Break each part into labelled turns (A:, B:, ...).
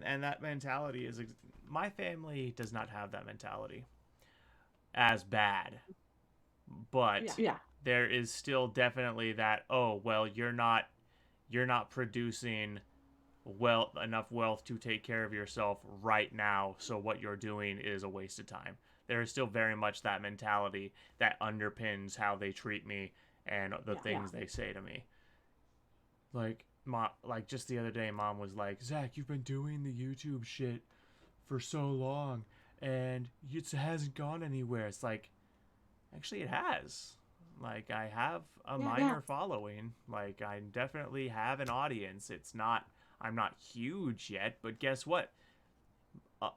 A: and that mentality is my family does not have that mentality as bad, but
B: Yeah.
A: there is still definitely that, oh well, you're not producing enough wealth to take care of yourself right now, so what you're doing is a waste of time. There is still very much that mentality that underpins how they treat me and the things they say to me. Like mom, like just the other day, mom was like, "Zach, you've been doing the YouTube shit for so long, and it hasn't gone anywhere." It's like, actually, it has. Like, I have a
B: Yeah.
A: minor following. Like, I definitely have an audience. I'm not huge yet, but guess what?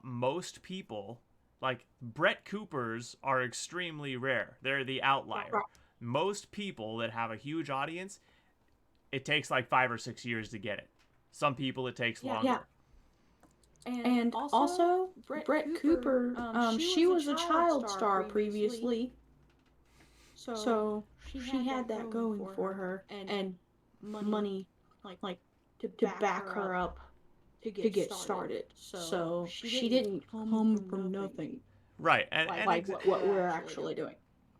A: Most people, like Brett Coopers, are extremely rare. They're the outlier.
B: Right.
A: Most people that have a huge audience, it takes like 5 or 6 years to get it. Some people it takes
B: Yeah.
A: longer.
B: And also, Brett Cooper, she was a child star previously, so she had that going for her, and money, like, to back her up to get started. So she didn't come from nothing,
A: Right, and
B: like what we're actually doing.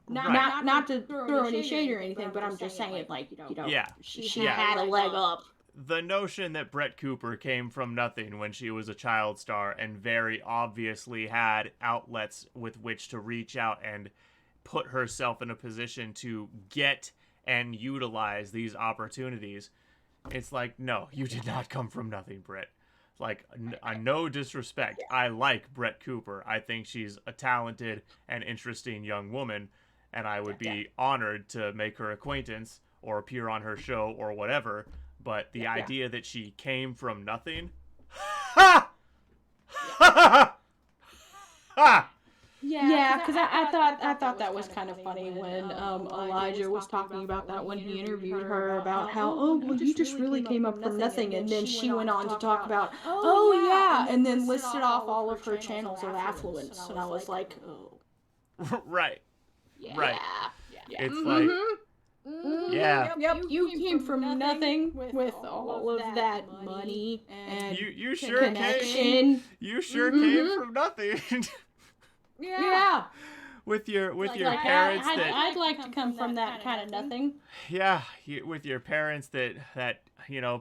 A: right,
B: Not to throw any shade or anything, but I'm just saying, like,
A: yeah,
B: she
A: yeah.
B: had a leg up.
A: The notion that Brett Cooper came from nothing when she was a child star and very obviously had outlets with which to reach out and put herself in a position to get and utilize these opportunities. It's like, no, you did not come from nothing, Brett. Like, no disrespect. I like Brett Cooper. I think she's a talented and interesting young woman, and I would
B: Yeah.
A: be honored to make her acquaintance or appear on her show or whatever. But the
B: Yeah.
A: idea that she came from nothing, ha,
B: Yeah.
A: ha, ha.
B: Yeah, because I thought that was kind of funny when Elijah was talking about that when he interviewed her about how, oh well, you just really came up from nothing, and then she went on to talk about, oh yeah, and then listed off all of her channels of affluence, and I was like, oh
A: Right, right.
B: yeah.
A: It's like, yeah,
B: Yep, you came from nothing with all of that money and
A: you sure came.
B: connection.
A: You sure came
B: Mm-hmm.
A: from nothing.
B: Yeah.
A: With your
B: Like
A: parents that,
B: I'd like to come from that kind of nothing.
A: yeah, with your parents that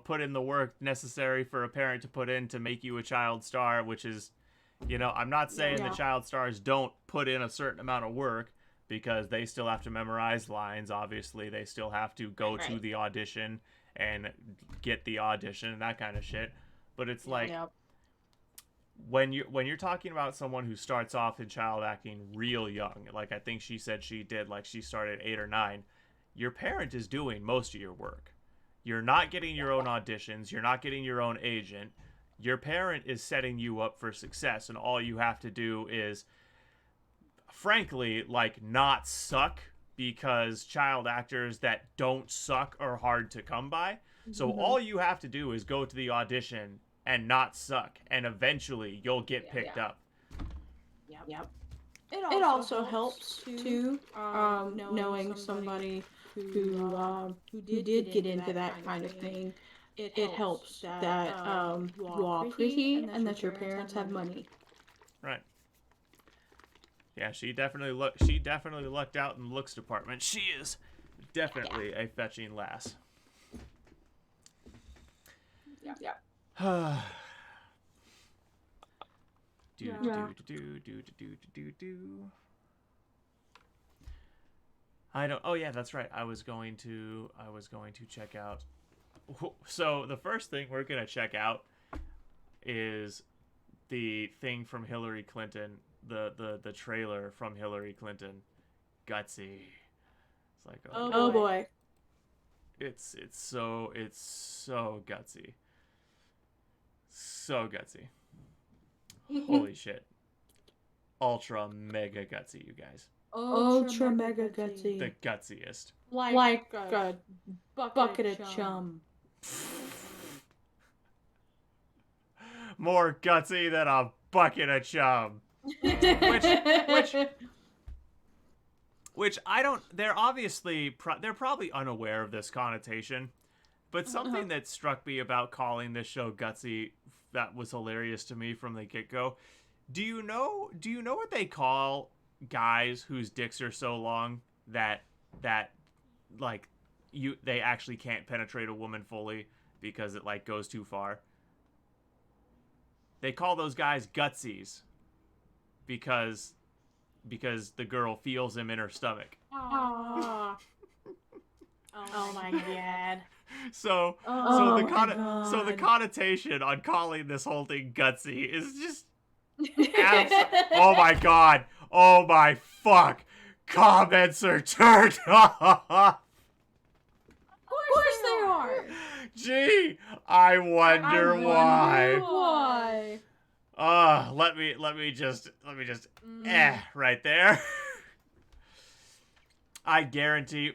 A: put in the work necessary for a parent to put in to make you a child star, which is, I'm not saying that
B: Yeah.
A: child stars don't put in a certain amount of work, because they still have to memorize lines. Obviously, they still have to go to
B: Right.
A: the audition and get the audition and that kind of shit. But it's like,
B: Yep.
A: when you're talking about someone who starts off in child acting real young, like I think she said she did, like she started 8 or 9, your parent is doing most of your work. You're not getting your own auditions. You're not getting your own agent. Your parent is setting you up for success, and all you have to do is, frankly, like, not suck, because child actors that don't suck are hard to come by. So
B: Mm-hmm.
A: all you have to do is go to the audition and not suck, and eventually you'll get picked up.
B: Yep. It also helps too, knowing somebody who did get into that kind of thing. It helps that you all pretty and that your parents have money.
A: Right. Yeah, she definitely lucked out in the looks department. She is definitely a fetching lass.
B: Yeah.
A: do
B: Yeah.
A: do do do do do do. I don't. Oh yeah, that's right. I was going to check out. So the first thing we're gonna check out is the thing from Hillary Clinton, the trailer from Hillary Clinton, Gutsy. It's like, oh,
B: Oh boy.
A: it's so gutsy, so gutsy. Holy shit, ultra mega gutsy, you guys.
B: Ultra mega gutsy.
A: The gutsiest.
B: Like a bucket of chum.
A: More gutsy than a bucket of chum. which which I don't. They're obviously they're probably unaware of this connotation, but something that struck me about calling this show Gutsy was hilarious to me from the get-go. Do you know what they call guys whose dicks are so long that like they actually can't penetrate a woman fully because it like goes too far? They call those guys gutsies because the girl feels him in her stomach.
B: Oh, oh my god.
A: So the connotation on calling this whole thing gutsy is just oh my god. Oh my fuck. Comments are turned off.
B: Of course they are.
A: Gee, I wonder why.
B: Why?
A: Let me just right there. I guarantee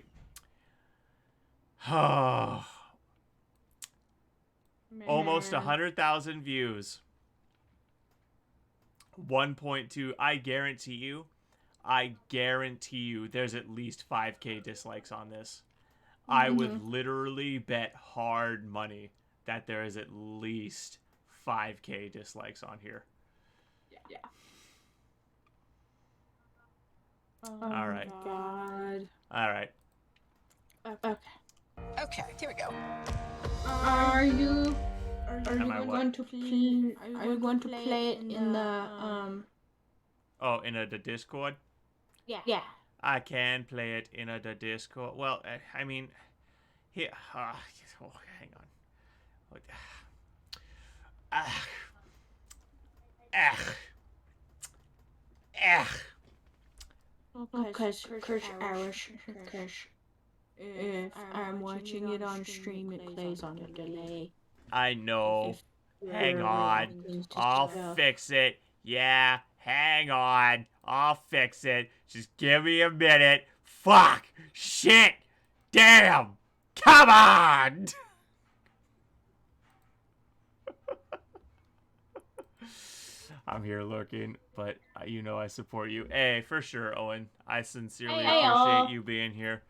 A: almost 100,000 views. 1.2. I guarantee you there's at least 5k dislikes on this. I would literally bet hard money that there is at least 5k dislikes on here.
B: Yeah.
A: All right.
B: God.
A: All right.
C: Okay, here we go.
B: Are you
A: going
B: to play? Are you going to play it in the
A: Oh, in the Discord?
B: Yeah.
A: I can play it in the Discord. Well, I mean, here. Oh, hang on.
B: Because if I'm watching it on stream, it plays on a delay.
A: I know. Hang on. I'll fix it. Yeah, hang on. I'll fix it. Just give me a minute. Fuck. Shit. Damn. Come on. I'm here looking, but you know I support you. Hey, for sure, Owen. I sincerely appreciate you being here.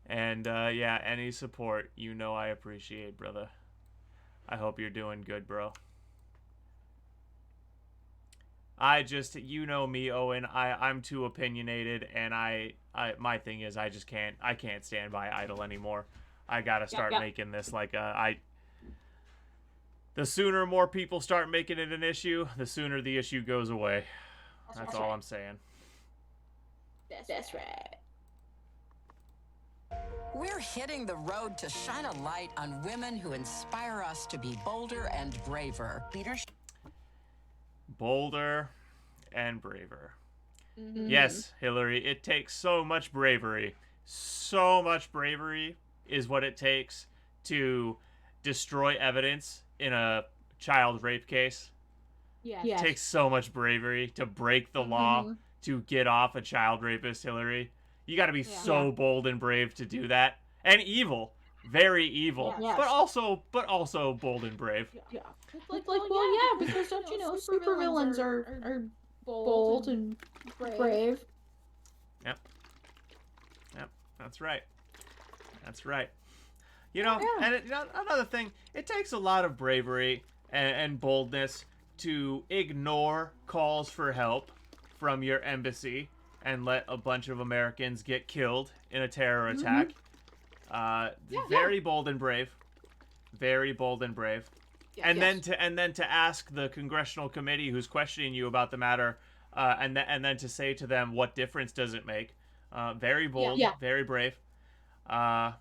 A: And yeah, any support, you know I appreciate, brother. I hope you're doing good, bro. I just, you know me, Owen. I'm too opinionated, and my thing is I can't stand by idle anymore. I gotta start making this like the sooner more people start making it an issue, the sooner the issue goes away. That's all I'm saying.
B: That's right.
C: We're hitting the road to shine a light on women who inspire us to be bolder and braver. Leadership.
A: Bolder and braver. Yes, Hillary, it takes so much bravery. So much bravery is what it takes to destroy evidence in a child rape case.
B: Yes.
A: It takes so much bravery to break the law to get off a child rapist, Hillary. You got to be so bold and brave to do that. And evil. Very evil.
B: Yes.
A: But also bold and brave.
B: Yeah. Because don't you know supervillains are bold and brave.
A: Yep. That's right. You know, and another thing, it takes a lot of bravery and boldness to ignore calls for help from your embassy and let a bunch of Americans get killed in a terror attack. Very bold and brave. Very bold and brave. And then to ask the congressional committee who's questioning you about the matter, and then to say to them, what difference does it make? Very bold, very brave. And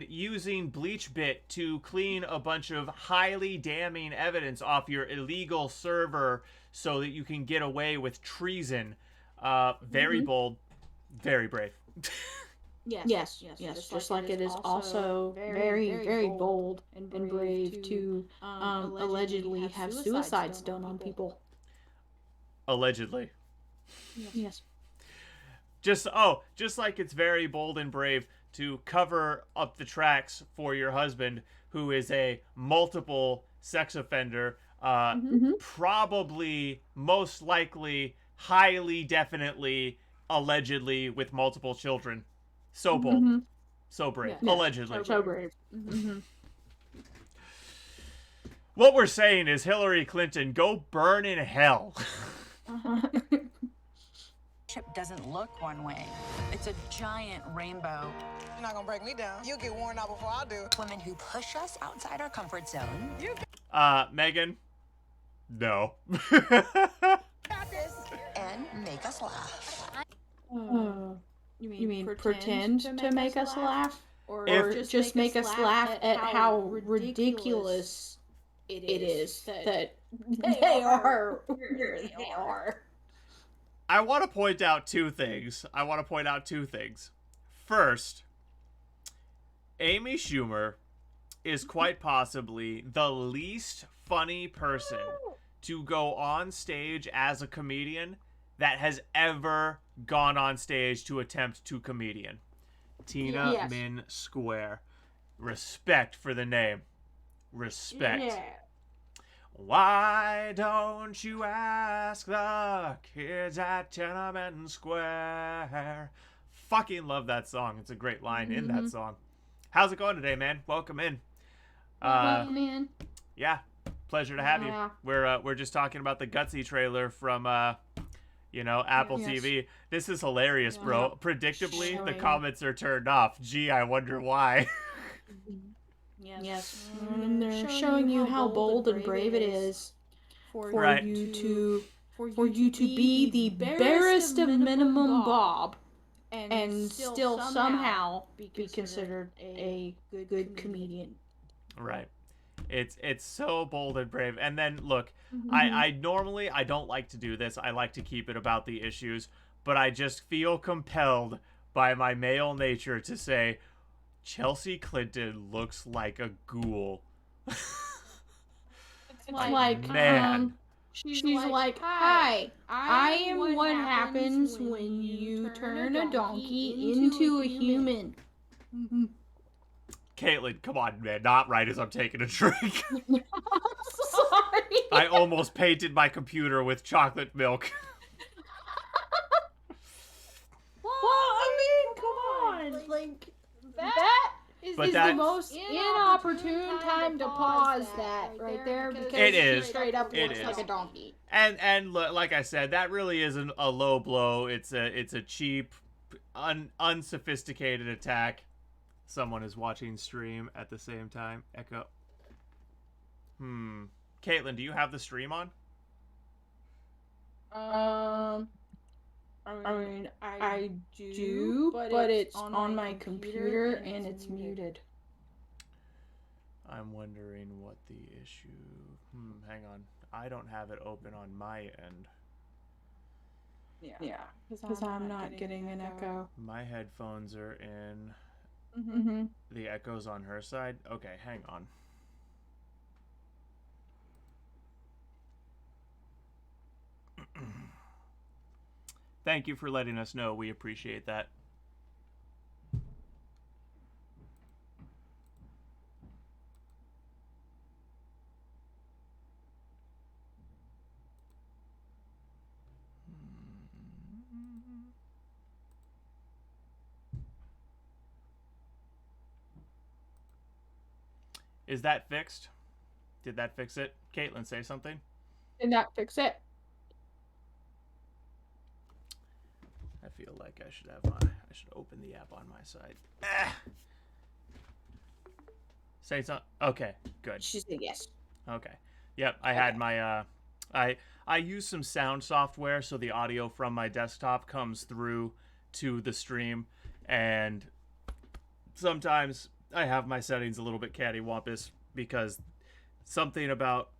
A: using BleachBit to clean a bunch of highly damning evidence off your illegal server so that you can get away with treason. Very bold, very brave.
B: Yes. Just like it is also very bold and brave to allegedly have suicides done on people.
A: Allegedly.
B: Yes.
A: Just like it's very bold and brave to cover up the tracks for your husband, who is a multiple sex offender, probably, most likely, highly, definitely, allegedly with multiple children. So bold. So brave. Allegedly.
B: So brave.
A: What we're saying is, Hillary Clinton, go burn in hell.
C: Doesn't look one way. It's a giant rainbow.
D: You're not gonna break me down. You'll get worn out before I do.
C: Women who push us outside our comfort zone.
A: Megan? No.
C: And make us laugh.
B: You mean pretend to make us laugh? Or just make us laugh at how ridiculous it is that they are where they are.
A: I want to point out two things. First, Amy Schumer is quite possibly the least funny person to go on stage as a comedian that has ever gone on stage to attempt to comedian. Tina Min Square. Respect for the name. Respect.
B: Yeah.
A: Why don't you ask the kids at Tiananmen Square? Fucking love that song. It's a great line in that song. How's it going today, man? Welcome in.
B: Welcome in.
A: Yeah, pleasure to have you. We're just talking about the Gutsy trailer from Apple TV. This is hilarious, bro. Predictably, the comments are turned off. Gee, I wonder why.
B: Yes. And they're showing you how bold and brave it is for you to be the barest of minimum bob and still somehow be considered a good comedian.
A: Right. It's so bold and brave. And then look, I normally I don't like to do this. I like to keep it about the issues, but I just feel compelled by my male nature to say Chelsea Clinton looks like a ghoul.
B: It's like,
A: man.
B: She's like, hi, I am what happens when you turn a donkey into a human.
A: Caitlin, come on, man. Not right as I'm taking a drink.
B: Sorry.
A: I almost painted my computer with chocolate milk.
B: Well, I mean, come on. Like, that is the most inopportune time to pause that right there because
A: it is.
B: She straight up looks
A: is.
B: like a donkey.
A: And like I said, that really isn't a low blow. It's a cheap, unsophisticated attack. Someone is watching stream at the same time. Echo. Caitlin, do you have the stream on?
B: I do, but it's on my computer and it's muted.
A: I'm wondering what the issue... hang on. I don't have it open on my end.
B: Yeah, because I'm not getting an echo.
A: My headphones are in... The echo's on her side? Okay, hang on. Thank you for letting us know. We appreciate that. Is that fixed? Did that fix it? Caitlin, say something.
B: Did that fix it?
A: I feel like I should open the app on my side. Say something. Okay, good.
B: She said yes.
A: Okay. Yep, I had my I use some sound software so the audio from my desktop comes through to the stream, and sometimes I have my settings a little bit cattywampus because something about...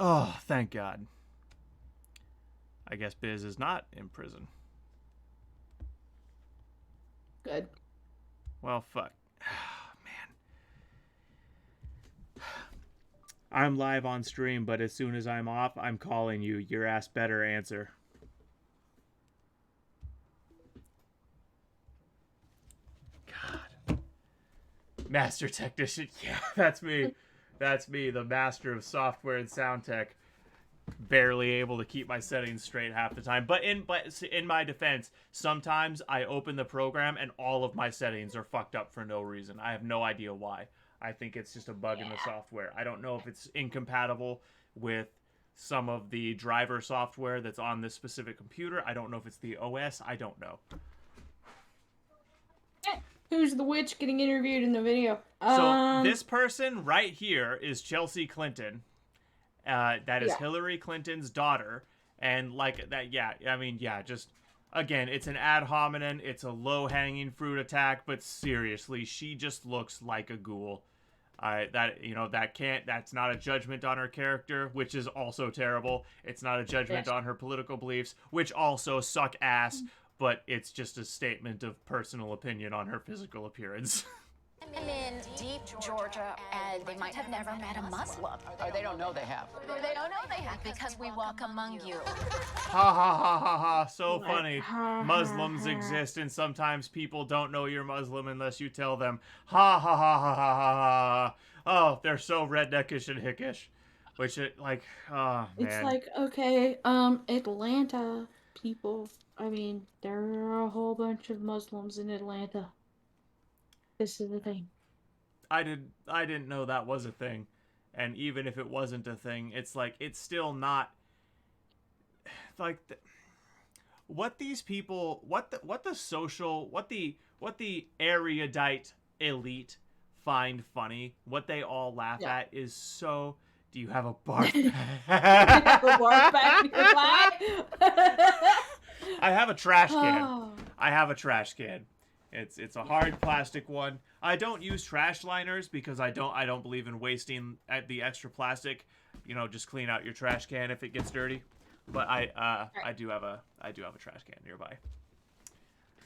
A: Oh, thank God. I guess Biz is not in prison.
B: Good.
A: Well, fuck. Man. I'm live on stream, but as soon as I'm off, I'm calling you. Your ass better answer. God. Master technician. Yeah, that's me. That's me, the master of software and sound tech. Barely able to keep my settings straight half the time. But in my defense, sometimes I open the program and all of my settings are fucked up for no reason. I have no idea why. I think it's just a bug in the software. I don't know if it's incompatible with some of the driver software that's on this specific computer. I don't know if it's the OS. I don't know.
B: Who's the witch getting interviewed in the video?
A: So this person right here is Chelsea Clinton. That is Hillary Clinton's daughter. And like that, just again, it's an ad hominem. It's a low-hanging fruit attack, but seriously, she just looks like a ghoul. That's not a judgment on her character, which is also terrible. It's not a judgment on her political beliefs, which also suck ass, but it's just a statement of personal opinion on her physical appearance.
E: I'm in deep Georgia, and they might have never met a Muslim.
C: Or they don't know they have.
E: They don't know they have because we walk among you.
A: Ha ha ha ha ha, so funny. Muslims exist, and sometimes people don't know you're Muslim unless you tell them. Ha ha ha ha ha ha ha. Oh, they're so redneckish and hickish. Which, man.
B: It's like, okay, Atlanta people. I mean, there are a whole bunch of Muslims in Atlanta. This is the thing.
A: I didn't know that was a thing. And even if it wasn't a thing, it's like, it's still not like what these people, what the erudite elite find funny, what they all laugh at is so. Do you have a barf bag? I have a trash can. I have a trash can. It's a hard plastic one. I don't use trash liners because I don't believe in wasting the extra plastic. Just clean out your trash can if it gets dirty. But I do have a trash can nearby.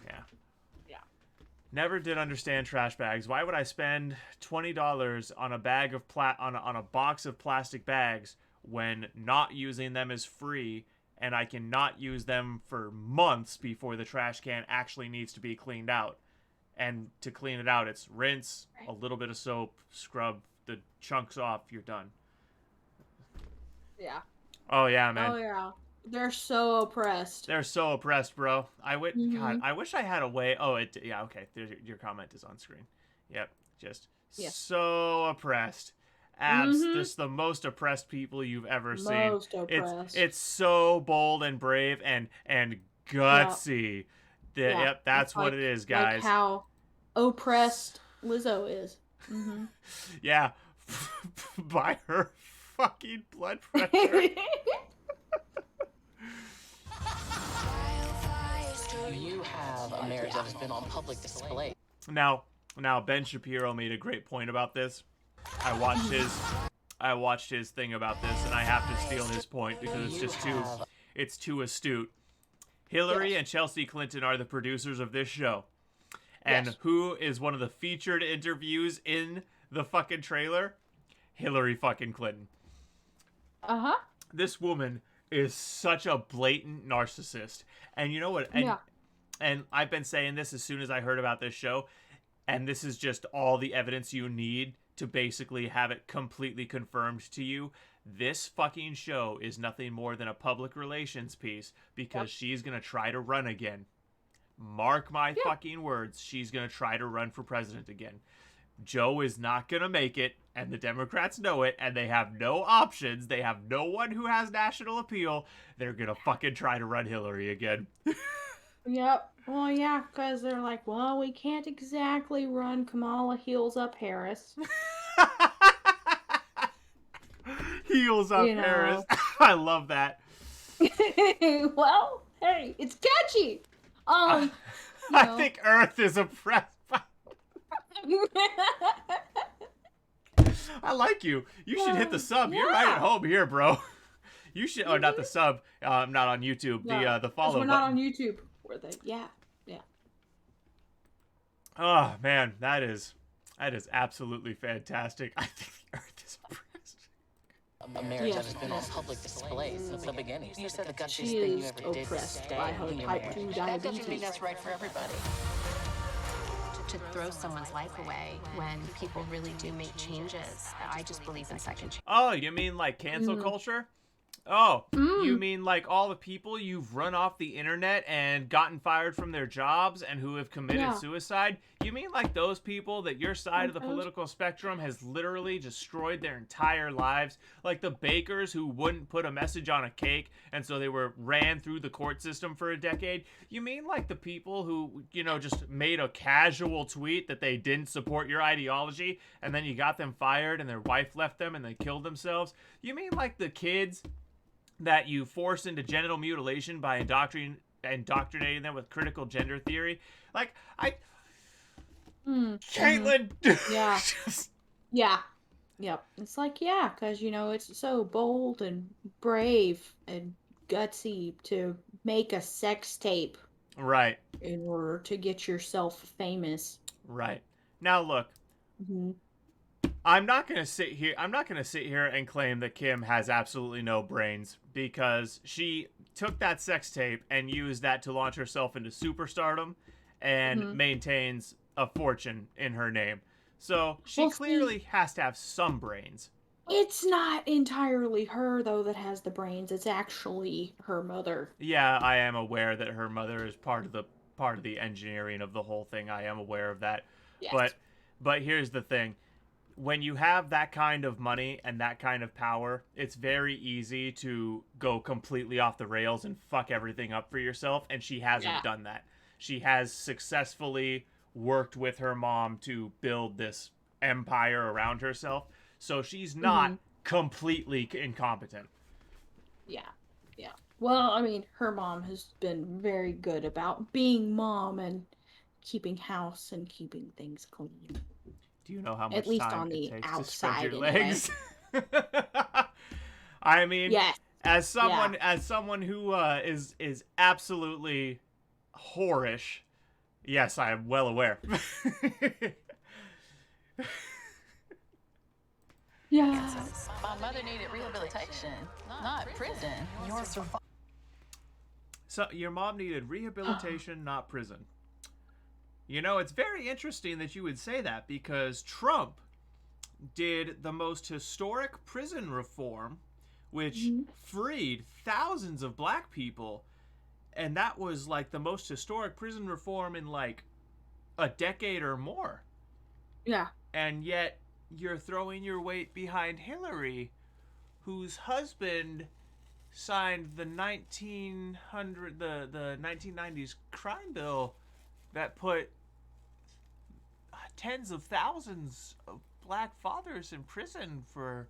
A: Yeah.
B: Yeah.
A: Never did understand trash bags. Why would I spend $20 on a bag of on a box of plastic bags when not using them is free? And I cannot use them for months before the trash can actually needs to be cleaned out. And to clean it out, it's rinse, a little bit of soap, scrub the chunks off, you're done.
B: Yeah.
A: Oh, yeah, man.
B: Oh, yeah. They're so oppressed.
A: They're so oppressed, bro. God, I wish I had a way. Oh, okay. Your comment is on screen. Yep. Just so oppressed. Just the most oppressed people you've ever seen.
B: Most oppressed.
A: It's so bold and brave and gutsy. Yep, that's what it is, guys.
B: Like how oppressed Lizzo is. Mm-hmm.
A: Yeah, by her fucking blood pressure.
C: You have a marriage that has been on public display.
A: Now Ben Shapiro made a great point about this. I watched his thing about this, and I have to steal his point because it's too astute. Hillary and Chelsea Clinton are the producers of this show. And who is one of the featured interviews in the fucking trailer? Hillary fucking Clinton.
B: Uh-huh.
A: This woman is such a blatant narcissist. And you know what? And I've been saying this as soon as I heard about this show, and this is just all the evidence you need to basically have it completely confirmed to you. This fucking show is nothing more than a public relations piece because she's going to try to run again. Mark my fucking words. She's going to try to run for president again. Joe is not going to make it, and the Democrats know it, and they have no options. They have no one who has national appeal. They're going to fucking try to run Hillary again.
B: Yep. Well, yeah, because they're like, well, we can't exactly run Kamala Heels Up Harris.
A: Heels Up Harris. I love that.
B: Well, hey, it's catchy.
A: I think Earth is oppressed by... I like you. You should hit the sub. You're right at home here, bro. You should... Oh, not the sub. Not on YouTube. The follow button.
B: We're not on YouTube. Yeah.
A: Oh, man. That is absolutely fantastic. I think the Earth is oppressed.
C: A marriage that has been on public display since the beginning. You said the gutsiest
B: She
C: thing you
B: is
C: ever did was
B: oppressed
C: stay
B: by her
C: in your
B: type
C: marriage.
B: 2
C: That doesn't mean
B: diabetes.
C: that's right for everybody.
F: To throw someone's life away when people really do make changes. I just believe in second chances.
A: Oh, you mean like cancel culture? Oh, you mean like all the people you've run off the internet and gotten fired from their jobs and who have committed suicide? You mean like those people that your side of the political spectrum has literally destroyed their entire lives? Like the bakers who wouldn't put a message on a cake and so they were ran through the court system for a decade? You mean like the people who, just made a casual tweet that they didn't support your ideology and then you got them fired and their wife left them and they killed themselves? You mean like the kids that you forced into genital mutilation by indoctrinating them with critical gender theory? Like, Caitlin.
B: Yeah. Yeah. Yep. It's like, yeah, because, it's so bold and brave and gutsy to make a sex tape.
A: Right.
B: In order to get yourself famous.
A: Right. Now, look.
B: Mm-hmm.
A: I'm not gonna sit here and claim that Kim has absolutely no brains, because she took that sex tape and used that to launch herself into superstardom and maintains a fortune in her name. So she clearly has to have some brains.
B: It's not entirely her, though, that has the brains. It's actually her mother.
A: Yeah, I am aware that her mother is part of the engineering of the whole thing. I am aware of that. Yes. But here's the thing. When you have that kind of money and that kind of power, it's very easy to go completely off the rails and fuck everything up for yourself, and she hasn't done that. She has successfully worked with her mom to build this empire around herself, so she's not completely incompetent.
B: Yeah. Well, I mean, her mom has been very good about being mom and keeping house and keeping things clean.
A: Do you know how much
B: at least
A: time
B: on the
A: it takes
B: outside,
A: to spread your legs? I mean,
B: yes.
A: as someone who is absolutely whorish, yes, I am well aware.
B: Yeah.
G: My mother needed rehabilitation, not prison. Your survival.
A: So your mom needed rehabilitation, not prison. It's very interesting that you would say that, because Trump did the most historic prison reform, which freed thousands of black people. And that was like the most historic prison reform in like a decade or more.
B: Yeah.
A: And yet you're throwing your weight behind Hillary, whose husband signed the 1990s crime bill that put tens of thousands of black fathers in prison for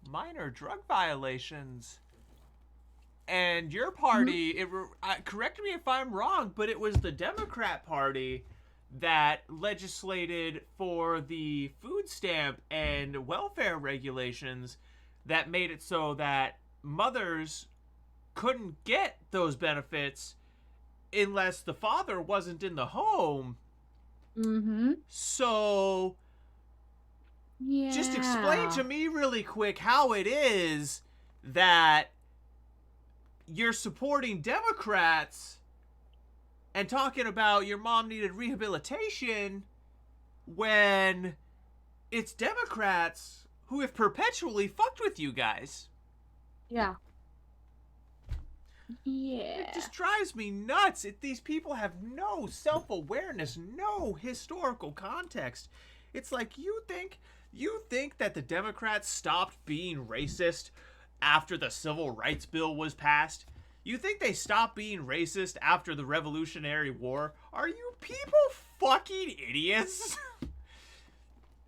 A: minor drug violations. And your party, correct me if I'm wrong, but it was the Democrat Party that legislated for the food stamp and welfare regulations that made it so that mothers couldn't get those benefits unless the father wasn't in the home. So, just explain to me really quick how it is that you're supporting Democrats and talking about your mom needed rehabilitation when it's Democrats who have perpetually fucked with you guys.
B: Yeah.
A: It just drives me nuts. These people have no self-awareness, no historical context. It's like, you think that the Democrats stopped being racist after the Civil Rights Bill was passed? You think they stopped being racist after the Revolutionary War? Are you people fucking idiots?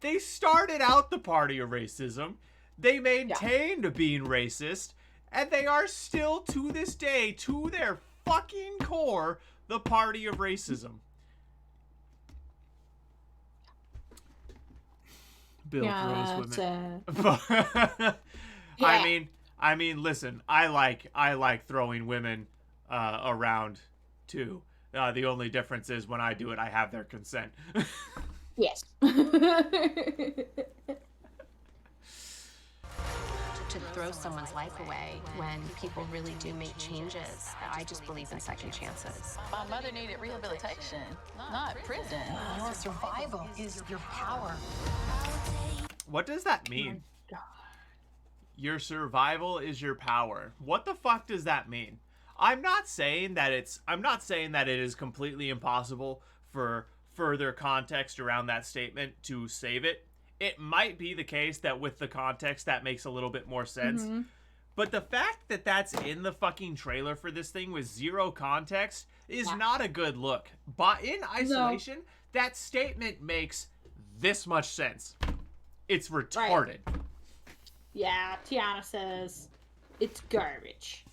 A: They started out the party of racism. They maintained being racist. And they are still, to this day, to their fucking core, the party of racism. Bill throws women. I mean, listen. I like throwing women around too. The only difference is when I do it, I have their consent.
B: Yes.
F: To throw someone's life away when people really do make changes. I just believe in second chances.
G: My mother needed rehabilitation, not prison. Your survival is your power.
A: What does that mean? Oh, your survival is your power. What the fuck does that mean? I'm not saying that it is completely impossible for further context around that statement to save it. It might be the case that with the context that makes a little bit more sense.
B: Mm-hmm.
A: But the fact that that's in the fucking trailer for this thing with zero context is not a good look. But in isolation, that statement makes this much sense. It's retarded.
B: Right. Yeah, Tiana says it's garbage.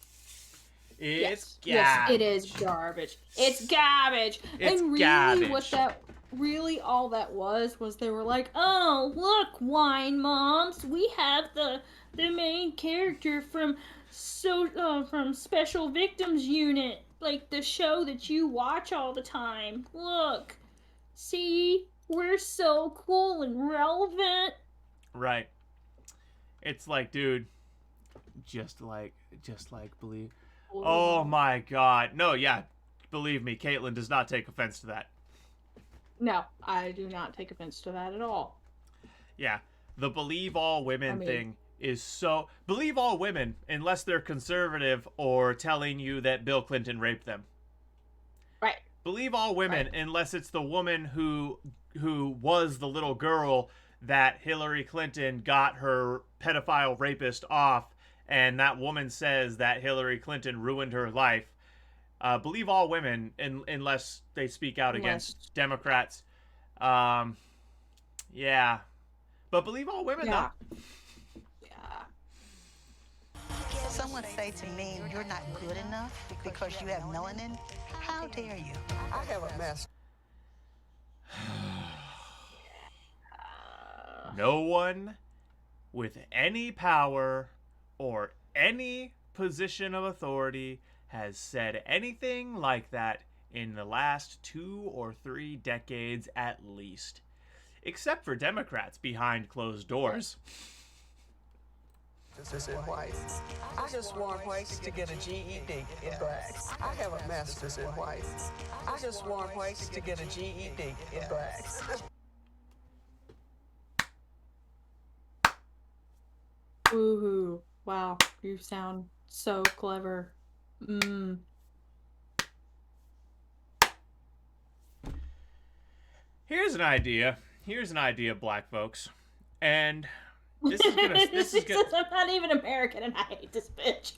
A: It's garbage.
B: Yes, it is garbage. It's garbage.
A: It's
B: and really,
A: garbage.
B: All that was they were like, oh, look, wine moms, we have the main character from Special Victims Unit, like the show that you watch all the time. Look, see, we're so cool and relevant.
A: Right. It's like, dude, just like believe. Oh my god. No, yeah. Believe me, Caitlin does not take offense to that.
B: No, I do not take offense to that at all.
A: Yeah. The believe all women thing is so... Believe all women unless they're conservative or telling you that Bill Clinton raped them.
B: Right.
A: Believe all women unless it's the woman who was the little girl that Hillary Clinton got her pedophile rapist off, and that woman says that Hillary Clinton ruined her life. Believe all women unless they speak out against Democrats. Yeah. But believe all women, though.
B: Yeah.
H: Someone say to me, you're not good enough because you have melanin. How dare you?
I: I have a mess.
A: No one with any power or any position of authority has said anything like that in the last 2 or 3 decades at least. Except for Democrats behind closed doors.
I: This is white. I just want whites to get a GED in blacks. I have a master's in white. I just want whites to get a GED in blacks.
B: Woohoo. Wow, you sound so clever.
A: Here's an idea, black folks. And this is gonna...
B: I'm not even American and I hate this bitch.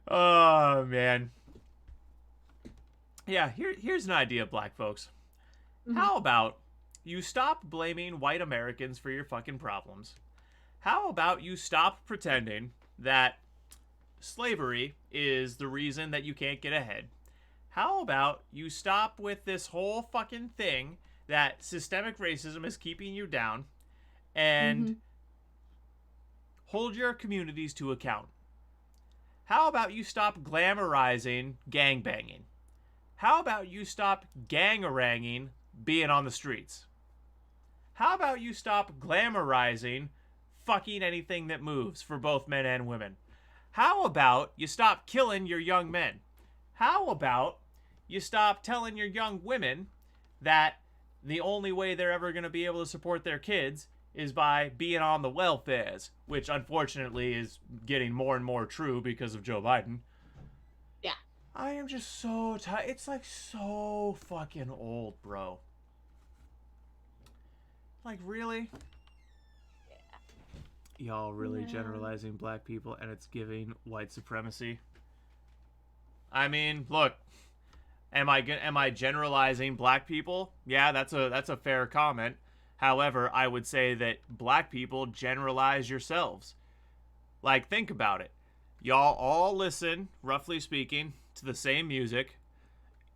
A: Oh, man. Yeah, here's an idea, black folks. How about you stop blaming white Americans for your fucking problems? How about you stop pretending that slavery is the reason that you can't get ahead? How about you stop with this whole fucking thing that systemic racism is keeping you down and hold your communities to account? How about you stop glamorizing gangbanging? How about you stop gang-oranging being on the streets? How about you stop glamorizing fucking anything that moves for both men and women? How about you stop killing your young men? How about you stop telling your young women that the only way they're ever going to be able to support their kids is by being on the welfares, which unfortunately is getting more and more true because of Joe Biden.
B: Yeah.
A: I am just so tired. It's like so fucking old, bro. Like, really? Yeah. Y'all really generalizing black people and it's giving white supremacy? I mean, look. Am I generalizing black people? Yeah, that's a fair comment. However, I would say that black people generalize yourselves. Like, think about it. Y'all all listen, roughly speaking, to the same music.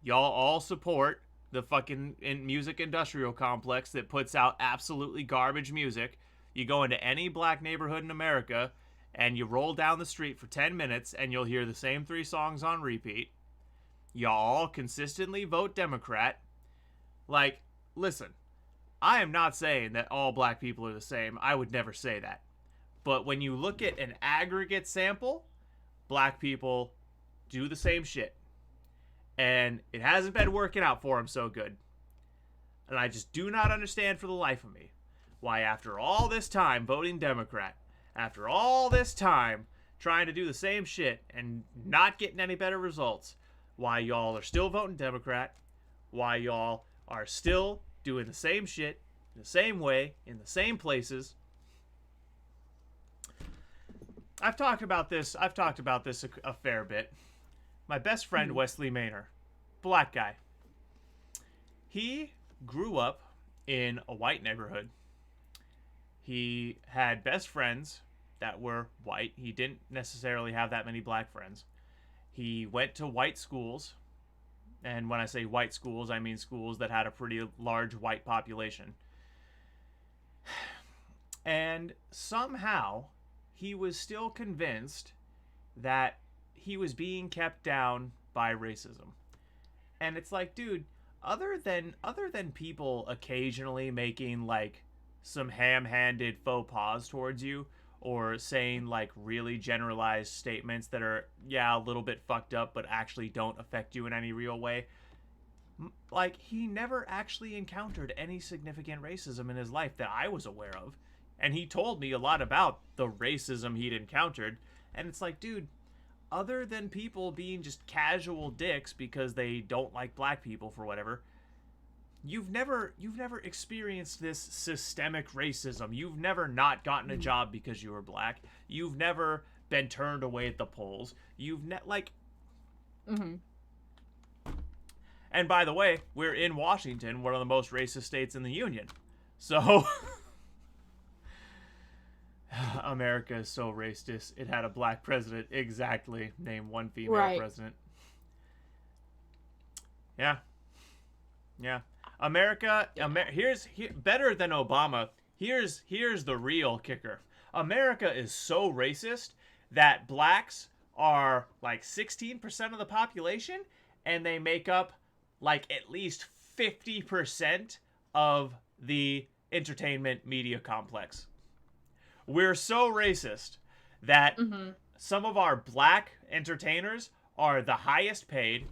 A: Y'all all support the fucking music industrial complex that puts out absolutely garbage music. You go into any black neighborhood in America and you roll down the street for 10 minutes and you'll hear the same 3 songs on repeat. Y'all all consistently vote Democrat. Like, listen, I am not saying that all black people are the same. I would never say that. But when you look at an aggregate sample, black people do the same shit. And it hasn't been working out for them so good. And I just do not understand for the life of me why after all this time voting Democrat, after all this time trying to do the same shit and not getting any better results, why y'all are still voting Democrat, why y'all are still doing the same shit, the same way, in the same places. I've talked about this a fair bit. My best friend, Wesley Maynor, black guy. He grew up in a white neighborhood. He had best friends that were white. He didn't necessarily have that many black friends. He went to white schools. And when I say white schools, I mean schools that had a pretty large white population. And somehow, he was still convinced that he was being kept down by racism. And it's like, dude, other than people occasionally making like some ham-handed faux pas towards you, or saying like really generalized statements that are, yeah, a little bit fucked up, but actually don't affect you in any real way. Like, he never actually encountered any significant racism in his life that I was aware of. And he told me a lot about the racism he'd encountered. And it's like, dude, other than people being just casual dicks because they don't like black people for whatever, you've never experienced this systemic racism. You've never not gotten a job because you were black. You've never been turned away at the polls. You've And by the way, we're in Washington, one of the most racist states in the union. So America is so racist. It had a black president, exactly. Name one female president. Yeah. America, better than Obama. Here's the real kicker. America is so racist that blacks are like 16% of the population, and they make up like at least 50% of the entertainment media complex. We're so racist that some of our black entertainers are the highest paid,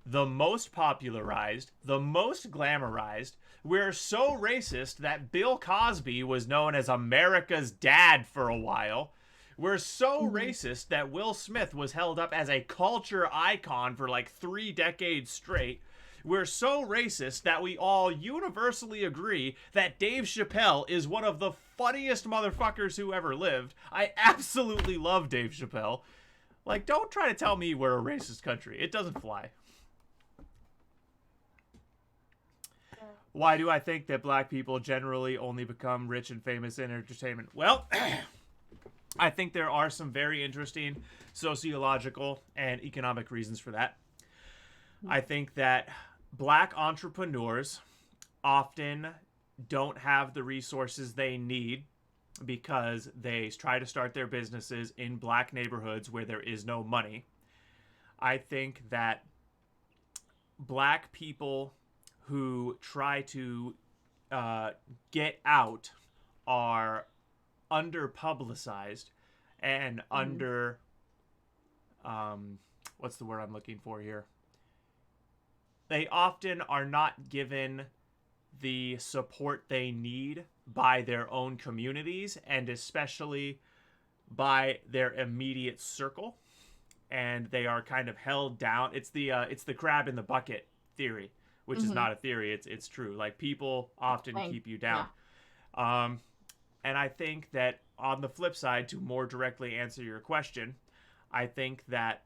A: the most popularized, the most glamorized. We're so racist that Bill Cosby was known as America's dad for a while. We're so racist that Will Smith was held up as a culture icon for like 3 decades straight. We're so racist that we all universally agree that Dave Chappelle is one of the funniest motherfuckers who ever lived. I absolutely love Dave Chappelle. Like, don't try to tell me we're a racist country. It doesn't fly. Why do I think that black people generally only become rich and famous in entertainment? Well, I think there are some very interesting sociological and economic reasons for that. I think that black entrepreneurs often don't have the resources they need because they try to start their businesses in black neighborhoods where there is no money. I think that black people who try to get out are under-publicized and under... what's the word I'm looking for here? They often are not given the support they need by their own communities, and especially by their immediate circle. And they are kind of held down. It's the crab in the bucket theory, which is not a theory. It's true. Like, people often keep you down. Yeah. And I think that on the flip side, to more directly answer your question, I think that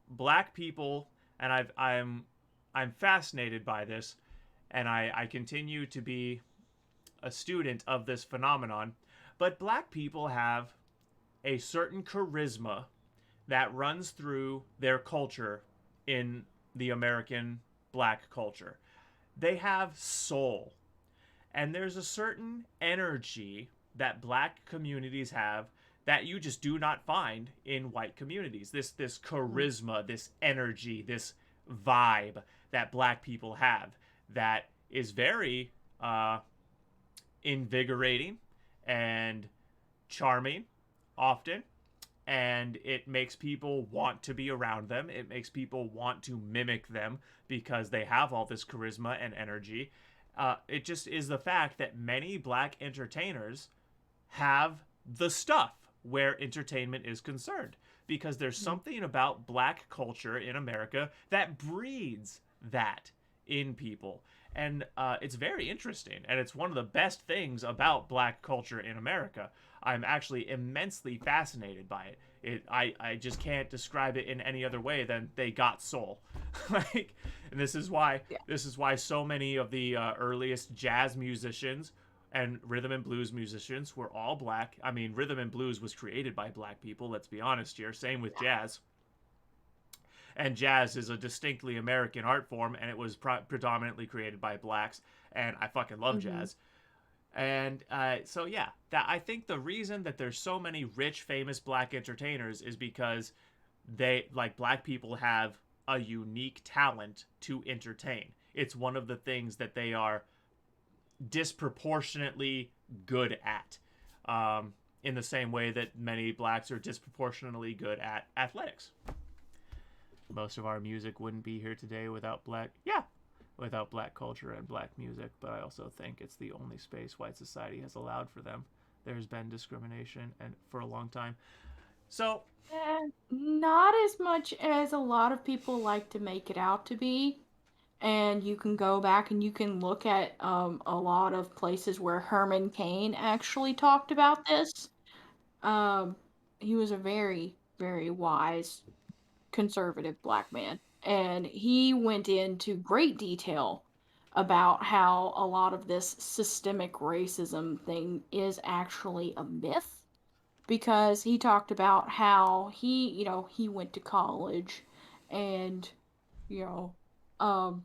A: black people, and I'm fascinated by this, and I continue to be a student of this phenomenon, but black people have a certain charisma that runs through their culture in the American black culture. They have soul. And there's a certain energy that black communities have that you just do not find in white communities. This charisma, this energy, this vibe that black people have that is very invigorating and charming often, and it makes people want to be around them. It makes people want to mimic them because they have all this charisma and energy. It just is the fact that many black entertainers have the stuff where entertainment is concerned. because there's something about black culture in America that breeds that in people. And it's very interesting, and it's one of the best things about black culture in America. I'm actually immensely fascinated by it. I just can't describe it in any other way than they got soul. Like, and this is why so many of the earliest jazz musicians and rhythm and blues musicians were all black. I mean, rhythm and blues was created by black people, let's be honest here. Same with jazz. And jazz is a distinctly American art form, and it was predominantly created by blacks, and I fucking love jazz. And so yeah, that I think the reason that there's so many rich, famous black entertainers is because they, like, black people have a unique talent to entertain. It's one of the things that they are disproportionately good at, in the same way that many blacks are disproportionately good at athletics. Most of our music wouldn't be here today without black culture and black music, but I also think it's the only space white society has allowed for them. There's been discrimination and for a long time. So,
B: not as much as a lot of people like to make it out to be. And you can go back and you can look at a lot of places where Herman Cain actually talked about this. He was a very, very wise conservative black man. And he went into great detail about how a lot of this systemic racism thing is actually a myth, because he talked about how he went to college and, you know, um,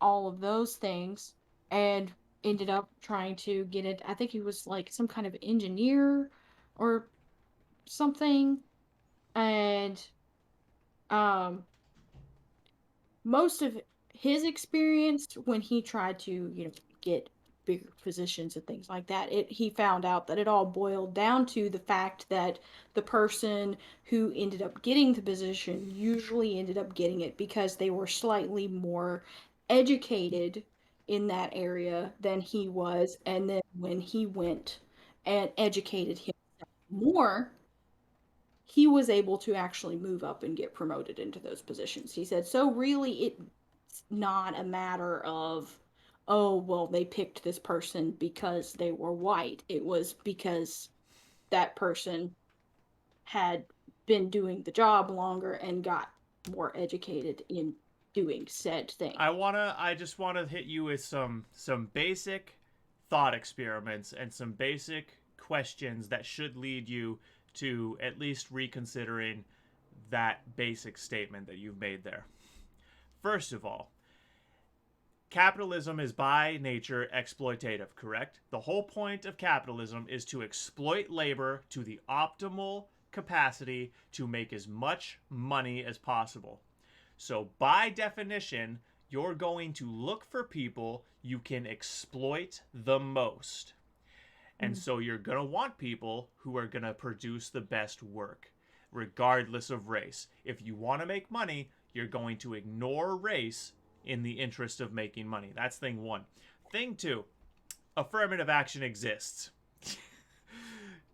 B: all of those things, and ended up trying to get it. I think he was like some kind of engineer or something. And um most of his experience when he tried to, get bigger positions and things like that, he found out that it all boiled down to the fact that the person who ended up getting the position usually ended up getting it because they were slightly more educated in that area than he was. And then when he went and educated himself more, he was able to actually move up and get promoted into those positions. He said, so really it's not a matter of, oh, well, they picked this person because they were white. It was because that person had been doing the job longer and got more educated in doing said thing.
A: I just wanna hit you with some basic thought experiments and some basic questions that should lead you to at least reconsidering that basic statement that you've made there. First of all, capitalism is by nature exploitative, correct? The whole point of capitalism is to exploit labor to the optimal capacity to make as much money as possible. So by definition, you're going to look for people you can exploit the most. And so you're going to want people who are going to produce the best work, regardless of race. If you want to make money, you're going to ignore race in the interest of making money. That's thing one. Thing two, affirmative action exists.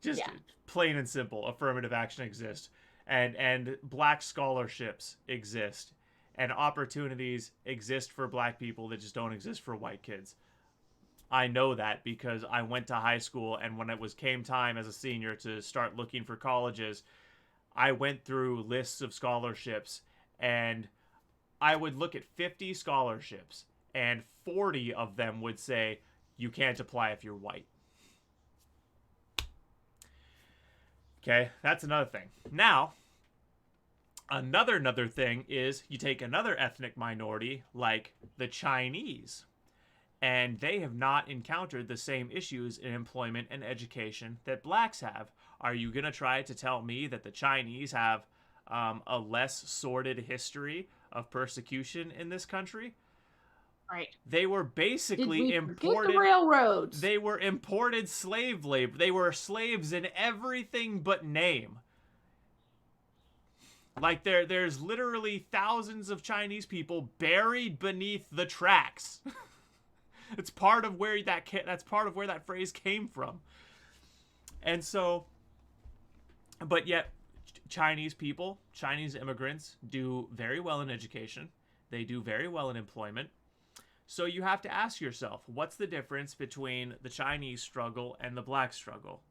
A: Just plain and simple, affirmative action exists. And black scholarships exist. And opportunities exist for black people that just don't exist for white kids. I know that because I went to high school, and when it came time as a senior to start looking for colleges, I went through lists of scholarships, and I would look at 50 scholarships, and 40 of them would say, you can't apply if you're white. Okay, that's another thing. Now, another thing is you take another ethnic minority like the Chinese, and they have not encountered the same issues in employment and education that blacks have. Are you going to try to tell me that the Chinese have a less sordid history of persecution in this country?
B: Right.
A: They were basically imported.
B: The railroads.
A: They were imported slave labor. They were slaves in everything but name. Like there's literally thousands of Chinese people buried beneath the tracks. It's part of where that's part of where that phrase came from. And so, but yet Chinese people, Chinese immigrants do very well in education. They do very well in employment. So you have to ask yourself, what's the difference between the Chinese struggle and the black struggle?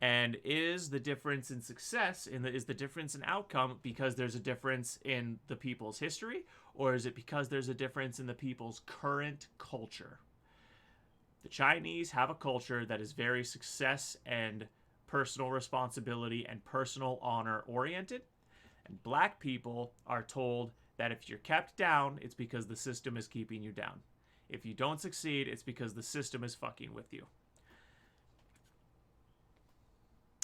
A: And is the difference in success, is the difference in outcome because there's a difference in the people's history, or is it because there's a difference in the people's current culture? The Chinese have a culture that is very success and personal responsibility and personal honor oriented. And black people are told that if you're kept down, it's because the system is keeping you down. If you don't succeed, it's because the system is fucking with you.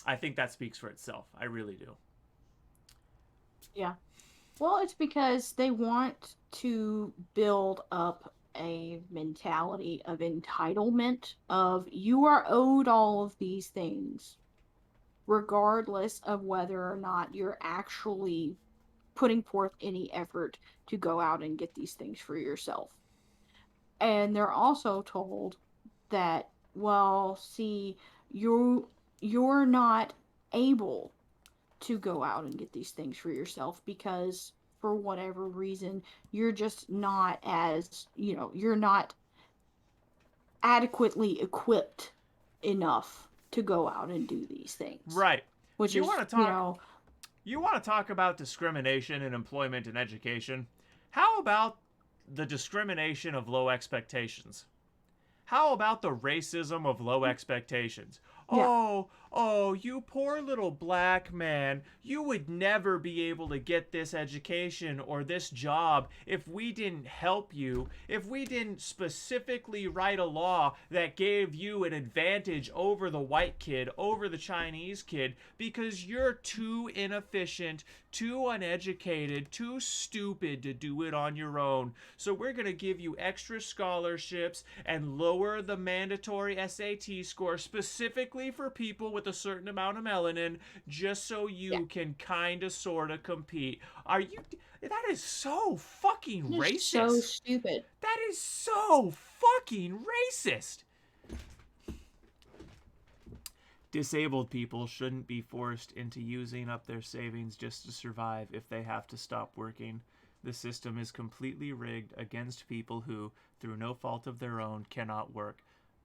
A: I think that speaks for itself. I really do.
B: Yeah. Well, it's because they want to build up a mentality of entitlement of you are owed all of these things, regardless of whether or not you're actually putting forth any effort to go out and get these things for yourself. And they're also told that, well, see, you're not able to go out and get these things for yourself because for whatever reason you're just not as, you're not adequately equipped enough to go out and do these things.
A: Right.
B: Which
A: you
B: is,
A: want to talk you want to talk about discrimination in employment and education? How about the discrimination of low expectations? How about the racism of low expectations?
B: Yeah.
A: Oh, you poor little black man. You would never be able to get this education or this job if we didn't help you, if we didn't specifically write a law that gave you an advantage over the white kid, over the Chinese kid, because you're too inefficient, too uneducated, too stupid to do it on your own. So we're going to give you extra scholarships and lower the mandatory SAT score specifically for people with a certain amount of melanin just so you can kind of sort of compete. That is so fucking racist.
B: So stupid.
A: That is so fucking racist. Disabled people shouldn't be forced into using up their savings just to survive if they have to stop working. The system is completely rigged against people who, through no fault of their own, cannot work.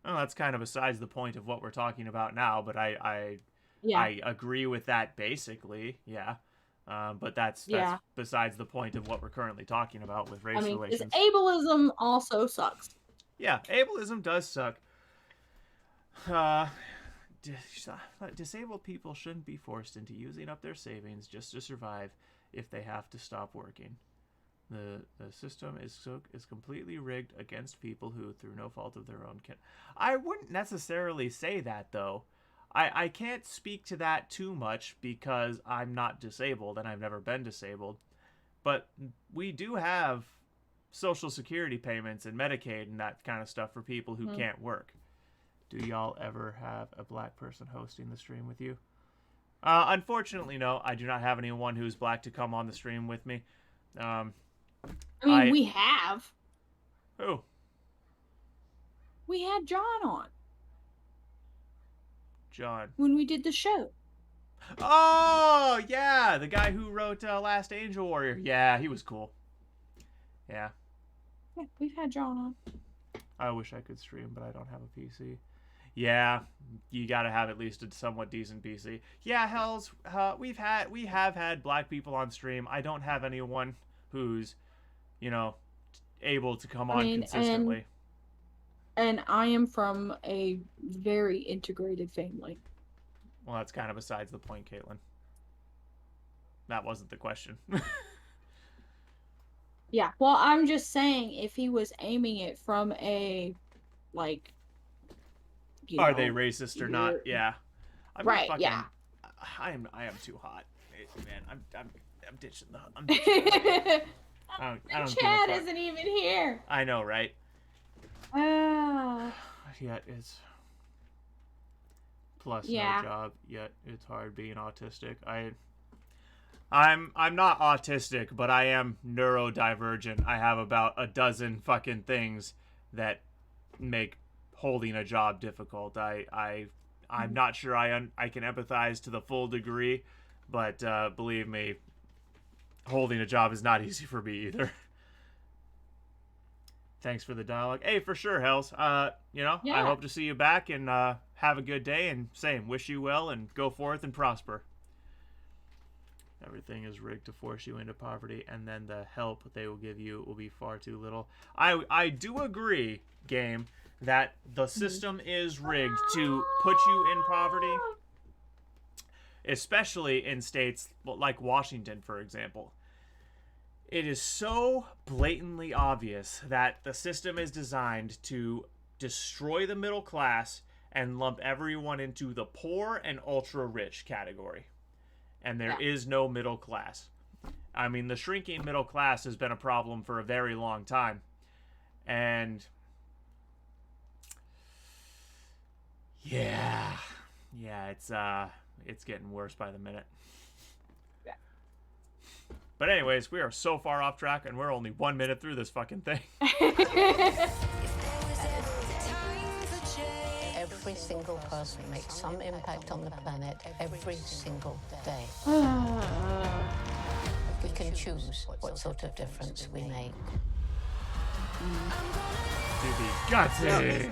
A: Well, that's kind of besides the point of what we're talking about now, but I agree with that basically, yeah. But that's besides the point of what we're currently talking about with race relations.
B: Ableism also sucks.
A: Yeah, ableism does suck. Disabled people shouldn't be forced into using up their savings just to survive if they have to stop working. The system is completely rigged against people who, through no fault of their own, can. I wouldn't necessarily say that, though. I can't speak to that too much because I'm not disabled and I've never been disabled. But we do have Social Security payments and Medicaid and that kind of stuff for people who can't work. Do y'all ever have a black person hosting the stream with you? Unfortunately, no. I do not have anyone who's black to come on the stream with me.
B: We have.
A: Who?
B: We had John on.
A: John.
B: When we did the show.
A: Oh, yeah. The guy who wrote Last Angel Warrior. Yeah, he was cool. Yeah.
B: Yeah, we've had John on.
A: I wish I could stream, but I don't have a PC. Yeah, you gotta have at least a somewhat decent PC. Yeah, hells, we have had black people on stream. I don't have anyone who's, able to come on consistently.
B: And I am from a very integrated family.
A: Well, that's kind of besides the point, Caitlin. That wasn't the question.
B: Yeah, well, I'm just saying if he was aiming it from a,
A: are they racist or not? Yeah.
B: Right, yeah.
A: I am too hot. Man, I'm ditching the... I don't
B: Chad isn't even here.
A: I know, right? Yet it's... Plus no job, yet it's hard being autistic. I'm not autistic, but I am neurodivergent. I have about a dozen fucking things that make holding a job difficult. I'm not sure I can empathize to the full degree, But believe me, holding a job is not easy for me either. Thanks for the dialogue. Hey, for sure, Hells. I hope to see you back and have a good day. And same, wish you well and go forth and prosper. Everything is rigged to force you into poverty, and then the help they will give you will be far too little. I do agree, game, that the system is rigged to put you in poverty, especially in states like Washington, for example. It is so blatantly obvious that the system is designed to destroy the middle class and lump everyone into the poor and ultra-rich category. And there is no middle class. I mean, the shrinking middle class has been a problem for a very long time. And yeah, it's getting worse by the minute. Yeah. But anyways, we are so far off track, and we're only 1 minute through this fucking thing.
C: Every single person makes some impact on the planet every single day. We can choose what sort of difference we make.
A: To be gutsy.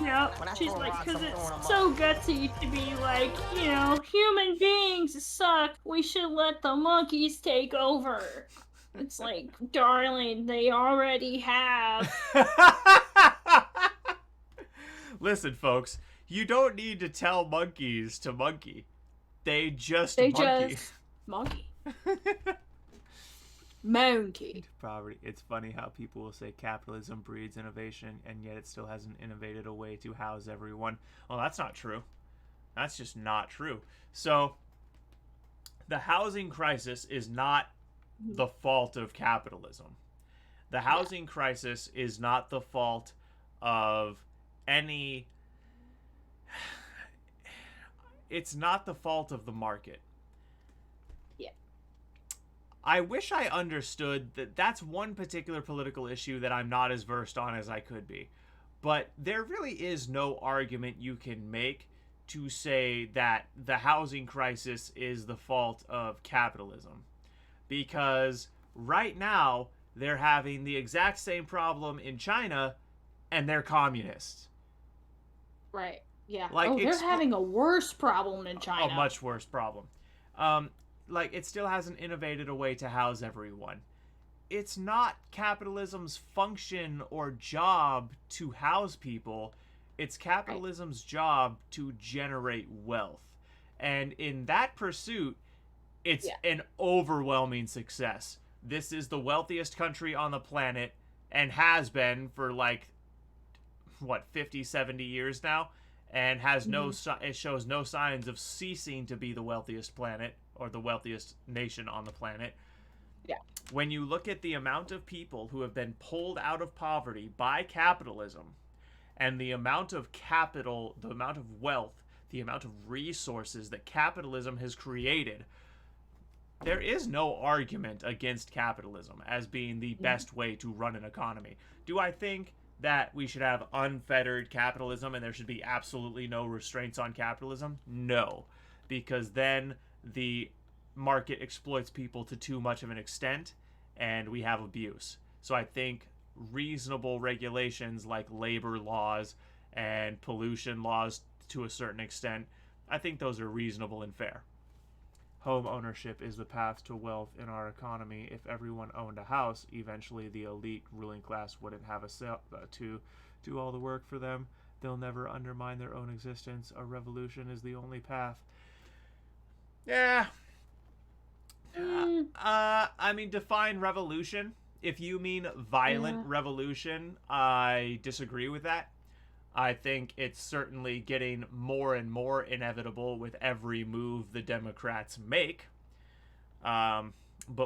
B: Yep. She's like, because it's so gutsy to be like, human beings suck. We should let the monkeys take over. It's like, darling, they already have.
A: Listen, folks, you don't need to tell monkeys to monkey. They just
B: monkey. Monkey.
A: Poverty. It's funny how people will say capitalism breeds innovation, and yet it still hasn't innovated a way to house everyone. Well, that's not true. That's just not true. So, the housing crisis is not the fault of capitalism. The housing crisis is not the fault of any... It's not the fault of the market. I wish I understood that that's one particular political issue that I'm not as versed on as I could be. But there really is no argument you can make to say that the housing crisis is the fault of capitalism. Because right now, they're having the exact same problem in China, and they're communists.
B: Right, yeah.
A: Like,
B: they're having a worse problem in China.
A: A much worse problem. It still hasn't innovated a way to house everyone. It's not capitalism's function or job to house people. It's capitalism's job to generate wealth. And in that pursuit, it's an overwhelming success. This is the wealthiest country on the planet and has been for 50, 70 years now, and has it shows no signs of ceasing to be the wealthiest planet or the wealthiest nation on the planet.
B: Yeah.
A: When you look at the amount of people who have been pulled out of poverty by capitalism, and the amount of capital, the amount of wealth, the amount of resources that capitalism has created, there is no argument against capitalism as being the best way to run an economy. Do I think that we should have unfettered capitalism and there should be absolutely no restraints on capitalism? No, because then the market exploits people to too much of an extent and we have abuse. So I think reasonable regulations like labor laws and pollution laws to a certain extent, I think those are reasonable and fair. Home ownership is the path to wealth in our economy. If everyone owned a house, eventually the elite ruling class wouldn't have to do all the work for them. They'll never undermine their own existence. A revolution is the only path. Yeah. Define revolution. If you mean violent revolution, I disagree with that. I think it's certainly getting more and more inevitable with every move the Democrats make. But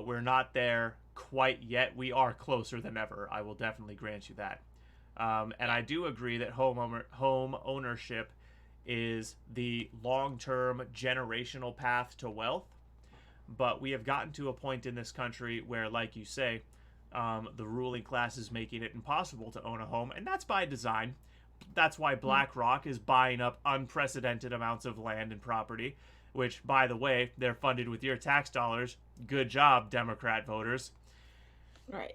A: we're not there quite yet. We are closer than ever. I will definitely grant you that. And I do agree that home ownership is the long-term generational path to wealth. But we have gotten to a point in this country where, like you say, the ruling class is making it impossible to own a home. And that's by design. That's why BlackRock is buying up unprecedented amounts of land and property. which, by the way, they're funded with your tax dollars. Good job, Democrat voters.
B: Right.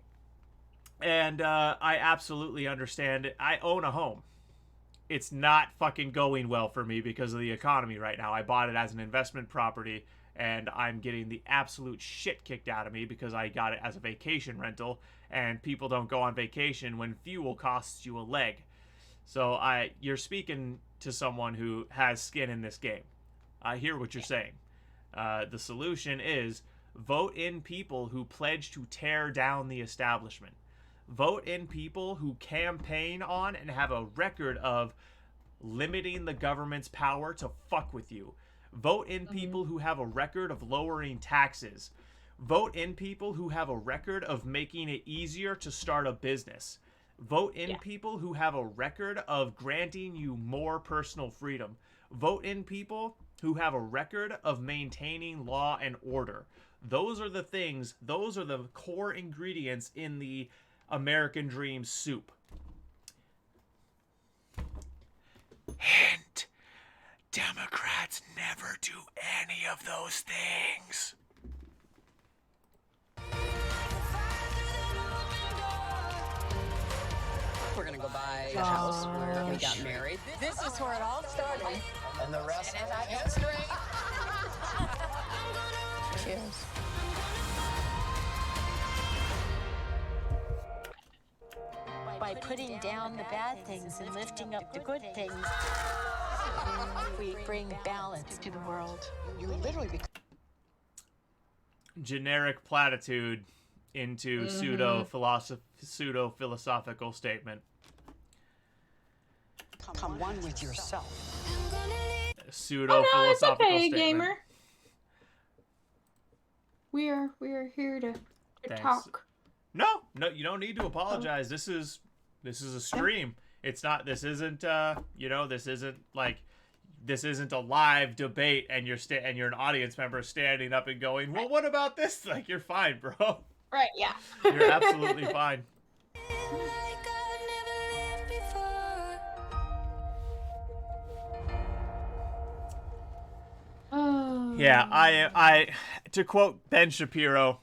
A: And I absolutely understand it. I own a home. It's not fucking going well for me because of the economy right now. I bought it as an investment property, and I'm getting the absolute shit kicked out of me because I got it as a vacation rental, and people don't go on vacation when fuel costs you a leg. So you're speaking to someone who has skin in this game. I hear what you're saying. The solution is vote in people who pledge to tear down the establishment. Vote in people who campaign on and have a record of limiting the government's power to fuck with you. Vote in people who have a record of lowering taxes. Vote in people who have a record of making it easier to start a business. Vote in people who have a record of granting you more personal freedom. Vote in people who have a record of maintaining law and order. Those are the things, those are the core ingredients in the American Dream soup. Hint: Democrats never do any of those things.
C: We're gonna go buy the house where we got married. This is where it all started.
H: And the rest
C: And I history.
H: Cheers.
J: By putting down the bad things and lifting up the good things, we bring balance to the world.
H: You literally
A: Generic platitude into pseudo-philosophical statement.
C: Come one with yourself.
A: Pseudo-philosophical
B: it's okay,
A: statement.
B: gamer. We are here to talk.
A: No, you don't need to apologize. This is a stream. It's not. This isn't. This isn't like. This isn't a live debate, and you're an audience member standing up and going, "Well, what about this?" Like, you're fine, bro.
B: Right? Yeah.
A: You're absolutely fine.
B: Oh.
A: Yeah, I to quote Ben Shapiro,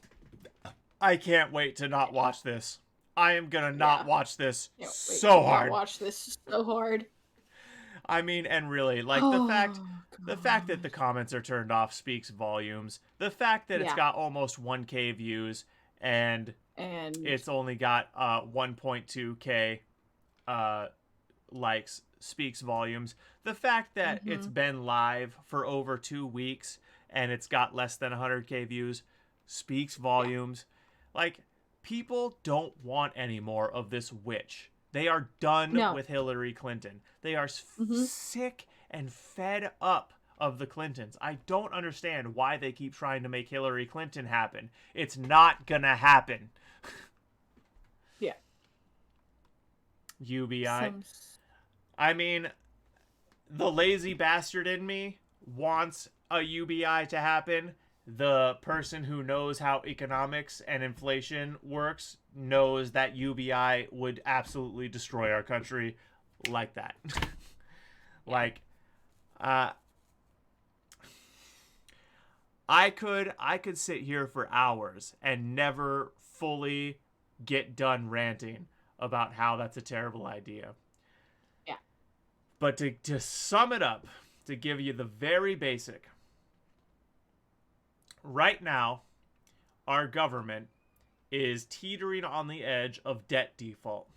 A: I can't wait to not watch this. I am gonna not watch this so hard.
B: Watch this so hard.
A: I mean, and really, like, the fact that the comments are turned off speaks volumes. The fact that it's got almost 1K views and it's only got 1.2K likes speaks volumes. The fact that it's been live for over 2 weeks and it's got less than 100K views speaks volumes. Like, people don't want any more of this witch. They are done with Hillary Clinton. They are sick and fed up of the Clintons. I don't understand why they keep trying to make Hillary Clinton happen. It's not gonna happen.
B: Yeah.
A: UBI. I mean, the lazy bastard in me wants a UBI to happen. The person who knows how economics and inflation works knows that UBI would absolutely destroy our country like that. Like, I could sit here for hours and never fully get done ranting about how that's a terrible idea.
B: Yeah.
A: But to sum it up, to give you the very basic, right now, our government is teetering on the edge of debt default.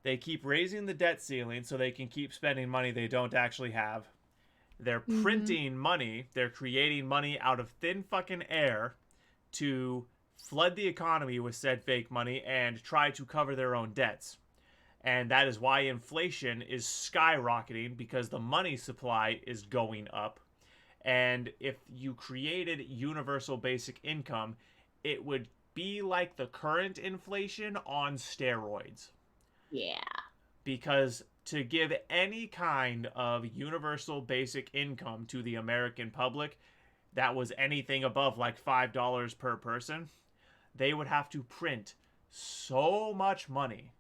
A: They keep raising the debt ceiling so they can keep spending money they don't actually have. They're printing money. They're creating money out of thin fucking air to flood the economy with said fake money and try to cover their own debts. And that is why inflation is skyrocketing, because the money supply is going up. And if you created universal basic income, it would be like the current inflation on steroids.
B: Yeah.
A: Because to give any kind of universal basic income to the American public that was anything above like $5 per person, they would have to print so much money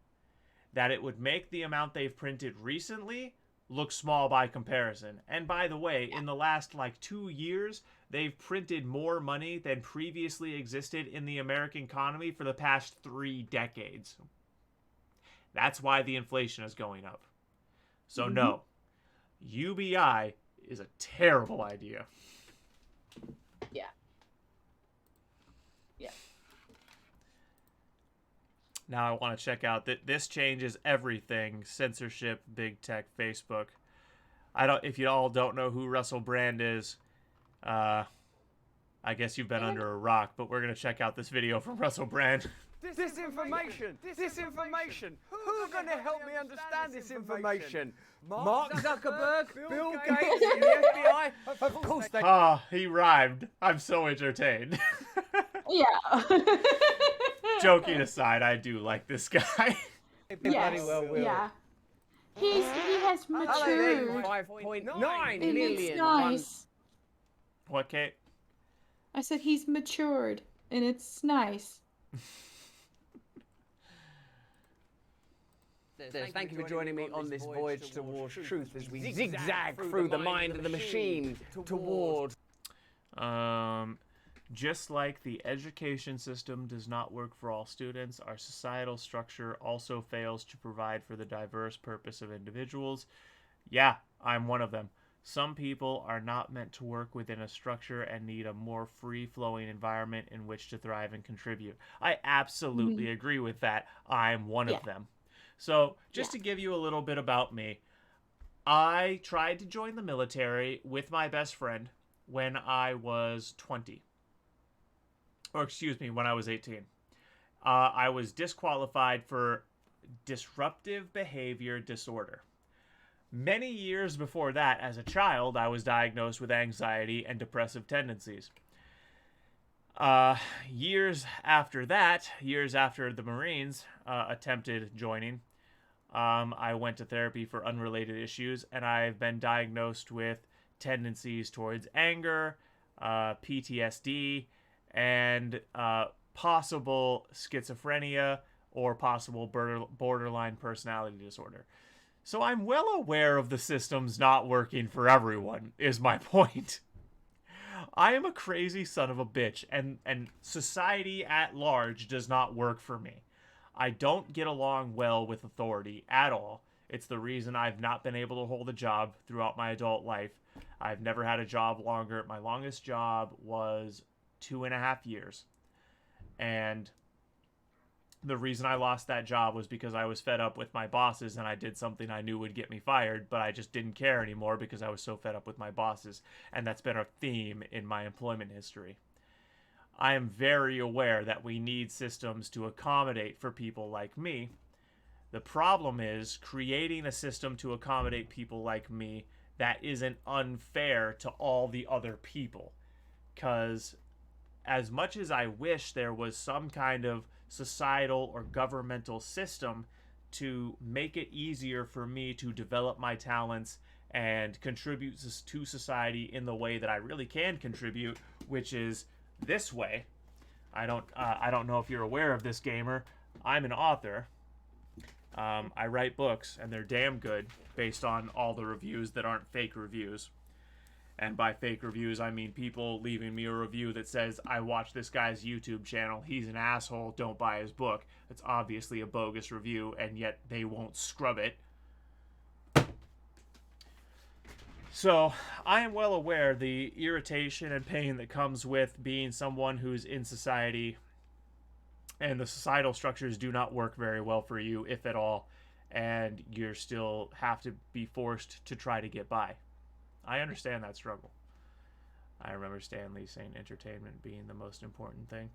A: that it would make the amount they've printed recently look small by comparison. And by the way, in the last like 2 years, they've printed more money than previously existed in the American economy for the past 3 decades. That's why the inflation is going up. So no, UBI is a terrible idea.
B: Yeah. Yeah.
A: Now I want to check out that this changes everything. Censorship, big tech, Facebook. If you all don't know who Russell Brand is, I guess you've been under a rock, but we're going to check out this video from Russell Brand.
K: Disinformation! Disinformation! Who's going to help me understand this information? Mark Zuckerberg? Bill Gates? And the FBI? Of course they...
A: Ah, he rhymed. I'm so entertained.
B: Yeah.
A: Joking aside, I do like this guy.
B: Yes. Yeah. He has matured.
K: 5.9
B: And
K: million.
B: it's nice.
A: What, Kate?
B: I said he's matured, and it's nice.
K: Thank you for joining me on this voyage towards truth as we zigzag through the mind of the machine towards...
A: Just like the education system does not work for all students, our societal structure also fails to provide for the diverse purpose of individuals. Yeah, I'm one of them. Some people are not meant to work within a structure and need a more free-flowing environment in which to thrive and contribute. I absolutely agree with that. I'm one of them. So, just to give you a little bit about me, I tried to join the military with my best friend when I was 20. Or excuse me, when I was 18. I was disqualified for disruptive behavior disorder. Many years before that, as a child, I was diagnosed with anxiety and depressive tendencies. Years after that, years after the Marines attempted joining, I went to therapy for unrelated issues, and I've been diagnosed with tendencies towards anger, PTSD, and possible schizophrenia or possible borderline personality disorder. So I'm well aware of the systems not working for everyone, is my point. I am a crazy son of a bitch, and society at large does not work for me. I don't get along well with authority at all. It's the reason I've not been able to hold a job throughout my adult life. I've never had a job longer. My longest job was 2.5 years. And the reason I lost that job was because I was fed up with my bosses and I did something I knew would get me fired, but I just didn't care anymore because I was so fed up with my bosses. And that's been a theme in my employment history. I am very aware that we need systems to accommodate for people like me. The problem is creating a system to accommodate people like me that isn't unfair to all the other people. Because as much as I wish there was some kind of societal or governmental system to make it easier for me to develop my talents and contribute to society in the way that I really can contribute, which is this way. I don't know if you're aware of this, gamer. I'm an author. I write books, and they're damn good based on all the reviews that aren't fake reviews. And by fake reviews, I mean people leaving me a review that says, I watched this guy's YouTube channel, he's an asshole, don't buy his book. It's obviously a bogus review, and yet they won't scrub it. So, I am well aware the irritation and pain that comes with being someone who's in society, and the societal structures do not work very well for you, if at all, and you still have to be forced to try to get by. I understand that struggle. I remember Stan Lee saying entertainment being the most important thing.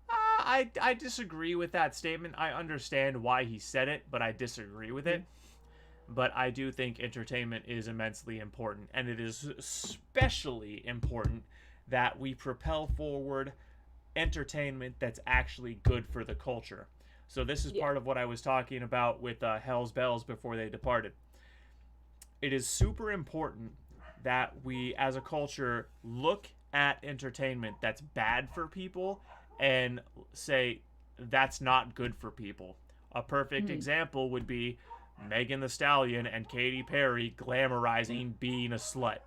A: I disagree with that statement. I understand why he said it, but I disagree with it. But I do think entertainment is immensely important, and it is especially important that we propel forward entertainment that's actually good for the culture. So this is part of what I was talking about with Hell's Bells before they departed. It is super important that we, as a culture, look at entertainment that's bad for people and say that's not good for people. A perfect example would be Megan Thee Stallion and Katy Perry glamorizing being a slut.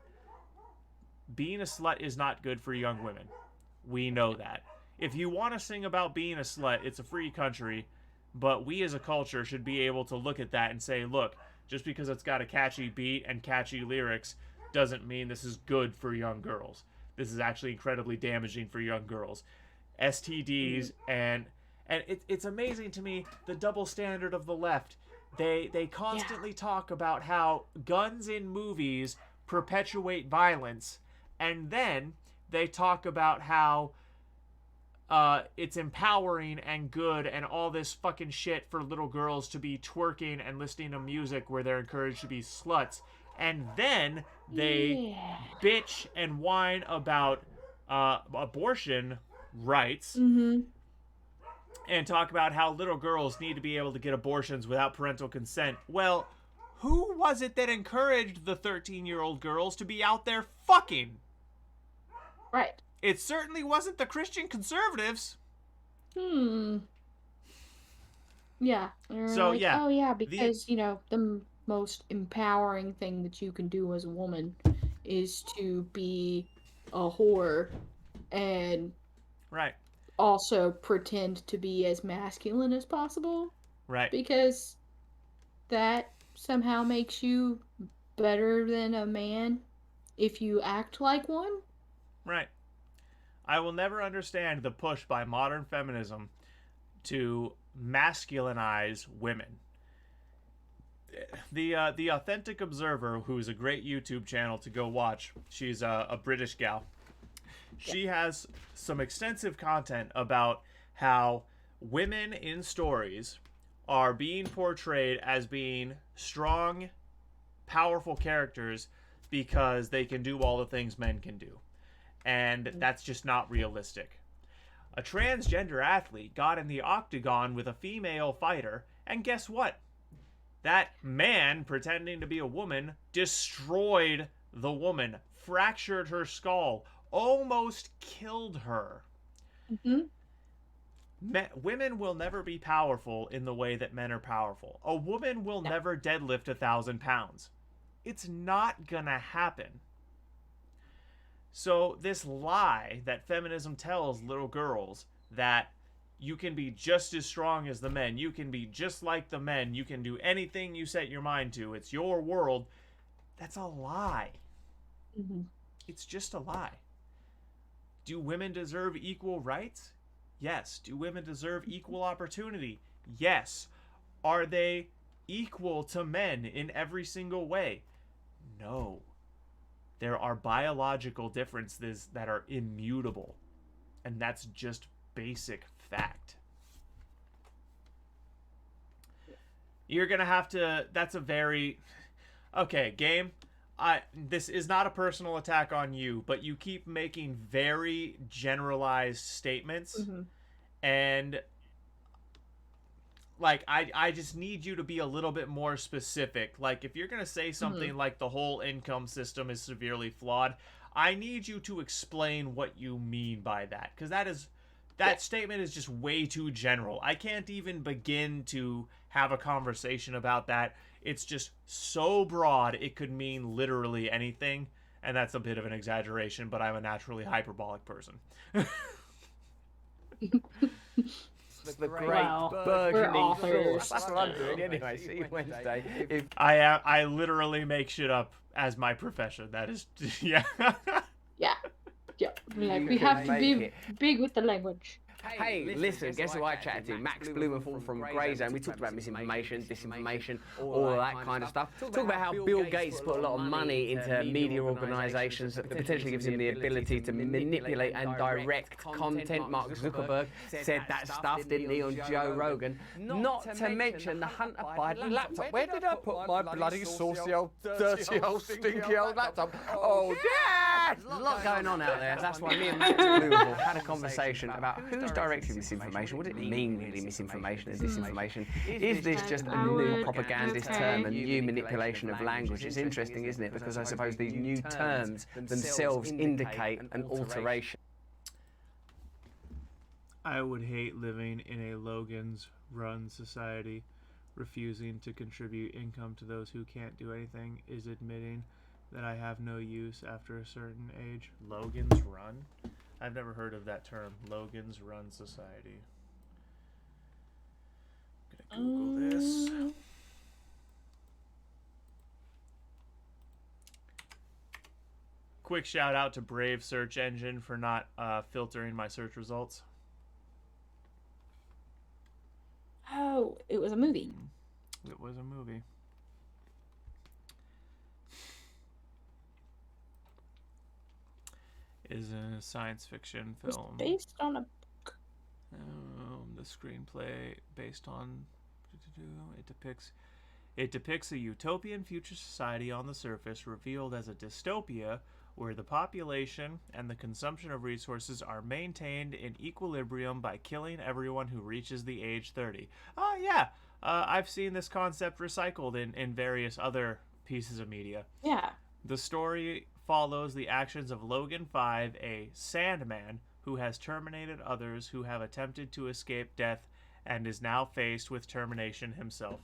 A: Being a slut is not good for young women. We know that. If you want to sing about being a slut, it's a free country, but we as a culture should be able to look at that and say, look, just because it's got a catchy beat and catchy lyrics doesn't mean this is good for young girls. This is actually incredibly damaging for young girls. STDs and it's amazing to me, the double standard of the left. They constantly talk about how guns in movies perpetuate violence, and then they talk about how it's empowering and good and all this fucking shit for little girls to be twerking and listening to music where they're encouraged to be sluts. And then they bitch and whine about abortion rights and talk about how little girls need to be able to get abortions without parental consent. Well, who was it that encouraged the 13-year-old girls to be out there fucking?
B: Right.
A: It certainly wasn't the Christian conservatives.
B: Yeah.
A: So,
B: like,
A: yeah.
B: oh, yeah, because, the most empowering thing that you can do as a woman is to be a whore and
A: right.
B: also pretend to be as masculine as possible.
A: Right.
B: Because that somehow makes you better than a man if you act like one.
A: Right. I will never understand the push by modern feminism to masculinize women. The Authentic Observer, who's a great YouTube channel to go watch, she's a British gal. She has some extensive content about how women in stories are being portrayed as being strong, powerful characters because they can do all the things men can do. And that's just not realistic. A transgender athlete got in the octagon with a female fighter, and guess what? That man, pretending to be a woman, destroyed the woman, fractured her skull, almost killed her. Women will never be powerful in the way that men are powerful. A woman will never deadlift 1,000 pounds. It's not gonna happen. So this lie that feminism tells little girls, that you can be just as strong as the men, you can be just like the men, you can do anything you set your mind to, it's your world, that's a lie. It's just a lie. Do women deserve equal rights? Yes. Do women deserve equal opportunity? Yes. Are they equal to men in every single way? No. There are biological differences that are immutable. And that's just basic fact. You're gonna have to... That's a very... Okay, game. This is not a personal attack on you, but you keep making very generalized statements. And... Like, I just need you to be a little bit more specific. Like, if you're going to say something like the whole income system is severely flawed, I need you to explain what you mean by that. Because that statement is just way too general. I can't even begin to have a conversation about that. It's just so broad, it could mean literally anything. And that's a bit of an exaggeration, but I'm a naturally hyperbolic person.
K: The great burgeoning sauce. That's what I'm doing anyway. See you Wednesday.
A: I literally make shit up as my profession. That is, yeah.
B: Yeah. Like, we have to be big with the language.
K: Hey, listen, guess who I chatted to? Max Blumenthal from Grey Zone. We talked about misinformation, disinformation, all of that kind of stuff. Talk about how Bill Gates put a lot of money into media organisations that potentially gives him the ability to manipulate and direct content. Mark Zuckerberg said that stuff, didn't he, on Joe Rogan? Not to mention the Hunter Biden laptop. Where did I put my bloody saucy old, dirty old, stinky old laptop? Oh, yeah! There's a lot going on out there. That's why me and Max Blumenthal had a conversation about who's directing misinformation. What does it mean, really, misinformation and disinformation? Is this just a new propagandist term, a new manipulation of language? It's interesting, isn't it? Because I suppose these new terms themselves indicate an alteration.
A: I would hate living in a Logan's Run society refusing to contribute income to those who can't do anything is admitting that I have no use after a certain age. Logan's Run? I've never heard of that term. Logan's Run Society. I'm gonna Google this. Quick shout out to Brave search engine for not filtering my search results.
B: Oh, it was a movie.
A: It was a movie. Is a science fiction film.
B: It's based on a book.
A: The screenplay based on it depicts a utopian future society on the surface revealed as a dystopia where the population and the consumption of resources are maintained in equilibrium by killing everyone who reaches the age 30. Oh yeah, I've seen this concept recycled in various other pieces of media.
B: Yeah.
A: The story follows the actions of Logan 5, a Sandman who has terminated others who have attempted to escape death and is now faced with termination himself.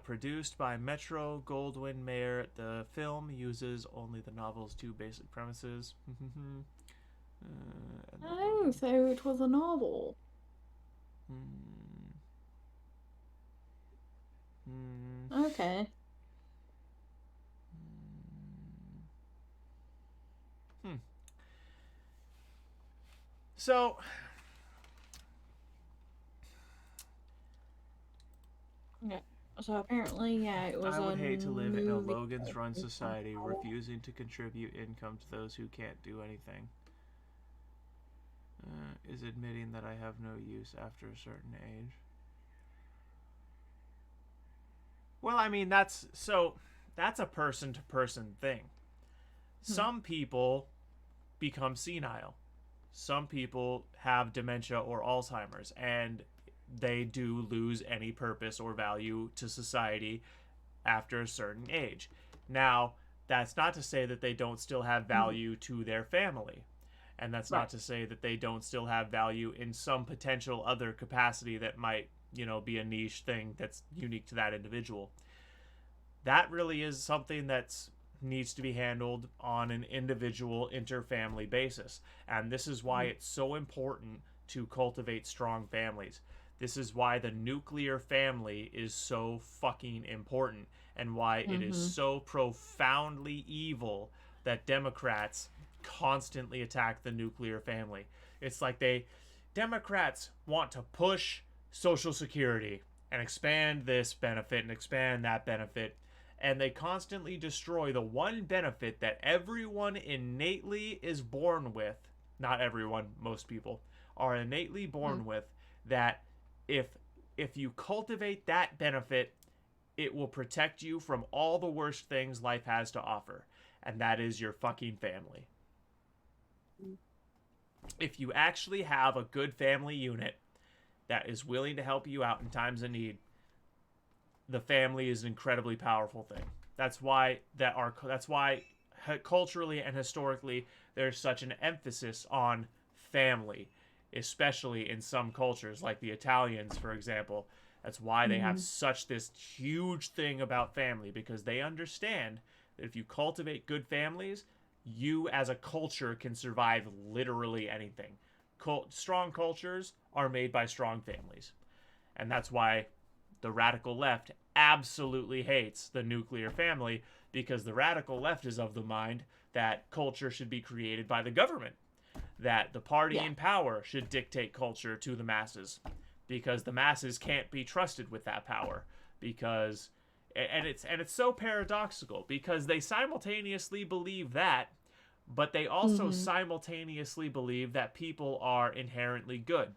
A: Produced by Metro Goldwyn Mayer, the film uses only the novel's two basic premises.
B: Oh, so it was a novel. Okay.
A: So,
B: yeah. So apparently, yeah, it was.
A: I would hate to live in a
B: movie.
A: Logan's Run society, refusing to contribute income to those who can't do anything. Is admitting that I have no use after a certain age. Well, I mean, that's a person-to-person thing. Some people become senile. Some people have dementia or Alzheimer's, and they do lose any purpose or value to society after a certain age. Now, that's not to say that they don't still have value to their family. And that's not to say that they don't still have value in some potential other capacity that might, be a niche thing that's unique to that individual. That really is something that's needs to be handled on an individual inter-family basis. And this is why it's so important to cultivate strong families. This is why the nuclear family is so fucking important, and why it is so profoundly evil that Democrats constantly attack the nuclear family. It's like Democrats want to push Social Security and expand this benefit and expand that benefit, and they constantly destroy the one benefit that everyone innately is born with. Not everyone, most people are innately born with, that if you cultivate that benefit, it will protect you from all the worst things life has to offer, and that is your fucking family. If you actually have a good family unit that is willing to help you out in times of need, the family is an incredibly powerful thing. That's why culturally and historically there's such an emphasis on family, especially in some cultures like the Italians, for example. That's why they have such this huge thing about family, because they understand that if you cultivate good families, you as a culture can survive literally anything. Strong cultures are made by strong families. And that's why the radical left absolutely hates the nuclear family, because the radical left is of the mind that culture should be created by the government, that the party in power should dictate culture to the masses, because the masses can't be trusted with that power. Because it's so paradoxical, because they simultaneously believe that, but they also simultaneously believe that people are inherently good,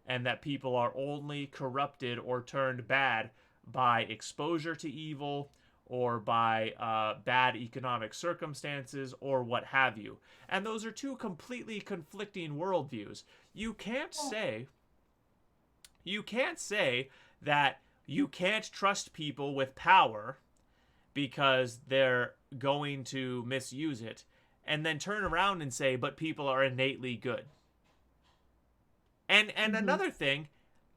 A: and that people are only corrupted or turned bad by exposure to evil, or by bad economic circumstances, or what have you. And those are two completely conflicting worldviews. You can't say that you can't trust people with power because they're going to misuse it, and then turn around and say, but people are innately good. And another thing,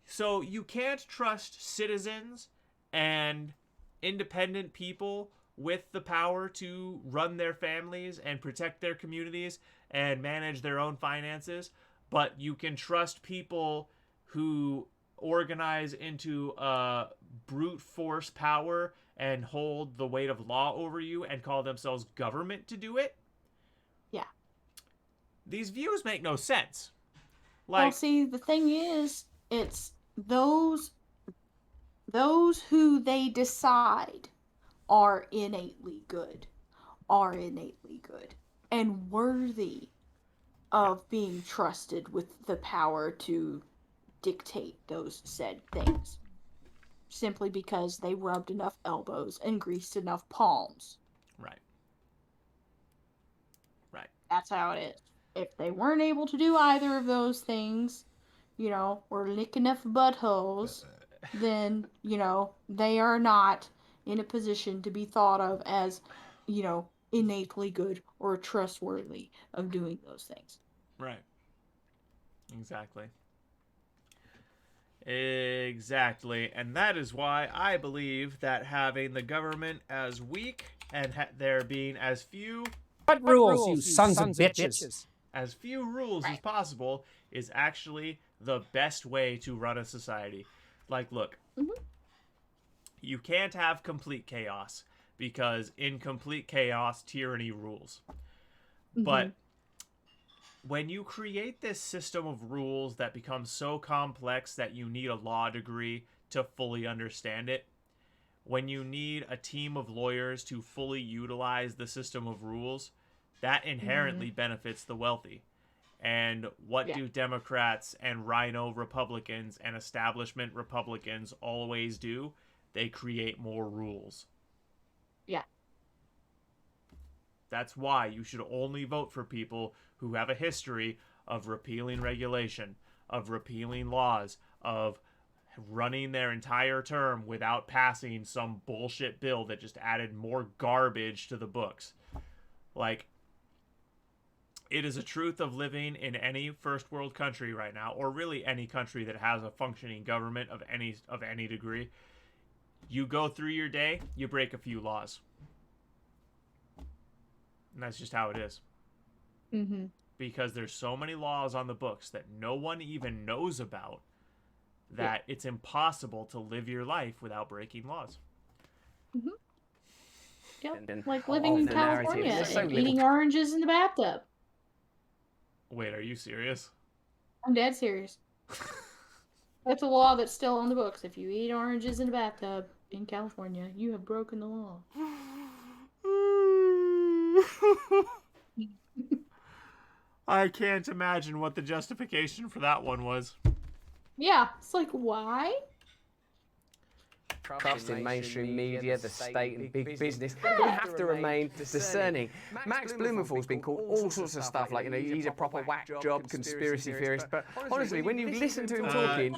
A: so you can't trust citizens and independent people with the power to run their families and protect their communities and manage their own finances, but you can trust people who organize into a brute force power and hold the weight of law over you and call themselves government to do it.
B: Yeah.
A: These views make no sense.
B: Well, see, the thing is, it's those who they decide are innately good, and worthy of being trusted with the power to dictate those said things, simply because they rubbed enough elbows and greased enough palms.
A: Right.
B: That's how it is. If they weren't able to do either of those things, or lick enough buttholes, then, they are not in a position to be thought of as, innately good or trustworthy of doing those things.
A: Right. Exactly. Exactly. And that is why I believe that having the government as weak and there being as few...
L: What rules, you sons of bitches?
A: As few rules as possible is actually the best way to run a society. Like, look, you can't have complete chaos because in complete chaos, tyranny rules. But when you create this system of rules that becomes so complex that you need a law degree to fully understand it, when you need a team of lawyers to fully utilize the system of rules, that inherently benefits the wealthy. And what do Democrats and rhino Republicans and establishment Republicans always do? They create more rules.
B: Yeah.
A: That's why you should only vote for people who have a history of repealing regulation, of repealing laws, of running their entire term without passing some bullshit bill that just added more garbage to the books. Like, it is a truth of living in any first world country right now, or really any country that has a functioning government of any degree. You go through your day, you break a few laws. And that's just how it is. Because there's so many laws on the books that no one even knows about that it's impossible to live your life without breaking laws.
B: Yep. Like living in California and eating oranges in the bathtub.
A: Wait, are you serious?
B: I'm dead serious. That's a law that's still on the books. If you eat oranges in a bathtub in California, you have broken the law.
A: I can't imagine what the justification for that one was.
B: Yeah, it's like, why?
K: Trust in mainstream media, the state, and big business. We have to remain discerning. Max Blumenthal's been called all sorts of stuff, like, he's a proper whack job conspiracy theorist. But honestly, when you listen to him talking,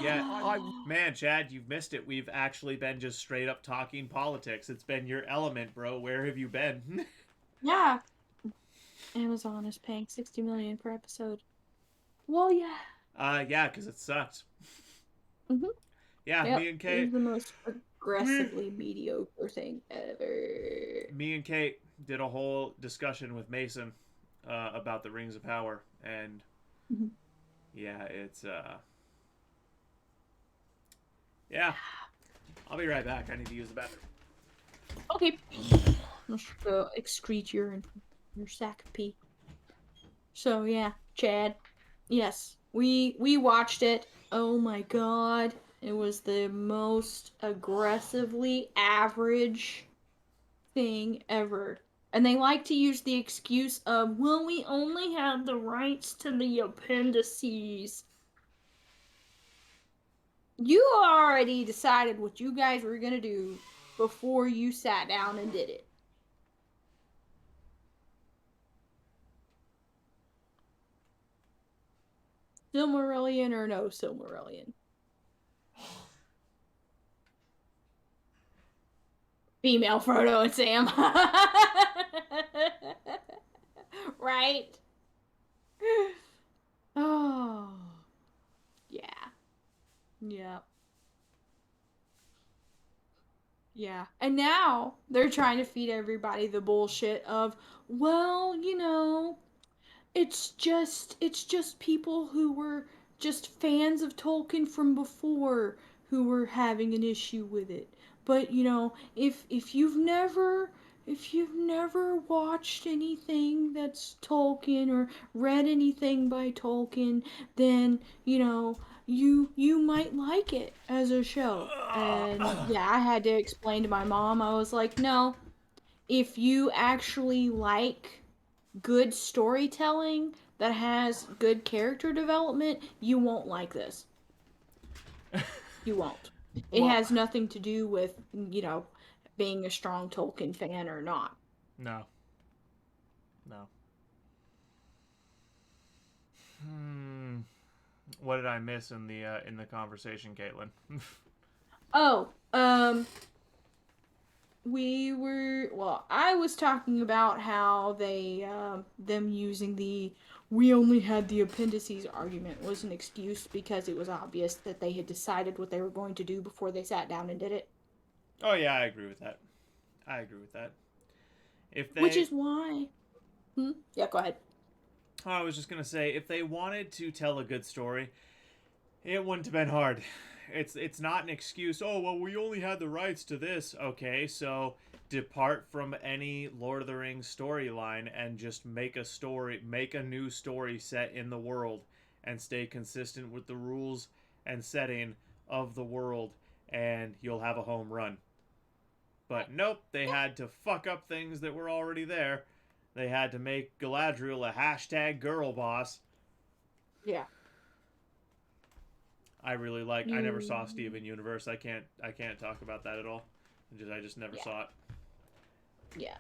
A: man, Chad, you've missed it. We've actually been just straight up talking politics. It's been your element, bro. Where have you been?
B: Yeah. Amazon is paying $60 million per episode. Well, yeah.
A: Yeah, because it sucks. Yeah,
B: yep,
A: me and Kate.
B: It's the most aggressively mediocre thing ever.
A: Me and Kate did a whole discussion with Mason about the Rings of Power, and yeah, it's yeah. I'll be right back. I need to use the bathroom.
B: Okay. Let's go excrete your sack of pee. So yeah, Chad. Yes, we watched it. Oh my god. It was the most aggressively average thing ever. And they like to use the excuse of, well, we only have the rights to the appendices. You already decided what you guys were going to do before you sat down and did it. Silmarillion or no Silmarillion? Female Frodo and Sam. Right? Oh. Yeah. Yep. Yeah. And now they're trying to feed everybody the bullshit of, well, it's just people who were just fans of Tolkien from before who were having an issue with it. But if you've never watched anything that's Tolkien or read anything by Tolkien, then you might like it as a show. And yeah, I had to explain to my mom. I was like, no, if you actually like good storytelling that has good character development, you won't like this. You won't. It
A: Well,
B: has nothing to do with, being a strong Tolkien fan or not.
A: no. No. What did I miss in the conversation, Caitlin?
B: Oh, I was talking about how them using the "we only had the appendices" argument was an excuse because it was obvious that they had decided what they were going to do before they sat down and did it.
A: Oh yeah, I agree with that. I agree with that. If they,
B: Which is why. Yeah, go ahead.
A: I was just gonna say, if they wanted to tell a good story, it wouldn't have been hard. It's not an excuse. Oh well, we only had the rights to this. Okay, so depart from any Lord of the Rings storyline and just make a new story set in the world, and stay consistent with the rules and setting of the world, and you'll have a home run. But nope, they had to fuck up things that were already there. They had to make Galadriel a hashtag girl boss.
B: Yeah.
A: I really like. I never saw Steven Universe. I can't talk about that at all. I just never saw it.
B: Yeah.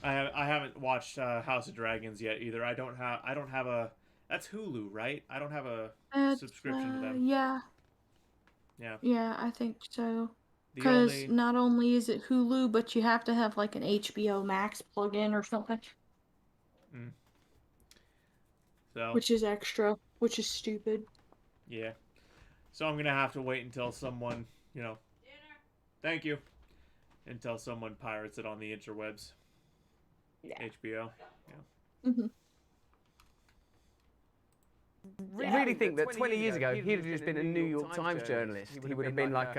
A: I haven't watched House of Dragons yet either. I don't have a. That's Hulu, right? I don't have a subscription to them.
B: Yeah.
A: Yeah.
B: Yeah, I think so. Because not only is it Hulu, but you have to have like an HBO Max plug-in or something.
A: So.
B: Which is extra, which is stupid.
A: Yeah. So I'm gonna have to wait until someone, thank you, until someone pirates it on the interwebs.
B: Yeah.
A: HBO. Yeah.
B: Mm-hmm.
K: Really think that 20 years ago he'd have just been a New York Times journalist. He would have been like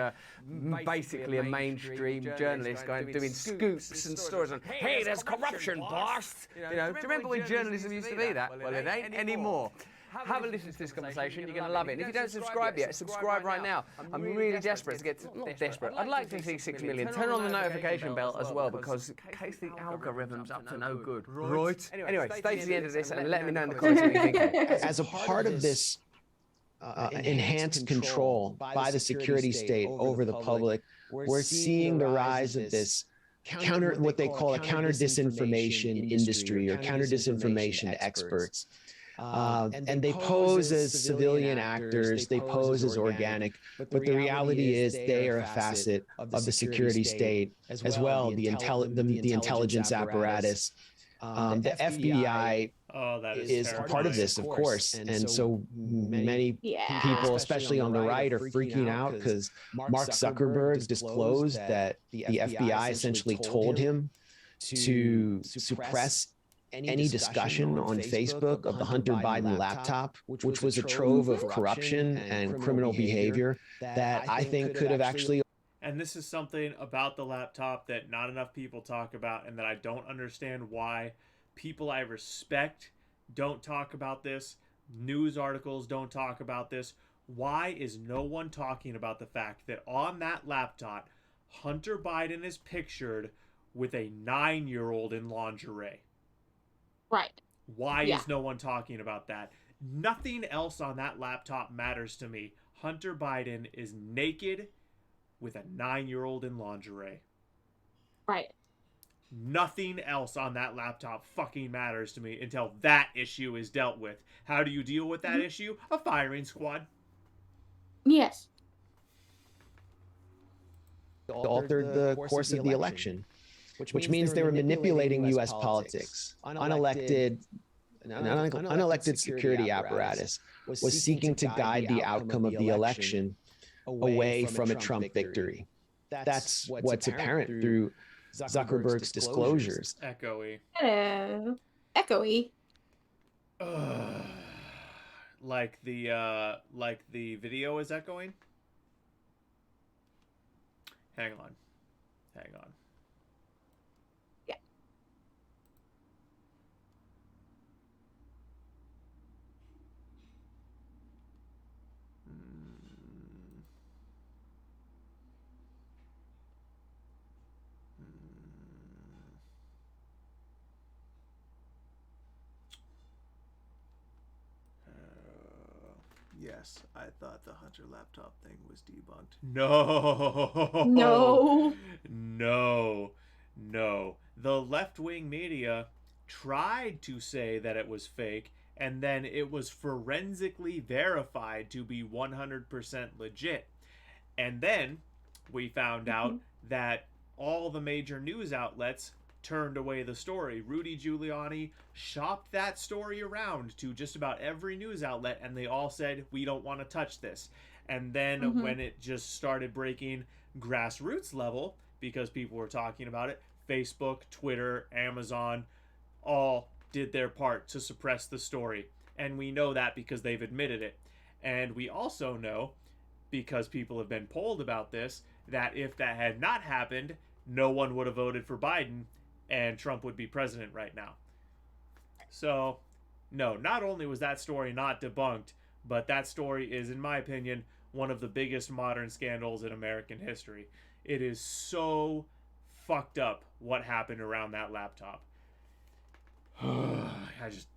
K: basically a mainstream journalist doing scoops and stories on, hey, there's corruption, boss! Do you remember when journalism used to be that? Well, it ain't anymore. Have a listen to this conversation, you're going to love it. And if you don't subscribe yet, subscribe right now. I'm really desperate to get to, not desperate, I'd like to see 6 million. Turn on the notification bell as well, because in case the algorithm's up to no good. Right? Anyway, stay to the end of this and let me know in the comments what you think.
M: As a part of this enhanced control by the security state over the public, we're seeing the rise of this what they call a counter disinformation industry or counter disinformation experts. And they pose as civilian actors, they pose as organic, but the reality is they are a facet of the security state as well, the intelligence apparatus. The FBI is part of this, of course, and so many people, especially on the right, are freaking out because Mark Zuckerberg disclosed that the FBI essentially told him to suppress any discussion on Facebook of the Hunter Biden laptop, which was a trove of corruption and criminal behavior that I think could have actually.
A: And this is something about the laptop that not enough people talk about, and that I don't understand why people I respect don't talk about this. News articles don't talk about this. Why is no one talking about the fact that on that laptop, Hunter Biden is pictured with a 9-year-old in lingerie?
B: Right.
A: Why is no one talking about that? Nothing else on that laptop matters to me. Hunter Biden is naked with a 9-year-old in lingerie.
B: Right.
A: Nothing else on that laptop fucking matters to me until that issue is dealt with. How do you deal with that issue? A firing squad.
B: Yes.
M: Altered the course of the election. Which means they were manipulating U.S. politics. An unelected security apparatus was seeking to guide the outcome of the election away from a Trump victory. That's what's apparent through Zuckerberg's disclosures.
A: Echoey.
B: Hello. Echoey.
A: Like the video is echoing. Hang on.
B: Yeah.
A: Yes, I thought the Hunter laptop thing was debunked. No. No. The left-wing media tried to say that it was fake, and then it was forensically verified to be 100% legit. And then we found out that all the major news outlets turned away the story. Rudy Giuliani shopped that story around to just about every news outlet, and they all said, we don't want to touch this. And then when it just started breaking grassroots level, because people were talking about it, Facebook, Twitter, Amazon, all did their part to suppress the story. And we know that because they've admitted it. And we also know, because people have been polled about this, that if that had not happened, no one would have voted for Biden, and Trump would be president right now. So, no, not only was that story not debunked, but that story is, in my opinion, one of the biggest modern scandals in American history. It is so fucked up what happened around that laptop. I just...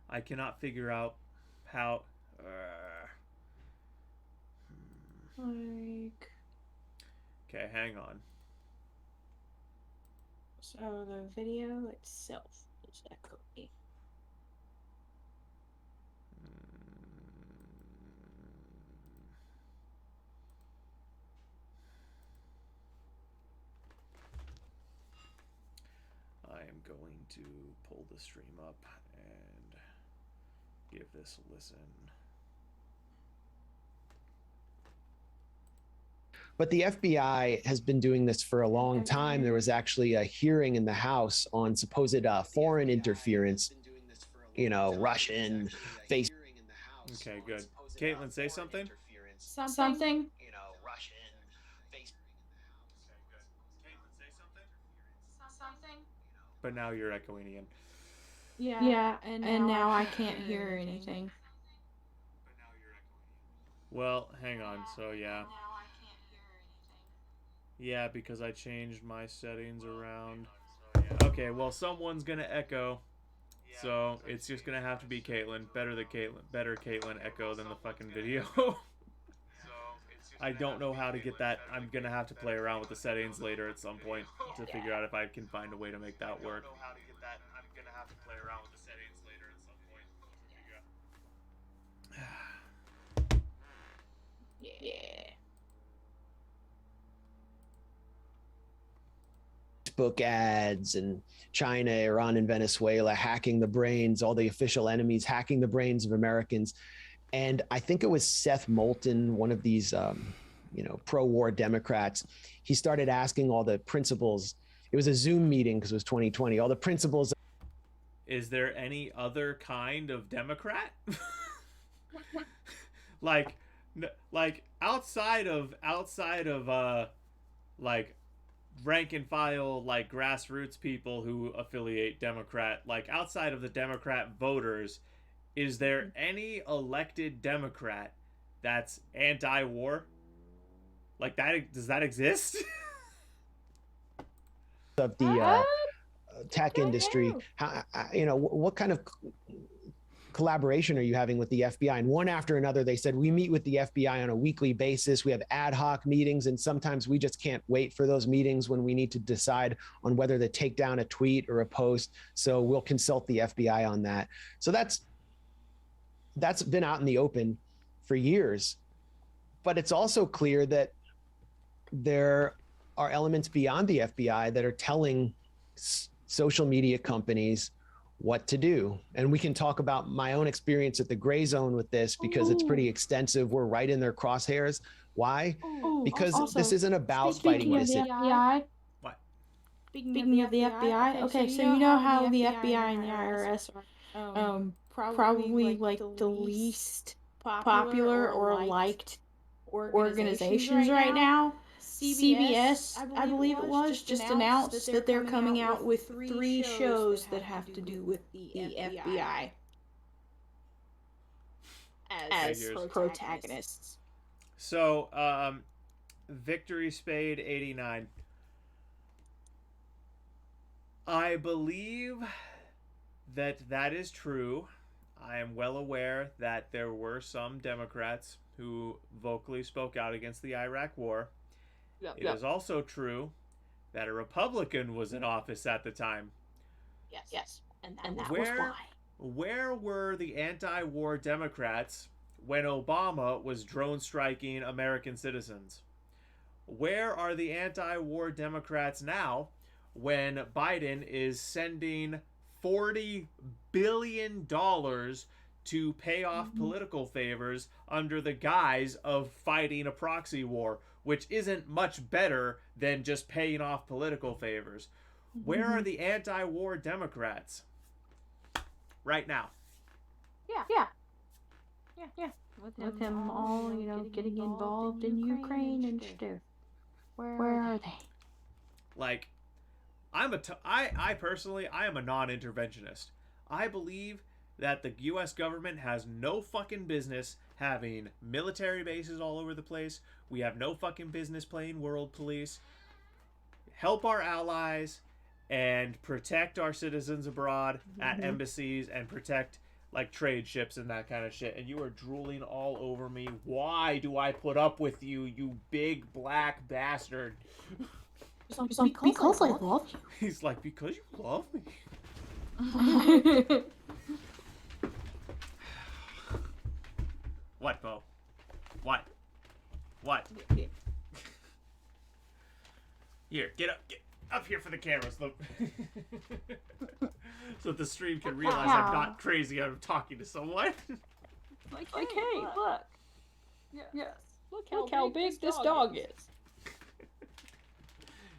A: I cannot figure out how... Okay, hang on.
B: So the video itself is echoey.
A: I am going to pull the stream up and give this a listen.
M: But the FBI has been doing this for a long time. There was actually a hearing in the House on supposed foreign interference, Russian face.
A: Okay, good. Caitlin, say something.
B: Something?
A: But now you're echoing again.
B: Yeah, and now I can't hear anything.
A: Well, hang on. So, yeah. Yeah, because I changed my settings around. Okay, well, someone's gonna echo. So, it's just gonna have to be Caitlin. Better Caitlin echo than the fucking video. I don't know how to get that. I'm gonna have to play around with the settings later at some point to figure out if I can find a way to make that work.
B: Yeah.
M: Facebook ads and China, Iran, and Venezuela hacking the brains, all the official enemies hacking the brains of Americans. And I think it was Seth Moulton, one of these, pro-war Democrats. He started asking all the principals. It was a Zoom meeting because it was 2020. All the principals.
A: Is there any other kind of Democrat? like outside of like rank and file, like grassroots people who affiliate Democrat, like outside of the Democrat voters, is there any elected Democrat that's anti-war? Like that, does that exist?
M: Of the tech industry, what kind of collaboration are you having with the FBI? And one after another, they said, we meet with the FBI on a weekly basis. We have ad hoc meetings, and sometimes we just can't wait for those meetings when we need to decide on whether to take down a tweet or a post. So we'll consult the FBI on that. So that's been out in the open for years. But it's also clear that there are elements beyond the FBI that are telling social media companies what to do. And we can talk about my own experience at the gray zone with this because it's pretty extensive. We're right in their crosshairs. Why? Because
B: Also,
M: this isn't about
B: speaking
M: fighting
B: of the
M: this.
B: FBI.
A: What?
B: Speaking of the FBI, okay, so you know how the FBI and the IRS are probably like the least popular or liked organizations right now. CBS, I believe it was, just announced that they're coming out with 3 shows that have to do with the FBI as protagonists.
A: So, Victory Spade 89. I believe that is true. I am well aware that there were some Democrats who vocally spoke out against the Iraq War. It is also true that a Republican was in office at the time.
B: Yes. And that was why.
A: Where were the anti-war Democrats when Obama was drone striking American citizens? Where are the anti-war Democrats now when Biden is sending $40 billion to pay off political favors under the guise of fighting a proxy war, which isn't much better than just paying off political favors? Where are the anti-war Democrats right now?
B: Yeah. With him all, getting involved in Ukraine and stuff. Where are they?
A: Like, I personally am a non-interventionist. I believe that the U.S. government has no fucking business having military bases all over the place. We have no fucking business playing world police. Help our allies and protect our citizens abroad at embassies and protect like trade ships and that kind of shit. And you are drooling all over me. Why do I put up with you, you big black bastard?
B: He's like, because I love you.
A: He's like, because you love me. What, Bo? What? Here, get up here for the cameras, look. So the stream can realize I'm not crazy, I'm talking to someone.
B: Like, hey, look. Yes. Look how big this dog is.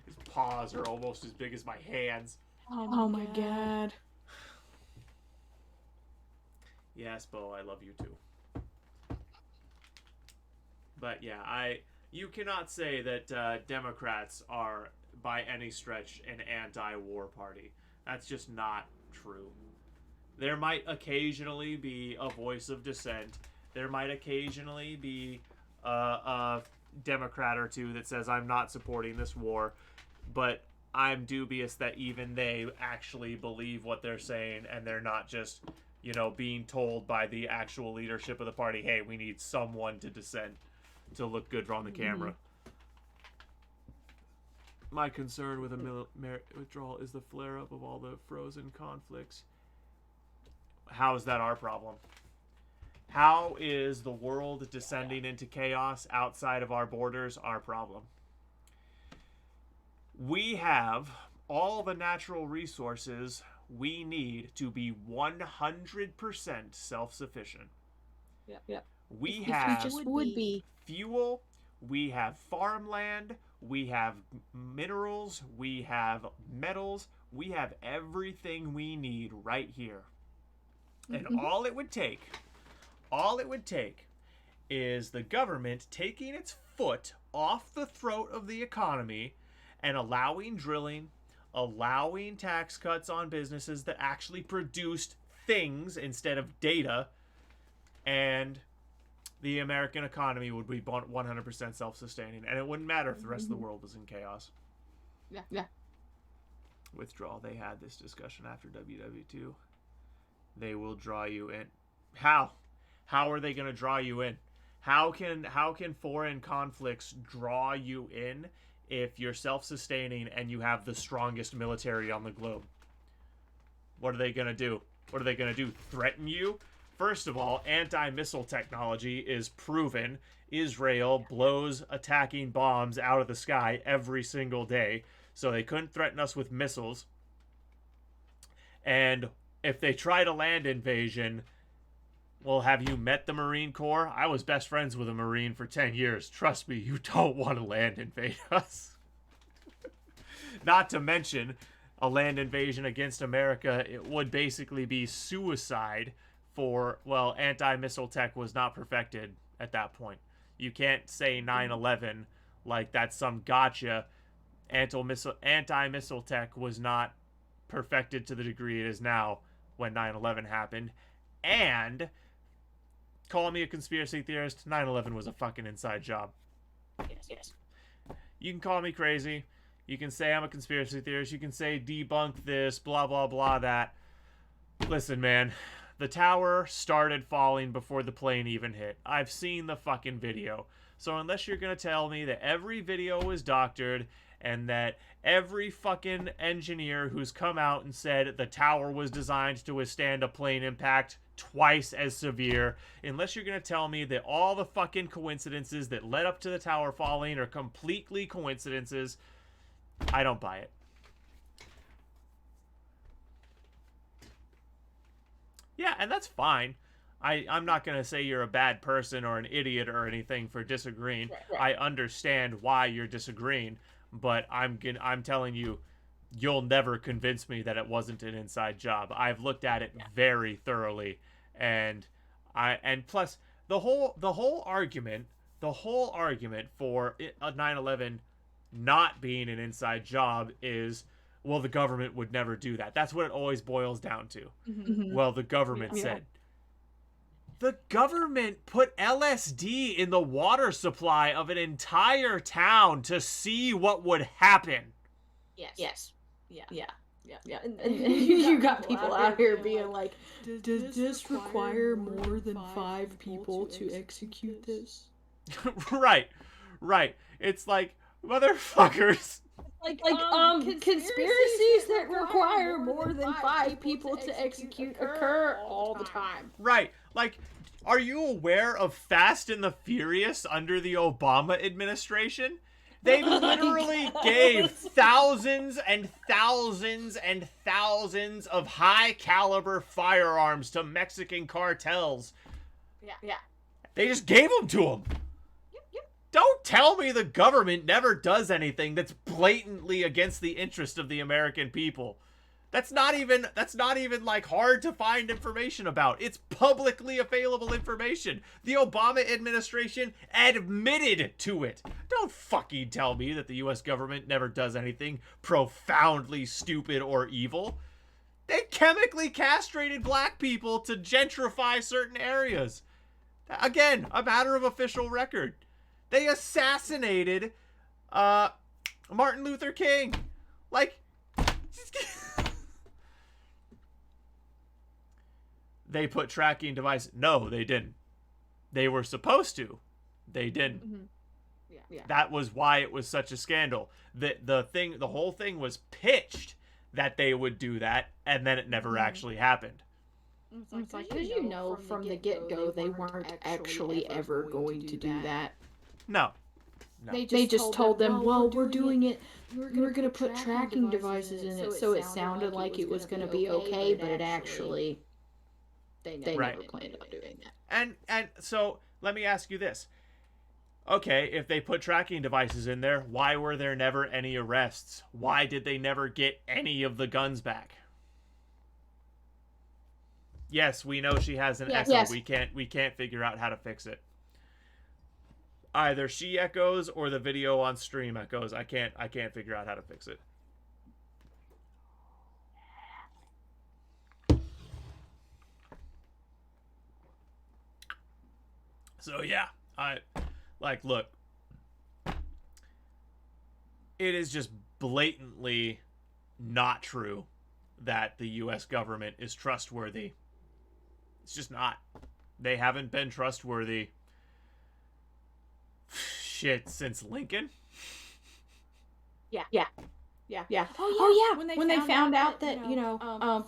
A: His paws are almost as big as my hands.
B: Oh my god.
A: Yes, Bo, I love you too. But yeah, you cannot say that Democrats are by any stretch an anti-war party. That's just not true. There might occasionally be a voice of dissent. There might occasionally be a Democrat or two that says, I'm not supporting this war. But I'm dubious that even they actually believe what they're saying, and they're not just, being told by the actual leadership of the party, hey, we need someone to dissent to look good on the camera. My concern with a military withdrawal is the flare-up of all the frozen conflicts. How is that our problem? How is the world descending into chaos outside of our borders our problem? We have all the natural resources we need to be 100% self-sufficient.
B: Yeah.
A: We have
B: be
A: fuel, we have farmland, we have minerals, we have metals, we have everything we need right here. And all it would take is the government taking its foot off the throat of the economy and allowing drilling, allowing tax cuts on businesses that actually produced things instead of data, and the American economy would be 100% self-sustaining, and it wouldn't matter if the rest of the world was in chaos.
B: Yeah.
A: Withdrawal. They had this discussion after WW2. They will draw you in. How? How are they going to draw you in? How can foreign conflicts draw you in if you're self-sustaining and you have the strongest military on the globe? What are they going to do? What are they going to do? Threaten you? First of all, anti-missile technology is proven. Israel blows attacking bombs out of the sky every single day, so they couldn't threaten us with missiles. And if they tried a land invasion, well, have you met the Marine Corps? I was best friends with a Marine for 10 years. Trust me, you don't want to land invade us. Not to mention, a land invasion against America, it would basically be suicide for, well, anti-missile tech was not perfected at that point. You can't say 9/11 like that's some gotcha. Anti-missile tech was not perfected to the degree it is now when 9/11 happened. And call me a conspiracy theorist, 9/11 was a fucking inside job.
B: Yes.
A: You can call me crazy. You can say I'm a conspiracy theorist. You can say debunk this, blah, blah, blah, that. Listen, man. The tower started falling before the plane even hit. I've seen the fucking video. So unless you're going to tell me that every video was doctored and that every fucking engineer who's come out and said the tower was designed to withstand a plane impact twice as severe, unless you're going to tell me that all the fucking coincidences that led up to the tower falling are completely coincidences, I don't buy it. Yeah, and that's fine. I'm not going to say you're a bad person or an idiot or anything for disagreeing.
B: Right.
A: I understand why you're disagreeing, but I'm telling you, you'll never convince me that it wasn't an inside job. I've looked at it very thoroughly, and plus the whole argument for a 9/11 not being an inside job is, well, the government would never do that. That's what it always boils down to.
B: Mm-hmm.
A: Well, the government said. The government put LSD in the water supply of an entire town to see what would happen.
B: Yes. Yeah. And you got people out here being like, does this require more than 5 people to execute this?
A: Right. It's like, motherfuckers.
B: Like conspiracies that require more than 5 people to execute occur all the time.
A: Right. Like, are you aware of Fast and the Furious under the Obama administration? They literally gave thousands and thousands and thousands of high caliber firearms to Mexican cartels.
B: Yeah.
A: They just gave them to them. Don't tell me the government never does anything that's blatantly against the interest of the American people. That's not even like hard to find information about. It's publicly available information. The Obama administration admitted to it. Don't fucking tell me that the US government never does anything profoundly stupid or evil. They chemically castrated black people to gentrify certain areas. Again, a matter of official record. They assassinated Martin Luther King. Like, they put tracking devices. No, they didn't. They were supposed to. They didn't.
B: Mm-hmm. Yeah.
A: That was why it was such a scandal. The whole thing was pitched that they would do that, and then it never actually happened.
B: It's like, because you know from the get-go they weren't actually ever going to do that.
A: No.
B: They just told them, well, we're doing it. We're going to put tracking devices in it, so it sounded like it was going to be okay, but it actually, they never planned on doing that.
A: And so let me ask you this. Okay, if they put tracking devices in there, why were there never any arrests? Why did they never get any of the guns back? Yes, we know she has an echo.
B: Yes.
A: We can't figure out how to fix it. Either she echoes or the video on stream echoes. I can't figure out how to fix it. So yeah, look. It is just blatantly not true that the US government is trustworthy. It's just not. They haven't been trustworthy since Lincoln.
B: Yeah. Oh yeah. When they found out that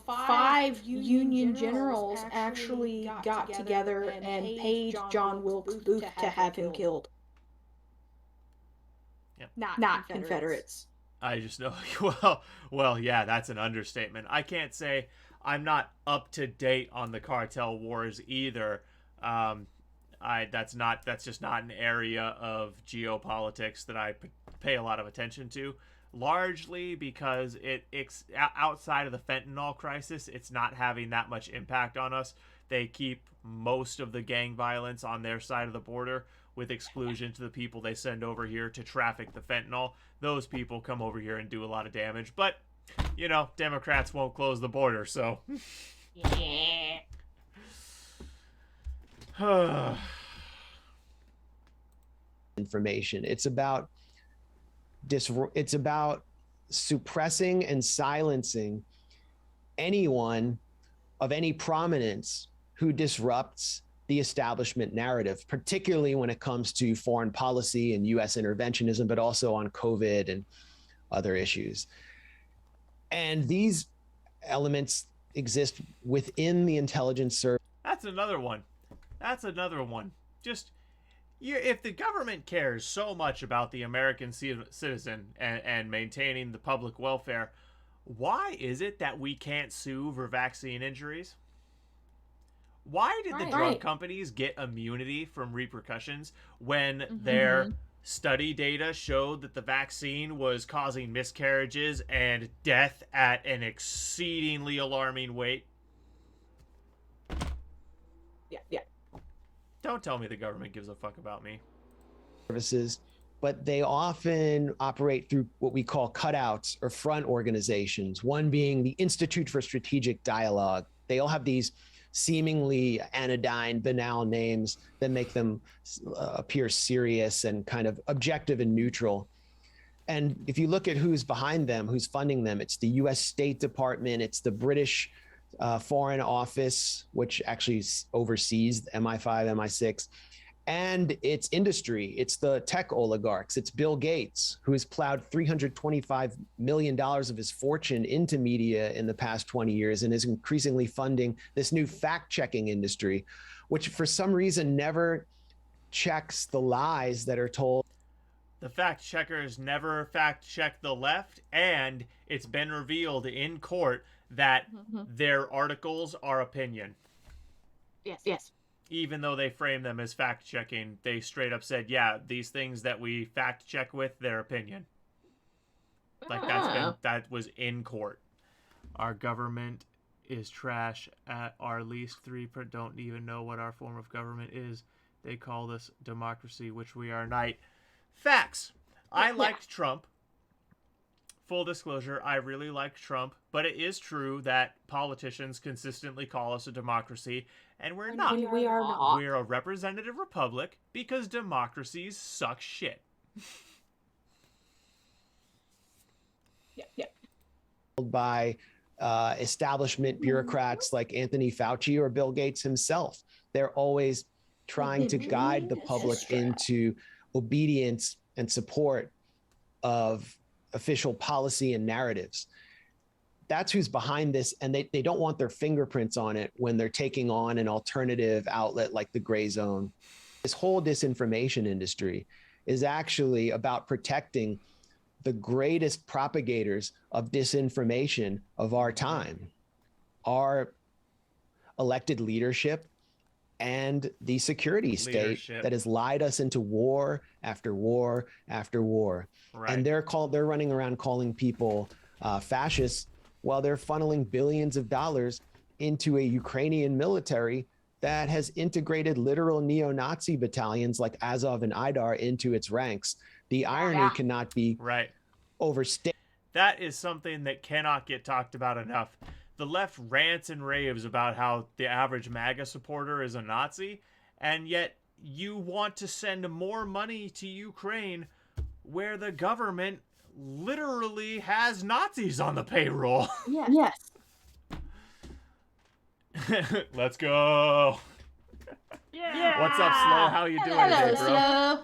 B: 5 Union generals actually got together and paid John Wilkes Booth to have him killed.
A: Yep.
B: Not Confederates.
A: I just know. Well, yeah, that's an understatement. I can't say I'm not up to date on the cartel wars either. That's just not an area of geopolitics that I pay a lot of attention to. Largely because it's outside of the fentanyl crisis, it's not having that much impact on us. They keep most of the gang violence on their side of the border, with exclusion to the people they send over here to traffic the fentanyl. Those people come over here and do a lot of damage, but you know, Democrats won't close the border, so
B: Yeah.
M: information. It's about suppressing and silencing anyone of any prominence who disrupts the establishment narrative, particularly when it comes to foreign policy and U.S. interventionism, but also on COVID and other issues. And these elements exist within the intelligence service.
A: That's another one. Just, if the government cares so much about the American citizen and maintaining the public welfare, why is it that we can't sue for vaccine injuries? Why did the drug companies get immunity from repercussions when their study data showed that the vaccine was causing miscarriages and death at an exceedingly alarming rate?
B: Yeah.
M: Don't tell me the government gives a fuck about me. Services, but they often operate through what we call cutouts or front organizations, one being the Institute for Strategic Dialogue. They all have these seemingly anodyne, banal names that make them appear serious and kind of objective and neutral. And if you look at who's behind them, who's funding them, it's the US State Department, it's the British Foreign Office, which actually oversees MI5, MI6, and it's industry. It's the tech oligarchs. It's Bill Gates, who has plowed $325 million of his fortune into media in the past 20 years and is increasingly funding this new fact-checking industry, which for some reason never checks the lies that are told.
A: The fact checkers never fact check the left, and it's been revealed in court that their articles are opinion.
B: Yes.
A: Even though they frame them as fact checking, they straight up said, yeah, these things that we fact check with, their opinion. Like that was in court. Our government is trash. At our least 3 don't even know what our form of government is. They call this democracy, which we are not. Facts. I liked Trump. Full disclosure, I really liked Trump, but it is true that politicians consistently call us a democracy, and we're not.
B: We are not.
A: We're a representative republic because democracies suck shit.
B: Yeah.
M: By establishment bureaucrats like Anthony Fauci or Bill Gates himself. They're always trying to guide the public into obedience and support of official policy and narratives. That's who's behind this, and they don't want their fingerprints on it when they're taking on an alternative outlet like the Gray Zone. This whole disinformation industry is actually about protecting the greatest propagators of disinformation of our time, our elected leadership and the security state that has lied us into war after war after war.
A: Right.
M: And they're running around calling people fascists while they're funneling billions of dollars into a Ukrainian military that has integrated literal neo-Nazi battalions like Azov and Aidar into its ranks. The irony cannot be overstated.
A: That is something that cannot get talked about enough. The left rants and raves about how the average MAGA supporter is a Nazi, and yet you want to send more money to Ukraine where the government literally has Nazis on the payroll.
B: Yes.
A: Let's go.
B: Yeah.
A: What's up, Slow? How you doing today, bro?
B: Slow.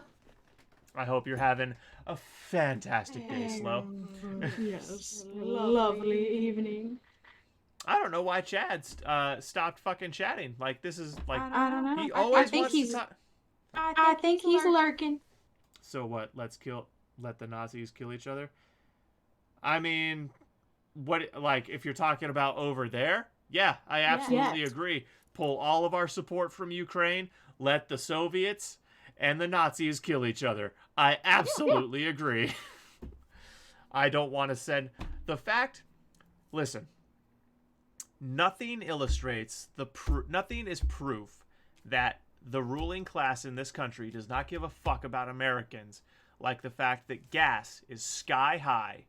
A: I hope you're having a fantastic day, Slow.
B: Yes. Lovely evening.
A: I don't know why Chad stopped fucking chatting. Like, this is like,
B: I don't know.
A: he always wants to talk.
B: I think he's lurking.
A: So what? Let the Nazis kill each other? I mean, what, like, if you're talking about over there, Yeah, I absolutely
B: Yet.
A: agree. Pull all of our support from Ukraine. Let the Soviets and the Nazis kill each other. I absolutely agree. I don't want to send the fact. Listen, nothing illustrates nothing is proof that the ruling class in this country does not give a fuck about Americans like the fact that gas is sky high.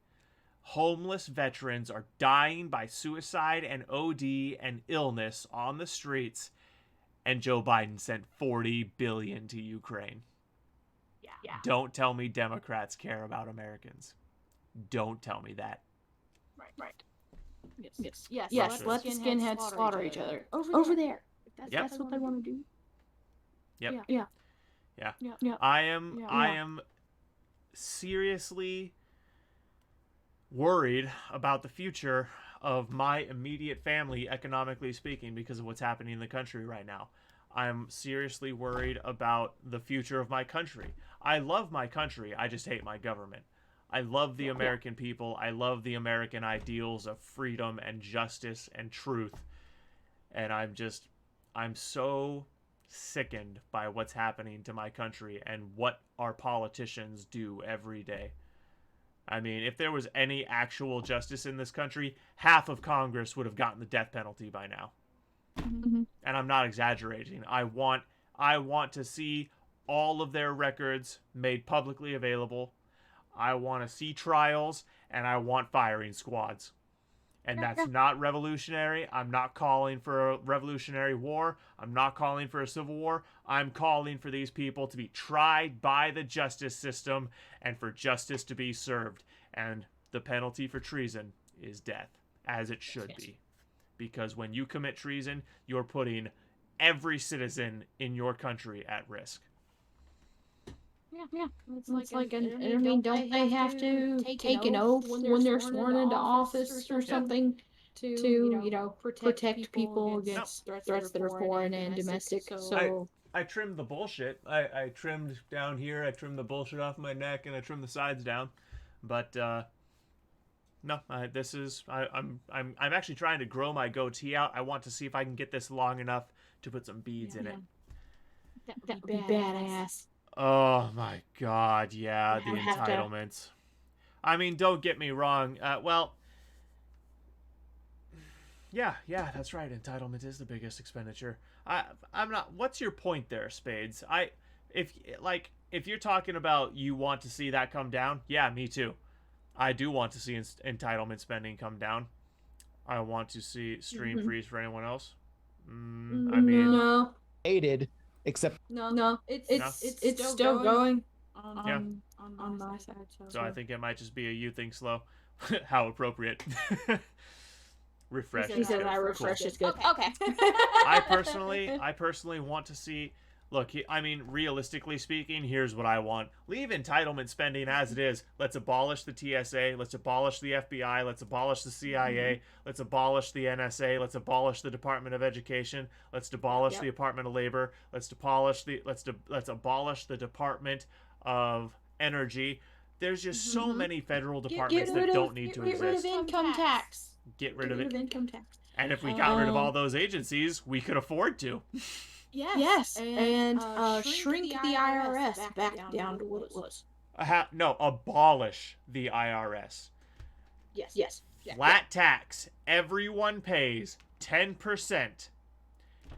A: Homeless veterans are dying by suicide and OD and illness on the streets, and Joe Biden sent $40 billion to Ukraine.
B: Yeah.
A: Don't tell me Democrats care about Americans. Don't tell me that.
B: Right. Yes. Let the skinheads slaughter each other. Over there. That's what they want to do.
A: Yep.
B: Yeah.
A: I am seriously worried about the future of my immediate family, economically speaking, because of what's happening in the country right now. I'm seriously worried about the future of my country. I love my country. I just hate my government. I love the American people. I love the American ideals of freedom and justice and truth. And I'm so sickened by what's happening to my country and what our politicians do every day. I mean, if there was any actual justice in this country, half of Congress would have gotten the death penalty by now.
B: Mm-hmm.
A: And I'm not exaggerating. I want to see all of their records made publicly available. I want to see trials, and I want firing squads. And that's not revolutionary. I'm not calling for a revolutionary war. I'm not calling for a civil war. I'm calling for these people to be tried by the justice system and for justice to be served. And the penalty for treason is death, as it should be. Because when you commit treason, you're putting every citizen in your country at risk.
B: Yeah. It's like don't they have to take an oath when they're sworn into office or something to protect people against threats that are foreign and domestic? So
A: I trimmed the bullshit. I trimmed down here. I trimmed the bullshit off my neck, and I trimmed the sides down. But no, I'm actually trying to grow my goatee out. I want to see if I can get this long enough to put some beads in it.
B: That would be badass.
A: Oh my god, yeah, the entitlements. I mean, don't get me wrong. Yeah, that's right. Entitlement is the biggest expenditure. I'm not. What's your point there, Spades? If you're talking about you want to see that come down, yeah, me too. I do want to see entitlement spending come down. I want to see stream freeze for anyone else. I mean,
B: no.
M: Hated, except
B: No. It's still going on my side.
A: So I think it might just be a you think slow. How appropriate. Refresh.
B: He says I refresh is good. Okay.
A: I personally want to see. Look, I mean, realistically speaking, here's what I want. Leave entitlement spending as it is. Let's abolish the TSA. Let's abolish the FBI. Let's abolish the CIA. Let's abolish the NSA. Let's abolish the Department of Education. Let's abolish the Department of Labor. Let's abolish the Department of Energy. There's just so many federal departments that don't need to exist.
B: Get rid of income tax.
A: Get rid of income
B: tax.
A: And if we got rid of all those agencies, we could afford to.
B: Yes, and shrink the IRS back down to what it was.
A: No, abolish the IRS.
B: Yes.
A: Flat tax. Everyone pays 10%.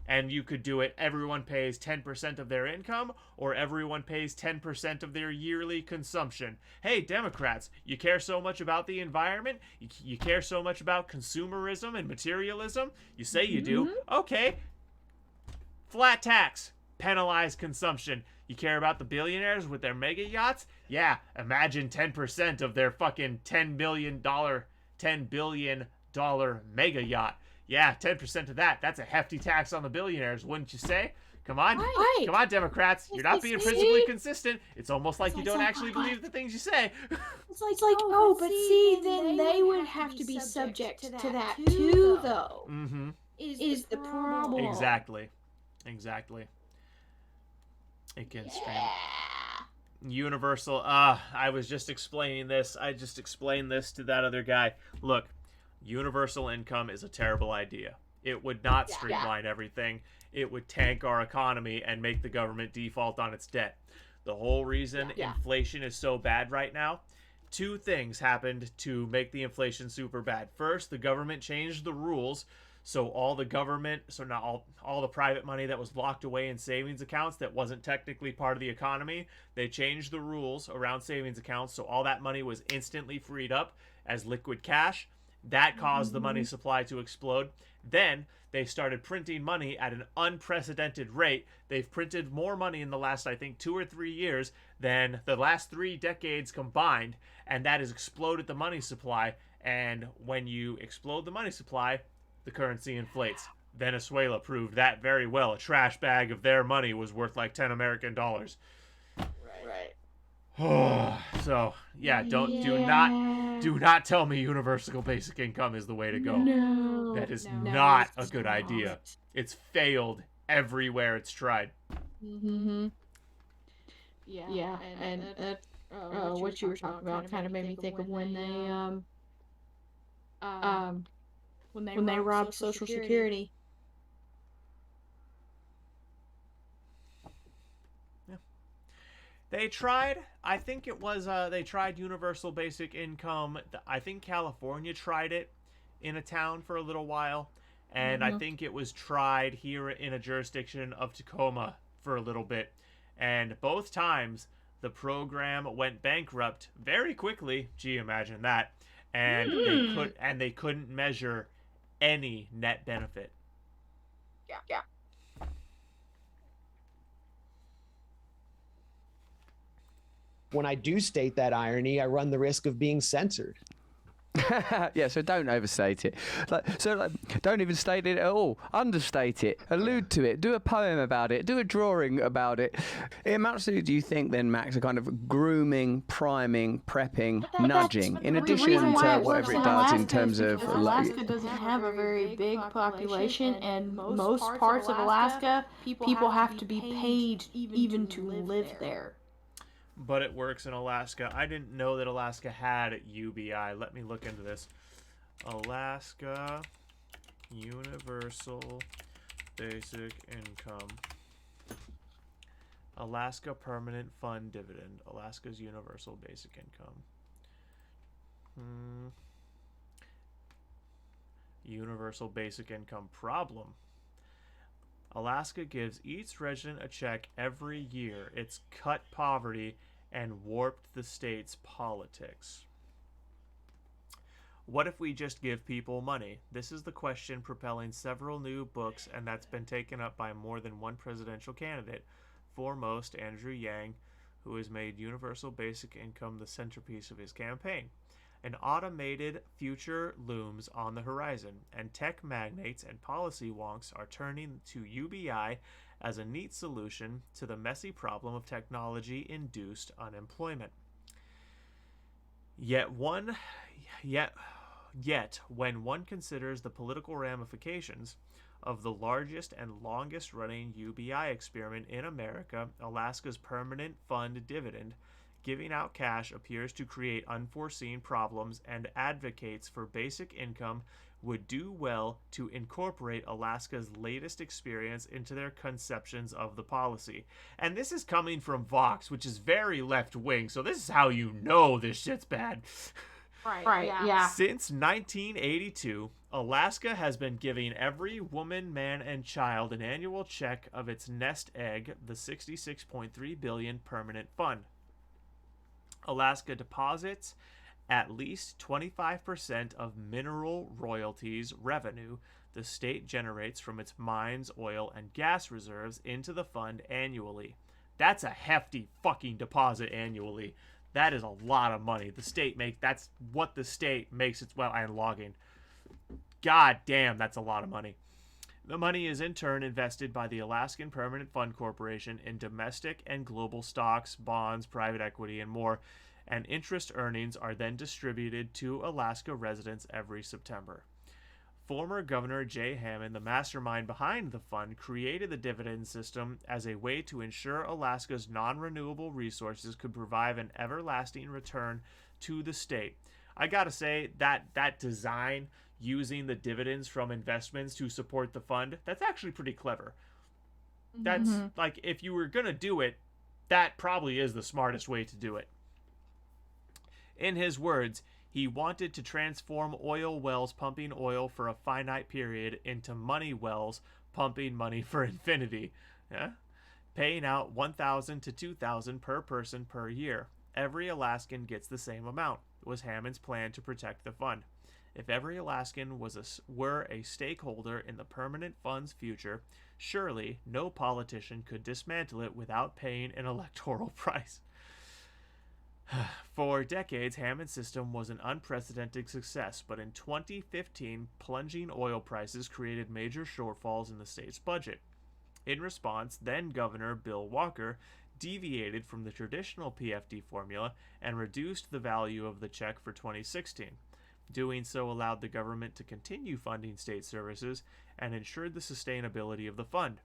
A: And you could do it, everyone pays 10% of their income, or everyone pays 10% of their yearly consumption. Hey, Democrats, you care so much about the environment? You care so much about consumerism and materialism? You say you do? Okay. Flat tax. Penalize consumption. You care about the billionaires with their mega yachts? Yeah, imagine 10% of their fucking $10 billion mega yacht. Yeah, 10% of that. That's a hefty tax on the billionaires, wouldn't you say? Come on.
B: Right.
A: Come on, Democrats. You're not being principally consistent. It's almost like you don't actually believe the things you say.
B: It's like, but see, then they would have to be subject to that too, though.
A: Mm-hmm.
B: Is the problem.
A: Exactly. It can stream. Universal. I was just explaining this. I just explained this to that other guy. Look, universal income is a terrible idea. It would not streamline everything. It would tank our economy and make the government default on its debt. The whole reason inflation is so bad right now, two things happened to make the inflation super bad. First, the government changed the rules, so all the private money that was locked away in savings accounts that wasn't technically part of the economy, they changed the rules around savings accounts, so all that money was instantly freed up as liquid cash. That caused the money supply to explode. Then they started printing money at an unprecedented rate. They've printed more money in the last, I think, 2 or 3 years than the last 3 decades combined, and that has exploded the money supply. And when you explode the money supply, the currency inflates. Venezuela proved that very well. A trash bag of their money was worth like 10 American dollars.
B: Right.
A: So yeah, do not tell me universal basic income is the way to go.
B: No,
A: that is not a good idea. It's failed everywhere it's tried.
B: Yeah, and what you were talking about kind of made me think of when they robbed Social Security.
A: They tried, I think it was, they tried universal basic income. I think California tried it in a town for a little while. And I think it was tried here in a jurisdiction of Tacoma for a little bit. And both times, the program went bankrupt very quickly. Gee, imagine that. And they couldn't measure any net benefit.
B: Yeah.
M: When I do state that irony, I run the risk of being censored.
N: Yeah, so don't overstate it. Don't even state it at all. Understate it. Allude to it. Do a poem about it. Do a drawing about it. It amounts to, do you think then, Max, a kind of grooming, priming, prepping, nudging, in addition to whatever it does in terms of...
B: Alaska doesn't have a very big population, and most parts of Alaska, people have to be paid even to live there.
A: But it works in Alaska. I didn't know that Alaska had UBI. Let me look into this. Alaska Universal Basic Income. Alaska Permanent Fund Dividend. Alaska's Universal Basic Income. Universal Basic Income problem. Alaska gives each resident a check every year. It's cut poverty and warped the state's politics. What if we just give people money? This is the question propelling several new books, and that's been taken up by more than one presidential candidate. Foremost, Andrew Yang, who has made universal basic income the centerpiece of his campaign. An automated future looms on the horizon, and tech magnates and policy wonks are turning to UBI as a neat solution to the messy problem of technology-induced unemployment. Yet when one considers the political ramifications of the largest and longest-running UBI experiment in America, Alaska's permanent fund dividend, giving out cash appears to create unforeseen problems, and advocates for basic income would do well to incorporate Alaska's latest experience into their conceptions of the policy. And this is coming from Vox, which is very left-wing, so this is how you know this shit's bad.
B: Right, yeah.
A: Since 1982, Alaska has been giving every woman, man, and child an annual check of its nest egg, the $66.3 billion permanent fund. Alaska deposits at least 25% of mineral royalties revenue the state generates from its mines, oil, and gas reserves into the fund annually. That's a hefty fucking deposit annually. That is a lot of money. That's what the state makes its, and logging. God damn, that's a lot of money. The money is in turn invested by the Alaskan Permanent Fund Corporation in domestic and global stocks, bonds, private equity, and more, and interest earnings are then distributed to Alaska residents every September. Former Governor Jay Hammond, the mastermind behind the fund, created the dividend system as a way to ensure Alaska's non-renewable resources could provide an everlasting return to the state. I gotta say that design, using the dividends from investments to support the fund, that's actually pretty clever. That's like, if you were gonna do it, that probably is the smartest way to do it. In his words, he wanted to transform oil wells pumping oil for a finite period into money wells pumping money for infinity. Yeah? Paying out $1,000 to $2,000 per person per year. Every Alaskan gets the same amount, was Hammond's plan to protect the fund. If every Alaskan were a stakeholder in the permanent fund's future, surely no politician could dismantle it without paying an electoral price. For decades, Hammond's system was an unprecedented success, but in 2015, plunging oil prices created major shortfalls in the state's budget. In response, then Governor Bill Walker deviated from the traditional PFD formula and reduced the value of the check for 2016. Doing so allowed the government to continue funding state services and ensured the sustainability of the fund.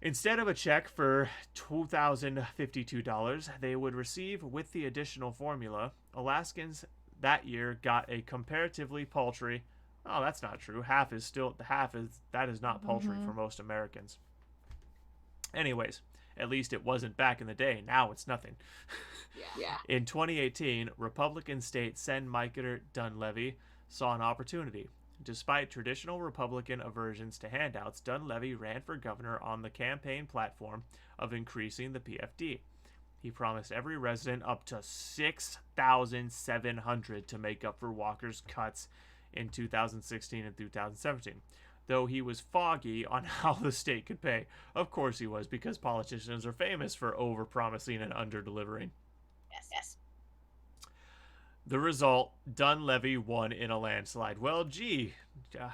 A: Instead of a check for $2,052 they would receive with the additional formula, Alaskans that year got a comparatively paltry, oh, that's not true, that is not paltry for most Americans. Anyways, at least it wasn't back in the day. Now it's nothing.
B: Yeah.
A: In 2018, Republican state Senator Dunleavy saw an opportunity. Despite traditional Republican aversions to handouts, Dunleavy ran for governor on the campaign platform of increasing the PFD. He promised every resident up to $6,700 to make up for Walker's cuts in 2016 and 2017. Though he was foggy on how the state could pay. Of course he was, because politicians are famous for over-promising and under-delivering.
B: Yes.
A: The result, Dunleavy won in a landslide. Well, gee,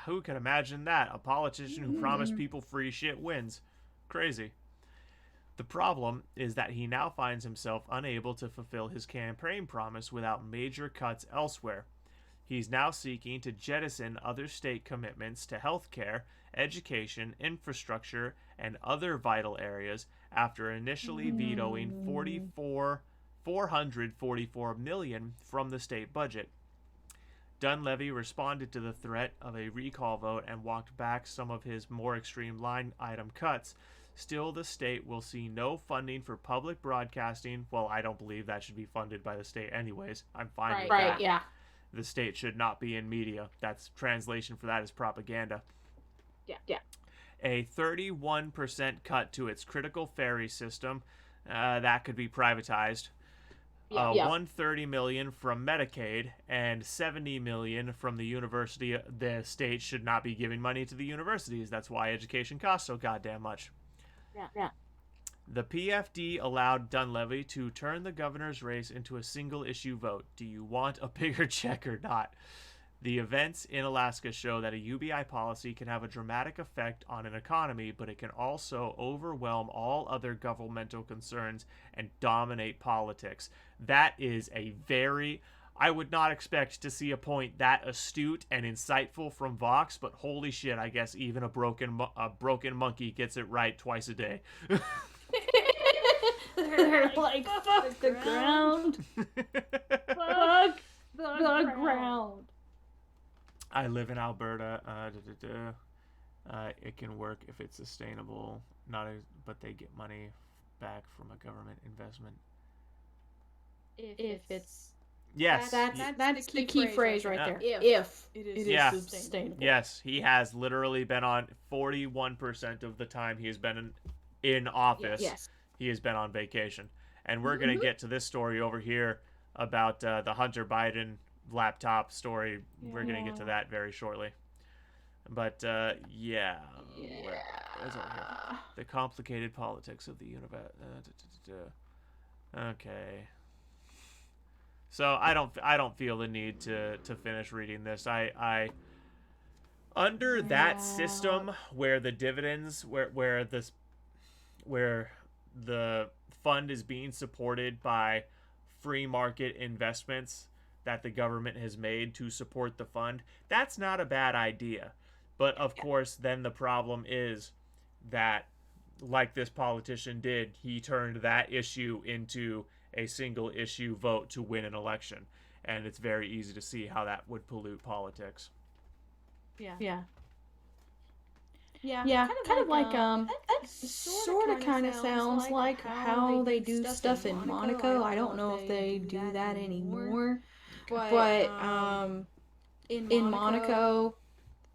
A: who can imagine that? A politician who promised people free shit wins. Crazy. The problem is that he now finds himself unable to fulfill his campaign promise without major cuts elsewhere. He's now seeking to jettison other state commitments to healthcare, education, infrastructure, and other vital areas after initially vetoing $444 million from the state budget. Dunleavy responded to the threat of a recall vote and walked back some of his more extreme line item cuts. Still, the state will see no funding for public broadcasting. Well, I don't believe that should be funded by the state anyways. I'm fine with that.
B: Right, yeah.
A: The state should not be in media. That's translation for that is propaganda.
B: Yeah.
A: A 31% cut to its critical ferry system. That could be privatized. $130 million from Medicaid and $70 million from the university. The state should not be giving money to the universities. That's why education costs so goddamn much.
B: Yeah.
A: The PFD allowed Dunleavy to turn the governor's race into a single-issue vote. Do you want a bigger check or not? The events in Alaska show that a UBI policy can have a dramatic effect on an economy, but it can also overwhelm all other governmental concerns and dominate politics. That is a very... I would not expect to see a point that astute and insightful from Vox, but holy shit, I guess even a broken monkey gets it right twice a day.
B: They're like, fuck the ground. Fuck the ground.
A: I live in Alberta. It can work if it's sustainable. But they get money back from a government investment.
B: If it's...
A: Yes.
B: That's the key phrase right there. If it is sustainable.
A: Yes, he has literally been on 41% of the time he has been in office.
B: Yes.
A: He has been on vacation. And we're going to get to this story over here about the Hunter Biden laptop story. Yeah. We're going to get to that very shortly. But, yeah. Where's over here? The complicated politics of the universe. Okay. So I don't feel the need to finish reading this. I under that system where the dividends where the fund is being supported by free market investments that the government has made to support the fund, that's not a bad idea. But of course, then the problem is that, like this politician did, he turned that issue into a single issue vote to win an election. And it's very easy to see how that would pollute politics.
B: Yeah. Yeah, kind of like that sort of kind of sounds like how they do stuff in Monaco. I don't know if they do that anymore, but in Monaco,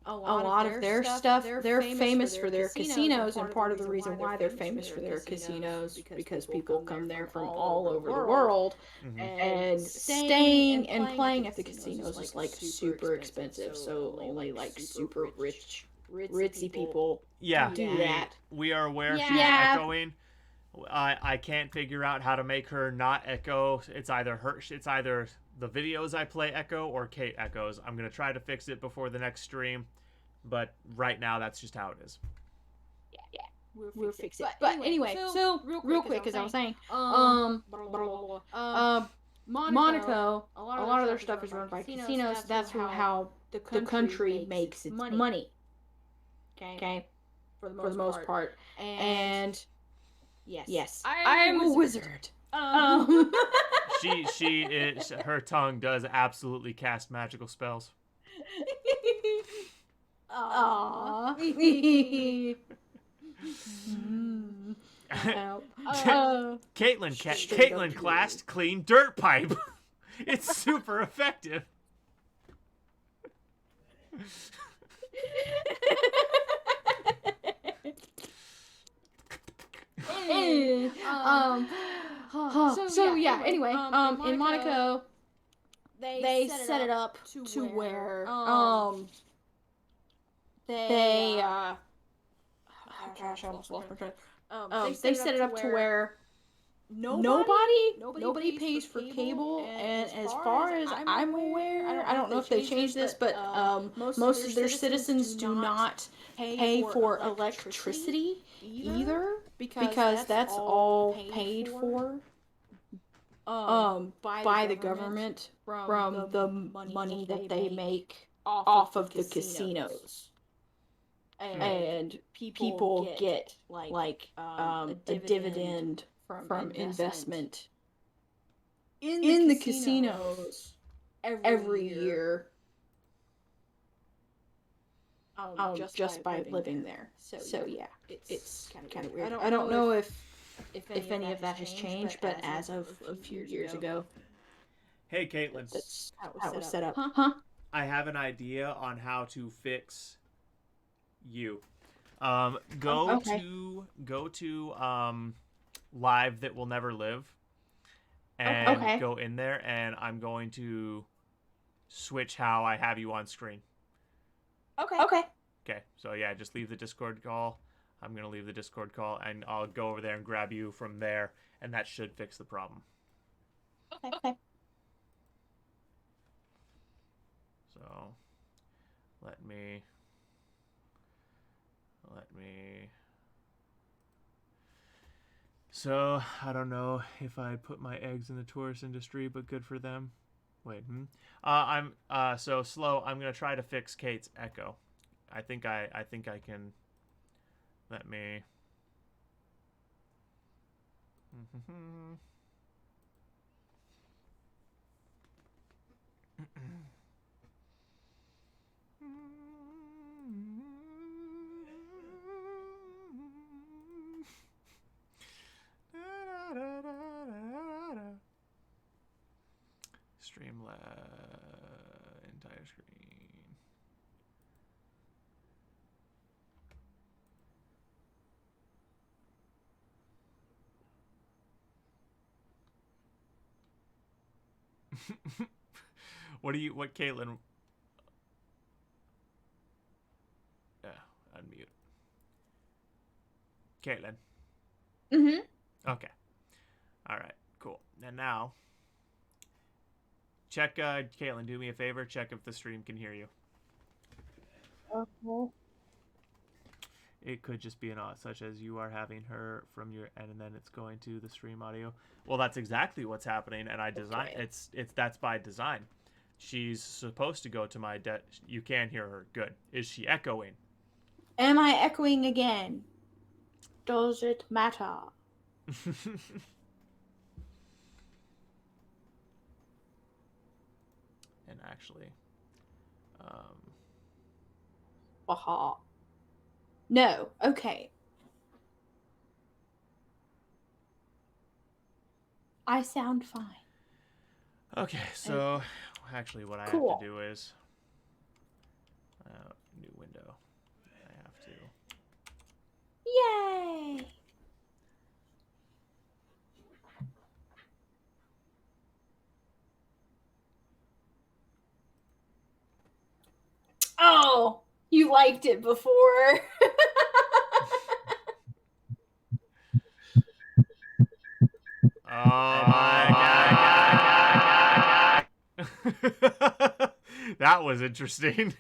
B: a lot of their stuff, they're famous for their casinos, and part of the reason why they're famous for their casinos because people come there from all over the world, and staying and playing at the casinos is like super expensive. So only like super ritzy people do that.
A: We are aware she's
B: Yeah.
A: echoing. I can't figure out how to make her not echo. It's either the videos I play echo or Kate echoes. I'm gonna try to fix it before the next stream, but right now that's just how it is.
B: Yeah. We'll fix it. But anyway, so real quick, as I was saying, Monaco, a lot of their stuff is run by casinos. That's how the country makes its money. Okay, for the most part. And yes, I am a wizard.
A: Her tongue does absolutely cast magical spells.
B: Aww.
A: Caitlin classed clean dirt pipe. It's super effective.
B: So yeah. Anyway, in Monaco, they set it up to where they oh gosh, I almost lost my train. They set it up to where nobody pays for cable, and as far as I'm aware, I don't know if they changed this, but most of their citizens do not pay for electricity either, because that's all paid for by the government from the money that they make off of the casinos. And people get like a dividend from investment in the casinos every year. Just by living there. So yeah, it's kind of weird. I don't know if any of that has changed, but as of a few years ago.
A: Hey, Caitlin.
B: That's how it was set up. Huh?
A: I have an idea on how to fix you. Go to Live That Will Never Live, and go in there, and I'm going to switch how I have you on screen.
B: Okay.
A: So yeah, just leave the Discord call. I'm gonna leave the Discord call, and I'll go over there and grab you from there, and that should fix the problem.
B: Okay.
A: So let me. So I don't know if I'd put my eggs in the tourist industry, but good for them. Wait, I'm so slow. I'm gonna try to fix Kate's echo. I think I can. Let me. Streamlabs entire screen. What Caitlin? Yeah, unmute. Caitlin. Okay. All right, cool. And now, check, Caitlin, do me a favor. Check if the stream can hear you.
B: Okay.
A: It could just be an odd, such as you are having her from your end, and then it's going to the stream audio. Well, that's exactly what's happening, and I design it's that's by design. She's supposed to go to my You can hear her. Good. Is she echoing?
B: Am I echoing again? Does it matter?
A: online, actually.
B: Aha. No. Okay. I sound fine.
A: Okay, so actually what I
B: Cool.
A: have to do is new window. I have to.
B: Yay! Oh, you liked it before.
A: Oh my god. That was interesting.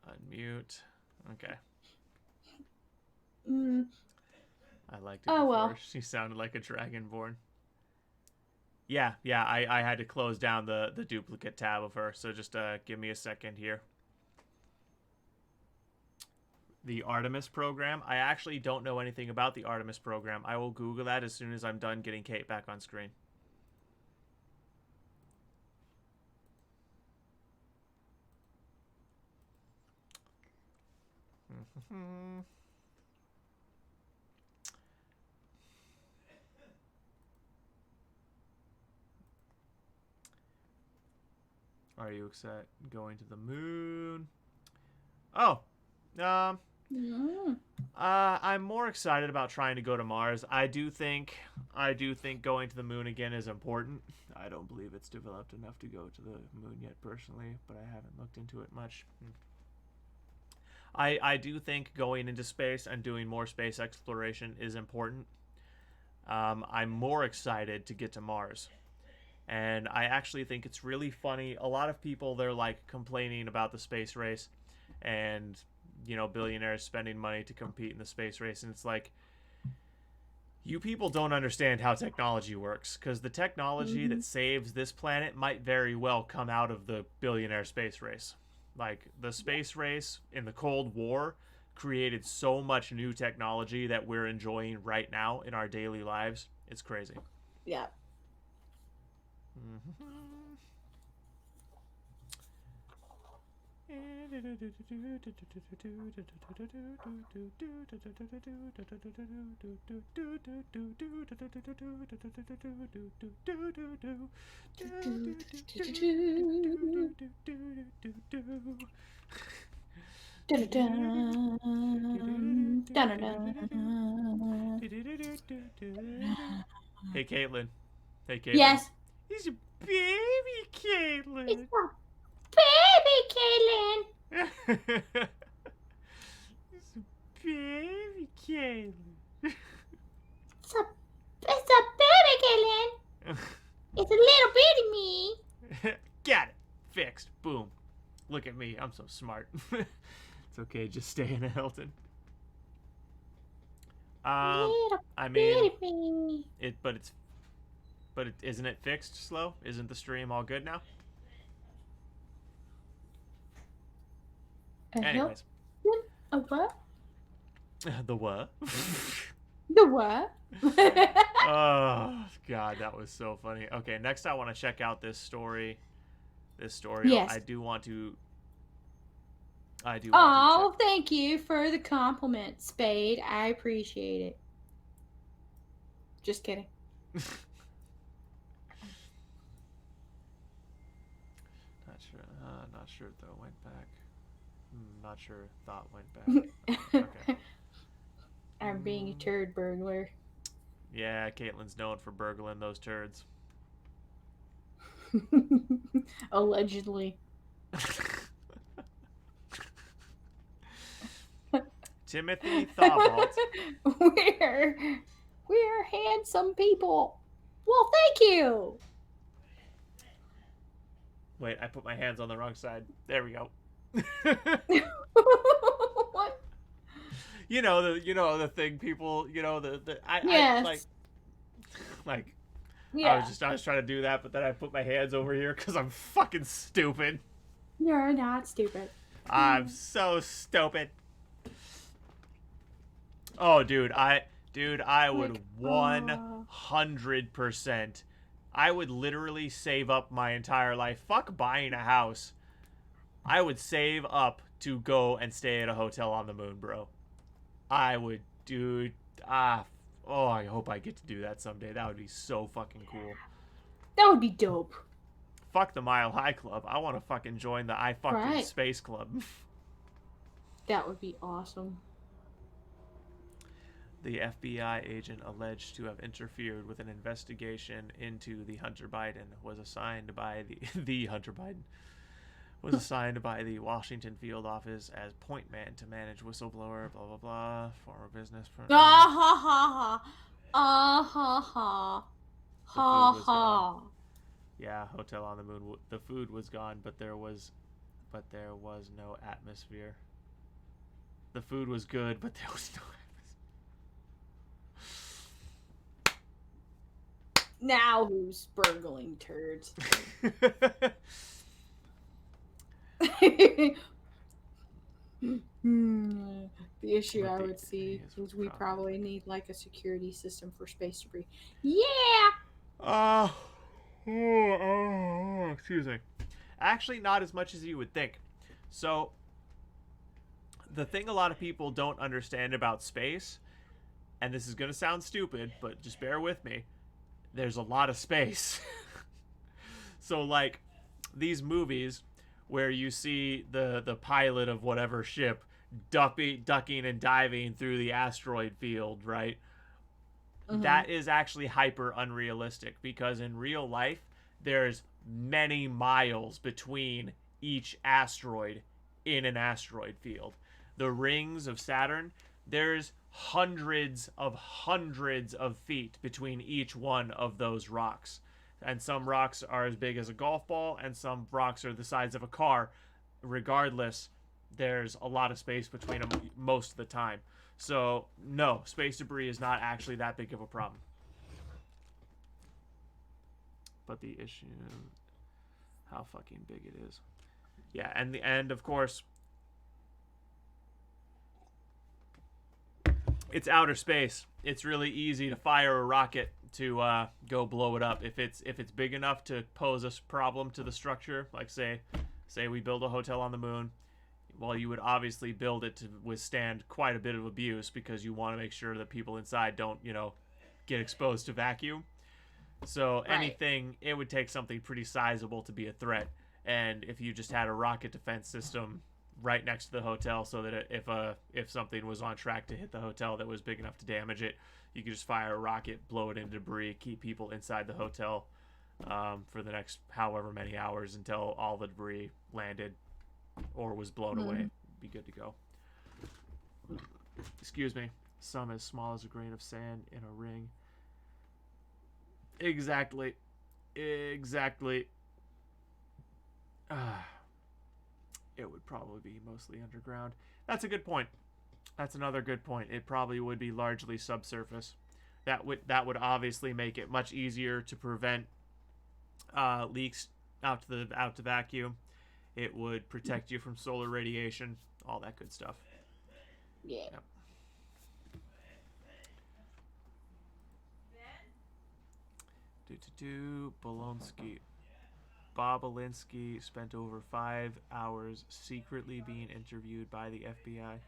A: Unmute. Okay. I liked it before.
B: Well.
A: She sounded like a dragonborn. Yeah, I had to close down the duplicate tab of her, so just give me a second here. The Artemis program. I actually don't know anything about the Artemis program. I will Google that as soon as I'm done getting Kate back on screen. Are you excited? Going to the moon? Oh, I'm more excited about trying to go to Mars. I do think going to the moon again is important. I don't believe it's developed enough to go to the moon yet, personally, but I haven't looked into it much. I do think going into space and doing more space exploration is important. I'm more excited to get to Mars. And I actually think it's really funny. A lot of people, they're like complaining about the space race and, you know, billionaires spending money to compete in the space race. And it's like, you people don't understand how technology works, because the technology that saves this planet might very well come out of the billionaire space race. Like, the space race in the Cold War created so much new technology that we're enjoying right now in our daily lives. It's crazy.
B: Yeah.
A: Hey, Caitlin. Hey, Caitlin.
B: Yes.
A: He's a baby, Caitlin.
B: It's a baby, Caitlin.
A: It's a baby, Caitlin.
B: It's a baby, Caitlin. It's a little bitty me.
A: Got it. Fixed. Boom. Look at me. I'm so smart. It's okay. Just stay in a Hilton. I mean, isn't it fixed, Slow? Isn't the stream all good now? Anyways.
B: A what?
A: The what?
B: The what?
A: Oh, God, that was so funny. Okay, next I want to check out this story.
B: Yes.
A: I do want to
B: Oh, thank you for the compliment, Spade. I appreciate it. Just kidding.
A: Not sure though. Went back. Not sure. Thought went back. Okay.
B: I'm being a turd burglar.
A: Yeah, Caitlin's known for burgling those turds.
B: Allegedly.
A: Timothy Thobalt.
B: We're handsome people. Well, thank you.
A: Wait, I put my hands on the wrong side. There we go.
B: What?
A: You know the thing people,
B: Yes.
A: Yeah. I was trying to do that, but then I put my hands over here because I'm fucking stupid.
B: You're not stupid.
A: I'm so stupid. Oh, dude, I would 100%. I would literally save up my entire life. Fuck buying a house. I would save up to go and stay at a hotel on the moon, bro. I would, dude. Oh, I hope I get to do that someday. That would be so fucking cool.
B: That would be dope.
A: Fuck the Mile High Club. I want to fucking join the I fucking
B: Right.
A: Space Club.
B: That would be awesome.
A: The FBI agent alleged to have interfered with an investigation into the Hunter Biden was assigned by the Hunter Biden was assigned by the Washington field office as point man to manage whistleblower, blah blah blah, former business.
B: Ah ha ha ha. Ah ha ha. Ha ha.
A: Yeah, Hotel on the Moon. The food was gone, but there was no atmosphere. The food was good, but there was no atmosphere.
B: Now who's burgling turds? The issue I would see is we probably need like a security system for space debris. Yeah.
A: Excuse me. Actually, not as much as you would think. So, the thing a lot of people don't understand about space, and this is going to sound stupid, but just bear with me, there's a lot of space. So, like, these movies where you see the pilot of whatever ship ducking and diving through the asteroid field, right? Mm-hmm. That is actually hyper unrealistic, because in real life, there's many miles between each asteroid in an asteroid field. The rings of Saturn, there's hundreds of feet between each one of those rocks. And some rocks are as big as a golf ball, and some rocks are the size of a car. Regardless, there's a lot of space between them most of the time. So, no, space debris is not actually that big of a problem. But the issue, how fucking big it is. Yeah, and of course, it's outer space. It's really easy to fire a rocket to go blow it up. If it's big enough to pose a problem to the structure, like say we build a hotel on the moon, well, you would obviously build it to withstand quite a bit of abuse, because you want to make sure that people inside don't, get exposed to vacuum. So anything, it would take something pretty sizable to be a threat. And if you just had a rocket defense system right next to the hotel, so that if something was on track to hit the hotel that was big enough to damage it, you could just fire a rocket, blow it into debris, keep people inside the hotel for the next however many hours until all the debris landed or was blown away. Be good to go. Excuse me. Some as small as a grain of sand in a ring. Exactly. It would probably be mostly underground. That's a good point. That's another good point. It probably would be largely subsurface. That would obviously make it much easier to prevent leaks out to vacuum. It would protect you from solar radiation, all that good stuff.
B: Yeah.
A: Yep. Bob Alinsky spent over 5 hours secretly being interviewed by the FBI.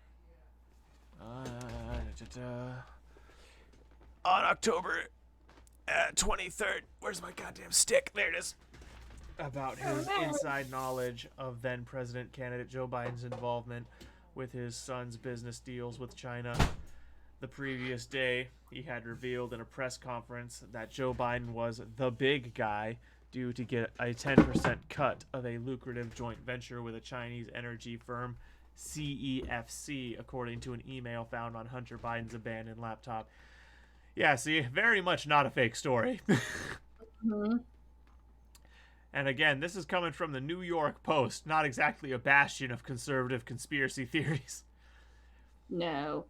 A: On October 23rd. Where's my goddamn stick? There it is. About his inside knowledge of then President candidate Joe Biden's involvement with his son's business deals with China. The previous day, he had revealed in a press conference that Joe Biden was the big guy due to get a 10% cut of a lucrative joint venture with a Chinese energy firm, CEFC, according to an email found on Hunter Biden's abandoned laptop. Yeah, see, very much not a fake story.
B: Mm-hmm.
A: And again, this is coming from the New York Post, not exactly a bastion of conservative conspiracy theories.
B: No.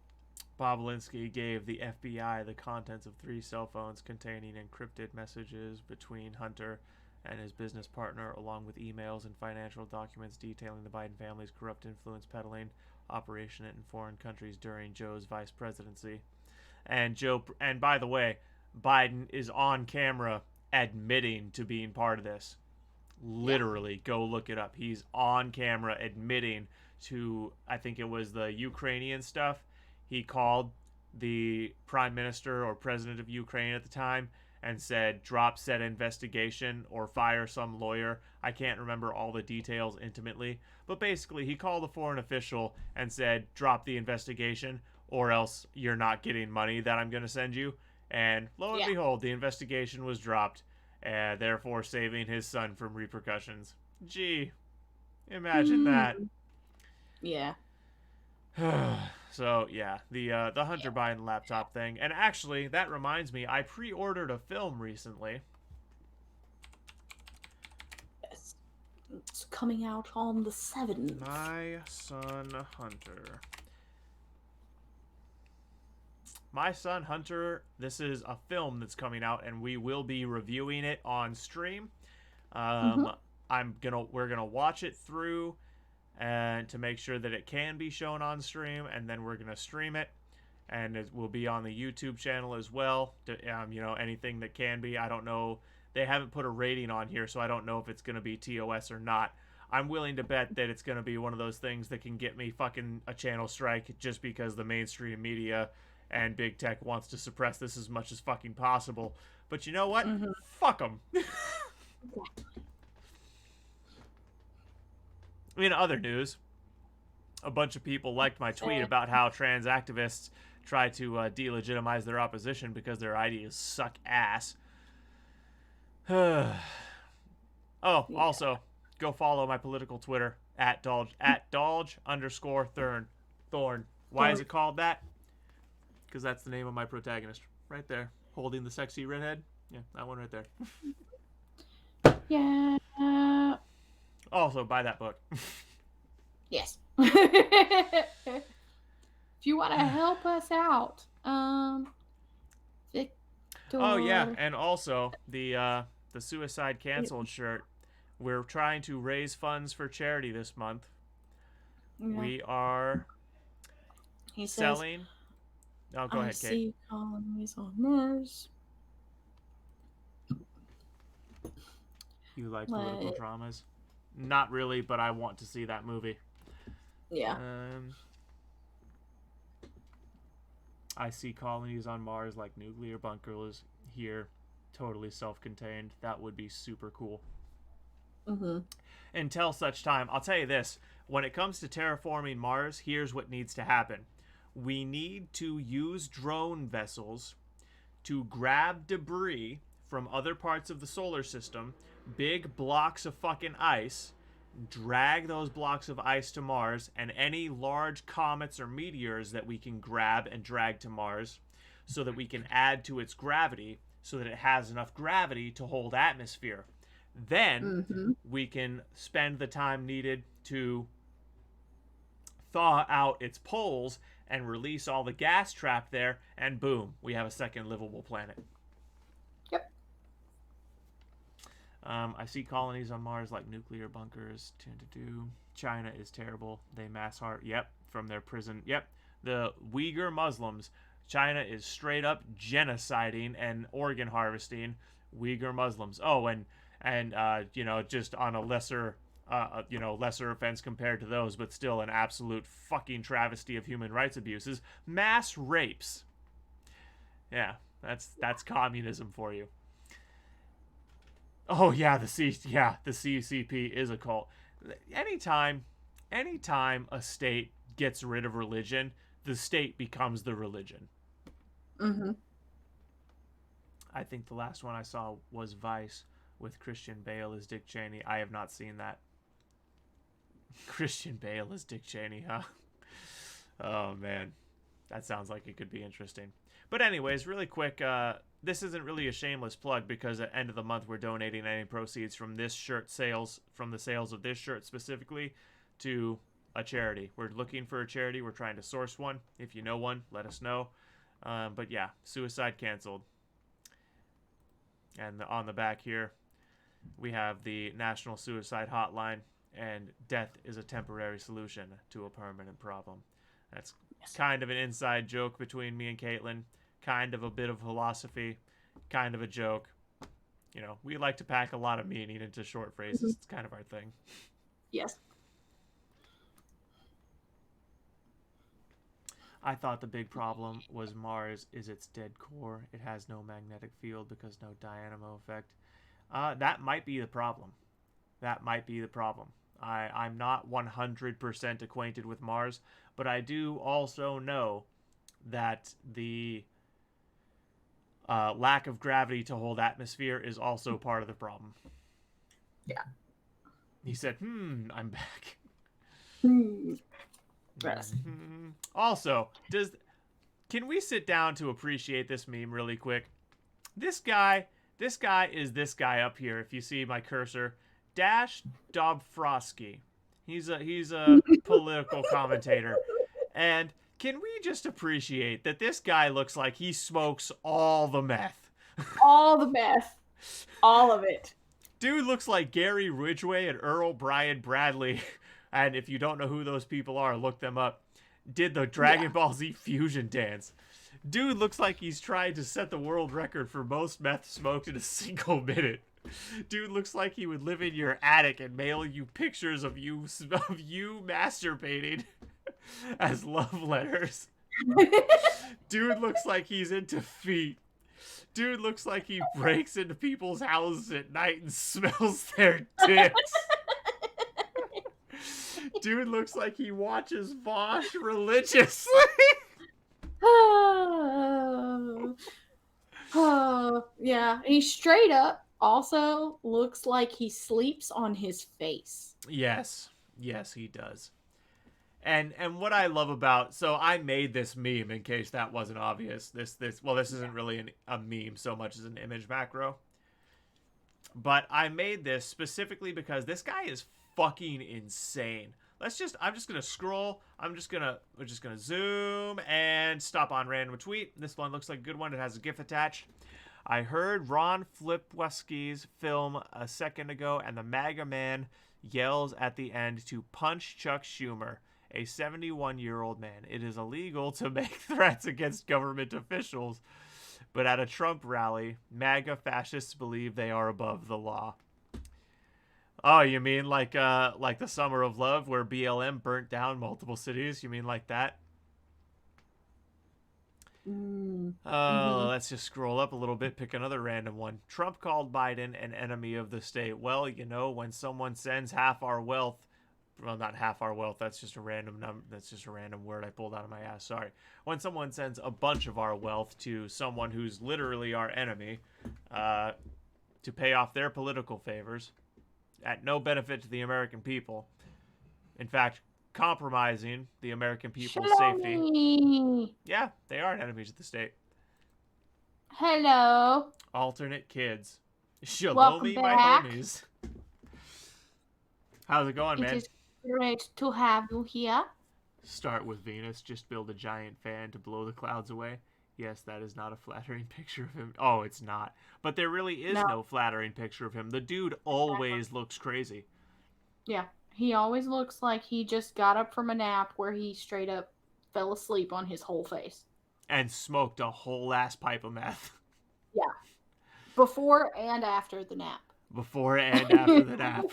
A: Bob Alinsky gave the FBI the contents of 3 cell phones containing encrypted messages between Hunter and his business partner, along with emails and financial documents detailing the Biden family's corrupt influence peddling operation in foreign countries during Joe's vice presidency. And by the way, Biden is on camera admitting to being part of this. Literally, go look it up. He's on camera admitting to, I think it was the Ukrainian stuff. He called the prime minister or president of Ukraine at the time and said, drop said investigation or fire some lawyer. I can't remember all the details intimately, but basically he called a foreign official and said, drop the investigation or else you're not getting money that I'm going to send you. And lo and behold, the investigation was dropped, therefore saving his son from repercussions. Gee, imagine that.
B: Yeah.
A: So yeah, the Hunter Biden laptop thing, and actually that reminds me, I pre-ordered a film recently.
B: Yes, it's coming out on the 7th.
A: My Son Hunter. My Son Hunter. This is a film that's coming out, and we will be reviewing it on stream. We're gonna watch it through, and to make sure that it can be shown on stream, and then we're gonna stream it, and it will be on the YouTube channel as well. Anything that can be. I don't know. They haven't put a rating on here, so I don't know if it's gonna be TOS or not. I'm willing to bet that it's gonna be one of those things that can get me fucking a channel strike just because the mainstream media and big tech wants to suppress this as much as fucking possible. But you know what? Fuck them. In other news, a bunch of people liked my tweet about how trans activists try to delegitimize their opposition because their ideas suck ass. Also, go follow my political Twitter at Dolge_Thorn. Why is it called that? Because that's the name of my protagonist. Right there. Holding the sexy redhead. Yeah, that one right there.
B: Yeah.
A: Also, buy that book.
B: Yes. If you want to help us out, Victor.
A: Oh, yeah. And also, the Suicide Canceled shirt. We're trying to raise funds for charity this month. Yeah. We are selling... Oh, go ahead, Kate.
B: I see colonies on Mars.
A: You like political dramas? Not really, but I want to see that movie.
B: Yeah.
A: I see colonies on Mars like nuclear bunkers here, totally self-contained. That would be super cool. Until such time, I'll tell you this. When it comes to terraforming Mars, here's what needs to happen. We need to use drone vessels to grab debris from other parts of the solar system, big blocks of fucking ice, drag those blocks of ice to Mars, and any large comets or meteors that we can grab and drag to Mars so that we can add to its gravity so that it has enough gravity to hold atmosphere. Then we can spend the time needed to thaw out its poles and release all the gas trapped there, and boom, we have a second livable planet.
B: Yep.
A: I see colonies on Mars like nuclear bunkers tend to do. China is terrible. They mass heart. Yep, from their prison. Yep, the Uyghur Muslims. China is straight up genociding and organ harvesting Uyghur Muslims. Oh, and just on a lesser offense compared to those, but still an absolute fucking travesty of human rights abuses. Mass rapes. Yeah, that's communism for you. Oh yeah, the CCP is a cult. Anytime a state gets rid of religion, the state becomes the religion. I think the last one I saw was Vice with Christian Bale as Dick Cheney. I have not seen that. Christian Bale as Dick Cheney, huh? Oh, man. That sounds like it could be interesting. But anyways, really quick, this isn't really a shameless plug because at the end of the month we're donating any proceeds from this shirt sales, from the sales of this shirt specifically, to a charity. We're looking for a charity. We're trying to source one. If you know one, let us know. But yeah, Suicide Canceled. And on the back here, we have the National Suicide Hotline, and death is a temporary solution to a permanent problem. That's kind of an inside joke between me and Caitlin, kind of a bit of philosophy, kind of a joke. You know, we like to pack a lot of meaning into short phrases. It's kind of our thing.
B: Yes.
A: I thought the big problem was Mars is its dead core. It has no magnetic field because no dynamo effect. That might be the problem. That might be the problem. I'm not 100% acquainted with Mars, but I do also know that the lack of gravity to hold atmosphere is also part of the problem.
B: Yeah.
A: He said, I'm back.
B: Yes.
A: Also, can we sit down to appreciate this meme really quick? This guy is this guy up here. If you see my cursor, Dash Dobfrosky. He's a political commentator, and can we just appreciate that this guy looks like he smokes all the meth?
B: All the meth. All of it.
A: Dude looks like Gary Ridgway and Earl Brian Bradley. And if you don't know who those people are, look them up. Did the Dragon Ball Z fusion dance. Dude looks like he's trying to set the world record for most meth smoked in a single minute. Dude looks like he would live in your attic and mail you pictures of you masturbating as love letters. Dude looks like he's into feet. Dude looks like he breaks into people's houses at night and smells their dicks. Dude looks like he watches Vosh religiously.
B: Yeah, he straight up also looks like he sleeps on his face.
A: Yes, he does. And what I love about, so I made this meme in case that wasn't obvious. This isn't really a meme so much as an image macro. But I made this specifically because this guy is fucking insane. I'm just gonna scroll. We're just gonna zoom and stop on random tweet. This one looks like a good one. It has a GIF attached. I heard Ron Flipwski's film a second ago, and the MAGA man yells at the end to punch Chuck Schumer, a 71-year-old man. It is illegal to make threats against government officials, but at a Trump rally, MAGA fascists believe they are above the law. Oh, you mean like the Summer of Love where BLM burnt down multiple cities? You mean like that? Let's just scroll up a little bit, pick another random one. Trump called Biden an enemy of the state. Well, you know, when someone sends half our wealth, well, not half our wealth, that's just a random number. That's just a random word I pulled out of my ass. Sorry. When someone sends a bunch of our wealth to someone who's literally our enemy, to pay off their political favors, at no benefit to the American people. In fact, compromising the American people's safety. Yeah, they are enemies of the state.
B: Hello.
A: Alternate kids.
B: Welcome
A: Shalomi, my
B: back.
A: homies. How's it going, man?
B: It is great to have you here.
A: Start with Venus. Just build a giant fan to blow the clouds away. Yes, that is not a flattering picture of him. Oh, it's not. But there really is no flattering picture of him. The dude always looks crazy.
B: Yeah, he always looks like he just got up from a nap where he straight up fell asleep on his whole face.
A: And smoked a whole ass pipe of meth.
B: Yeah. Before and after the nap.
A: Before and after the nap.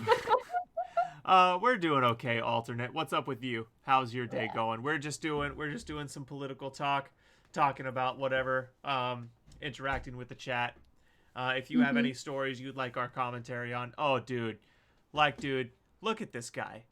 A: We're doing okay, alternate. What's up with you? How's your day going? We're just doing some political talk. Talking about whatever, interacting with the chat. If you have any stories you'd like our commentary on, dude, look at this guy.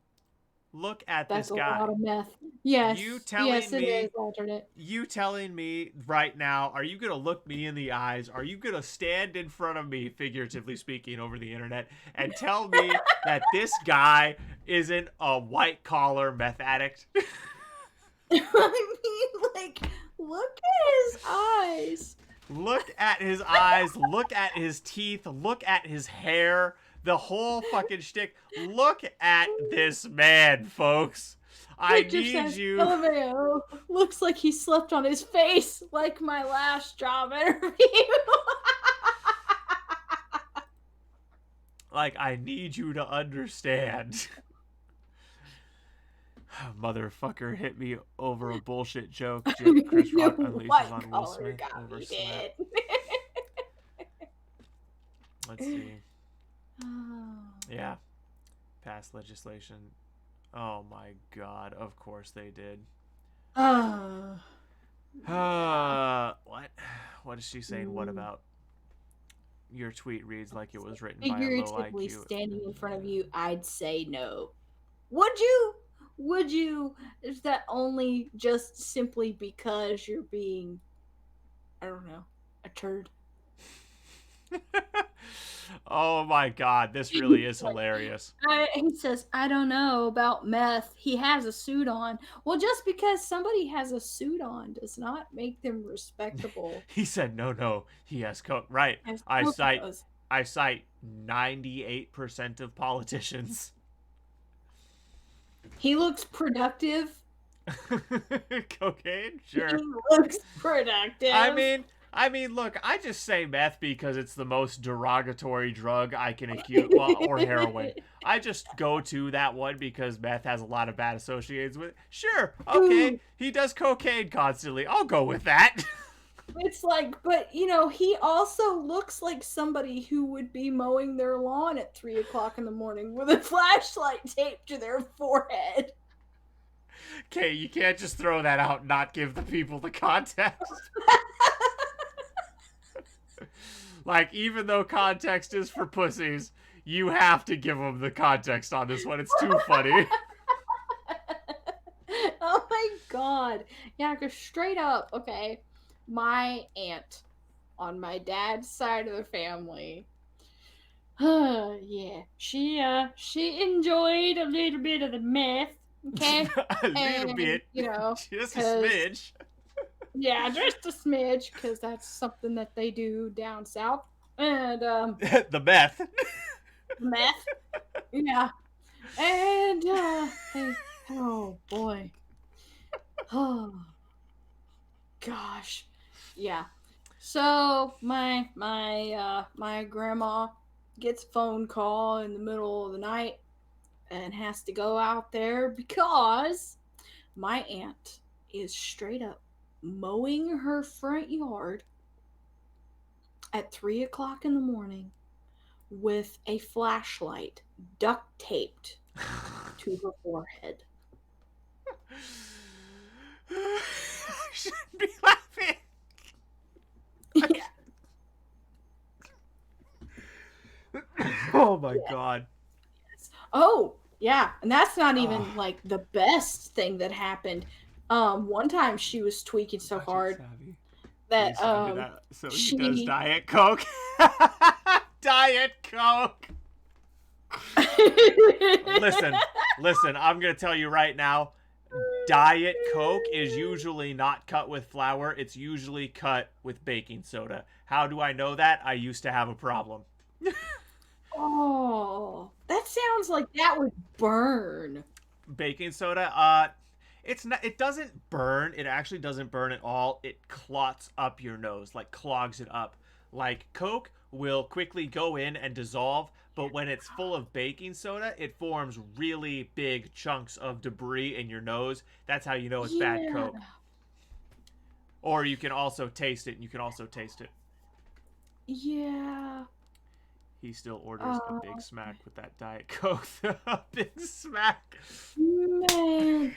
A: Look at this guy.
B: That's a lot of meth. Yes.
A: It
B: is alternate.
A: You telling me right now, are you gonna look me in the eyes? Are you gonna stand in front of me, figuratively speaking, over the internet, and tell me that this guy isn't a white collar meth addict?
B: I mean, like, look at his eyes.
A: Look at his eyes. Look at his teeth. Look at his hair. The whole fucking shtick. Look at this man, folks. I need you.
B: LMAO. Looks like he slept on his face, like my last job interview.
A: Like, I need you to understand. Motherfucker hit me over a bullshit joke. Chris Rock unleashes on Will Smith over Smith. Let's see. Yeah. Passed legislation. Oh my god, of course they did. What? What is she saying? What about? Your tweet reads like it was written by a low
B: Figuratively
A: IQ.
B: standing in front of you, I'd say no. Would you? Would you? Is that only just simply because you're being, I don't know, a turd?
A: Oh my god, this really is hilarious.
B: He says, I don't know about meth. He has a suit on. Well, just because somebody has a suit on does not make them respectable.
A: He said, no, he has coke. Right. I cite 98% of politicians.
B: He looks productive.
A: Cocaine? Sure.
B: He looks productive.
A: I mean, look, I just say meth because it's the most derogatory drug I can accuse, well, or heroin. I just go to that one because meth has a lot of bad associations with it. Sure, okay, he does cocaine constantly. I'll go with that.
B: It's like, but, you know, he also looks like somebody who would be mowing their lawn at 3 o'clock in the morning with a flashlight taped to their forehead.
A: Okay, you can't just throw that out and not give the people the context. Like, even though context is for pussies, you have to give them the context on this one. It's too funny.
B: Oh my god. Yeah, because straight up, okay, my aunt on my dad's side of the family, yeah, she enjoyed a little bit of the meth, okay?
A: A little bit.
B: You know,
A: just a smidge.
B: Yeah, just a smidge, because that's something that they do down south. And,
A: the meth.
B: Meth. Yeah. And, oh, boy. Oh, gosh. Yeah. So, my grandma gets a phone call in the middle of the night and has to go out there because my aunt is straight up mowing her front yard at 3 o'clock in the morning with a flashlight duct taped to her forehead.
A: I shouldn't be laughing.
B: Yeah.
A: Oh my god.
B: Oh, yeah. And that's not even like the best thing that happened. One time she was tweaking so hard that
A: so he does Diet Coke. Diet Coke. Listen, I'm gonna tell you right now, Diet Coke is usually not cut with flour, it's usually cut with baking soda. How do I know that? I used to have a problem.
B: Oh, that sounds like that would burn.
A: Baking soda, it doesn't burn. It actually doesn't burn at all. It clots up your nose, like clogs it up. Like Coke will quickly go in and dissolve, but when it's full of baking soda, it forms really big chunks of debris in your nose. That's how you know it's bad Coke. Or you can also taste it, and you can also taste it.
B: Yeah.
A: He still orders a Big Smack with that Diet Coke. A Big Smack.
B: Man.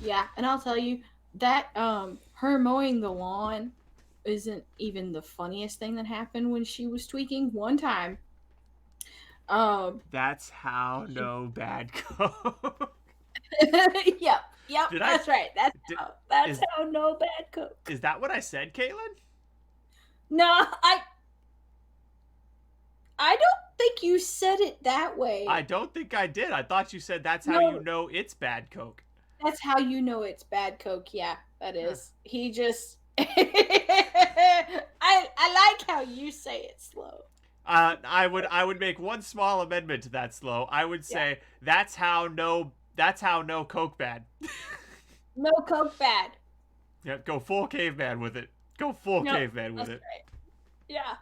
B: Yeah, and I'll tell you that her mowing the lawn isn't even the funniest thing that happened when she was tweaking. One time,
A: that's how no bad Coke.
B: Yep, that's right. That's how no bad Coke.
A: Is that what I said, Caitlin?
B: No, I don't think you said it that way.
A: I don't think I did. I thought you said that's how you know it's bad Coke.
B: That's how you know it's bad Coke. Yeah, that is. He just I like how you say it slow.
A: I would make one small amendment to that, Slow. I would say that's how no Coke bad.
B: No Coke bad.
A: Yeah, go full caveman with it. Go full caveman with it.
B: Right. Yeah.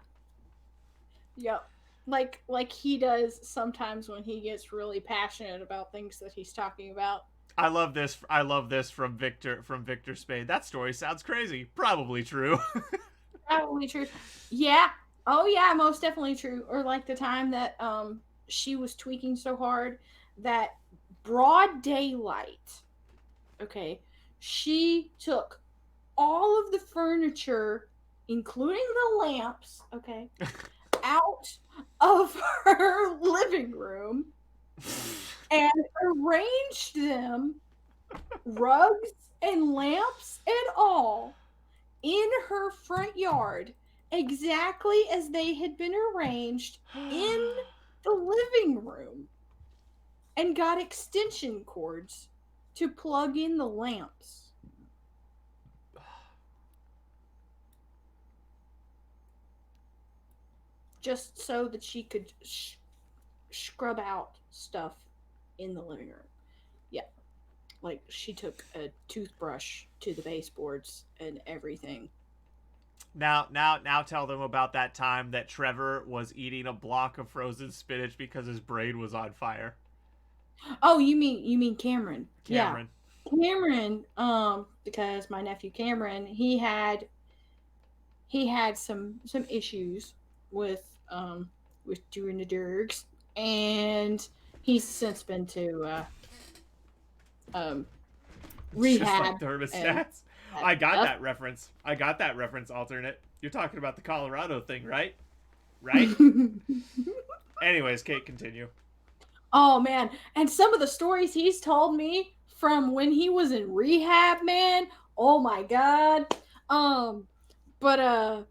B: Yep. Like he does sometimes when he gets really passionate about things that he's talking about.
A: I love this from Victor Spade. That story sounds crazy. Probably true.
B: Probably true. Yeah. Oh yeah, most definitely true. Or like the time that she was tweaking so hard that broad daylight. Okay, she took all of the furniture, including the lamps, okay, out of her living room and arranged them, rugs and lamps and all, in her front yard, exactly as they had been arranged in the living room, and got extension cords to plug in the lamps. Just so that she could scrub out stuff in the living room. Yeah. Like she took a toothbrush to the baseboards and everything.
A: Now tell them about that time that Trevor was eating a block of frozen spinach because his brain was on fire.
B: Oh, you mean Cameron.
A: Cameron.
B: Yeah. Cameron, because my nephew Cameron, he had some issues with doing the dirgs, and he's since been to rehab.
A: Just like thermostats. I got that reference. Alternate. You're talking about the Colorado thing, right? Right? Anyways, Kate, continue.
B: Oh man, and some of the stories he's told me from when he was in rehab, man. Oh my god. But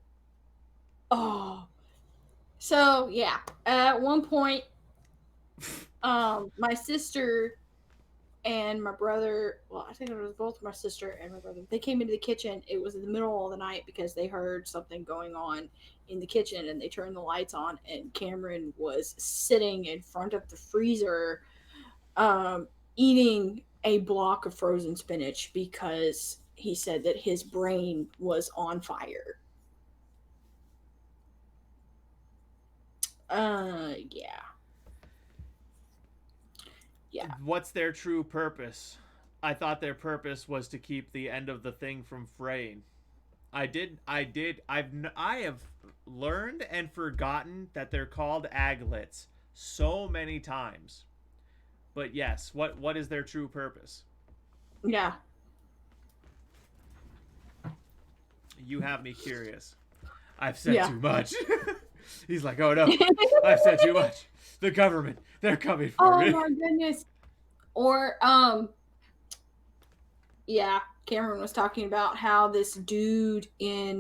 B: so yeah, at one point my sister and my brother, well, I think it was both my sister and my brother, they came into the kitchen. It was in the middle of the night because they heard something going on in the kitchen, and they turned the lights on, and Cameron was sitting in front of the freezer eating a block of frozen spinach because he said that his brain was on fire. Yeah. Yeah.
A: What's their true purpose? I thought their purpose was to keep the end of the thing from fraying. I have learned and forgotten that they're called aglets so many times. But yes, what is their true purpose?
B: Yeah.
A: You have me curious. I've said too much. He's like, oh no, I've said too much. The government, they're coming for me.
B: Oh my goodness. Or yeah, Cameron was talking about how this dude in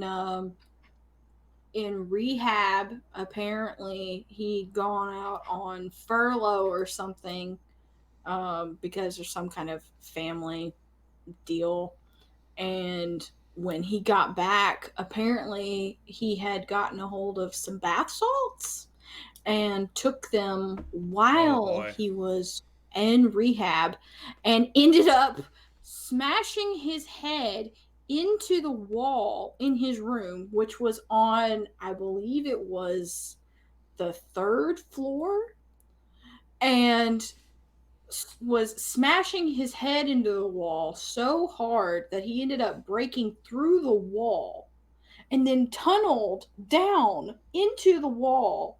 B: rehab, apparently he'd gone out on furlough or something because there's some kind of family deal, and when he got back, apparently he had gotten a hold of some bath salts and took them while he was in rehab, and ended up smashing his head into the wall in his room, which was on, I believe it was the 3rd floor, and was smashing his head into the wall so hard that he ended up breaking through the wall and then tunneled down into the wall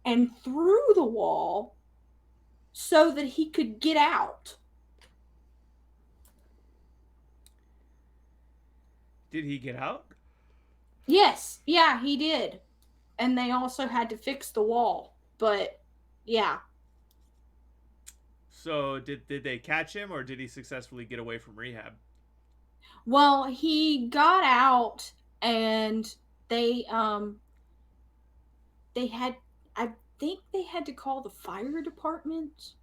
B: and through the wall so that he could get out.
A: Did he get out?
B: Yes. Yeah, he did. And they also had to fix the wall. But yeah.
A: So did they catch him, or did he successfully get away from rehab?
B: Well, he got out, and they had, I think they had to call the fire department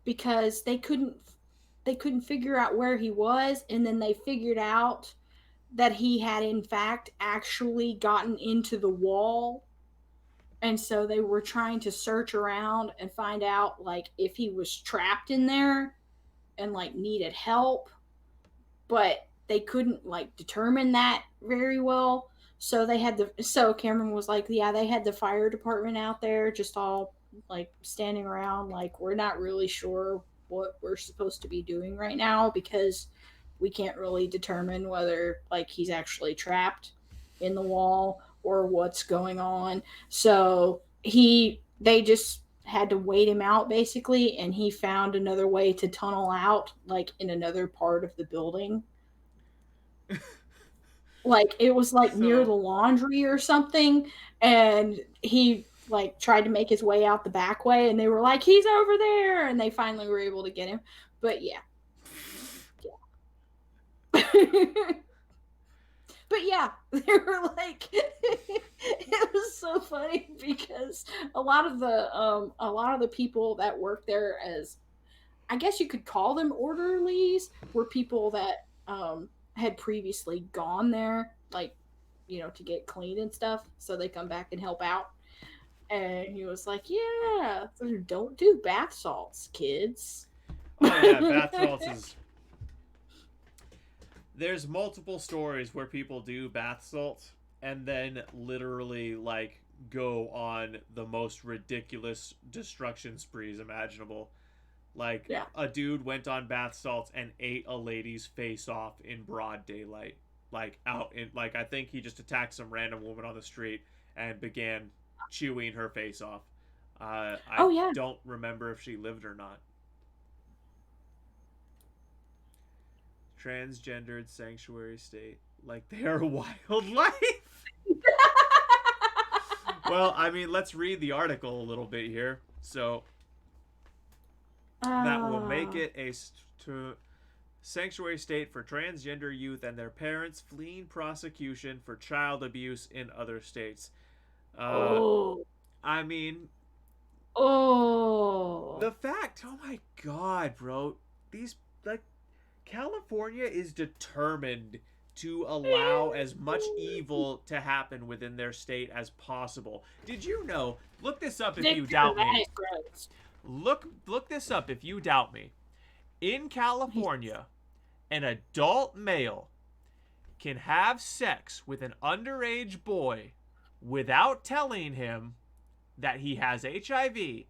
B: because they couldn't figure out where he was, and then they figured out that he had in fact actually gotten into the wall, and so they were trying to search around and find out like if he was trapped in there and like needed help, but they couldn't like determine that very well. So Cameron was like, yeah, they had the fire department out there just all like standing around, like, we're not really sure what we're supposed to be doing right now because we can't really determine whether like he's actually trapped in the wall or what's going on. So they just had to wait him out basically, and he found another way to tunnel out, like in another part of the building. Like it was like near the laundry or something, and he like tried to make his way out the back way, and they were like, he's over there, and they finally were able to get him. But yeah. But yeah, they were like, it was so funny because a lot of the people that worked there as, I guess you could call them orderlies, were people that had previously gone there, like, to get clean and stuff, so they come back and help out. And he was like, yeah, don't do bath salts, kids.
A: Oh yeah, bath salts is... There's multiple stories where people do bath salts and then literally like go on the most ridiculous destruction sprees imaginable. Like a dude went on bath salts and ate a lady's face off in broad daylight. Like out in, like, I think he just attacked some random woman on the street and began chewing her face off. I don't remember if she lived or not. Transgendered sanctuary state, like they are wildlife. Well, I mean, let's read the article a little bit here. So that will make it a sanctuary state for transgender youth and their parents fleeing prosecution for child abuse in other states. I mean, the fact, oh my god, bro, these, like, California is determined to allow as much evil to happen within their state as possible. Did you know? Look this up if you doubt me. Look this up if you doubt me. In California, an adult male can have sex with an underage boy without telling him that he has HIV,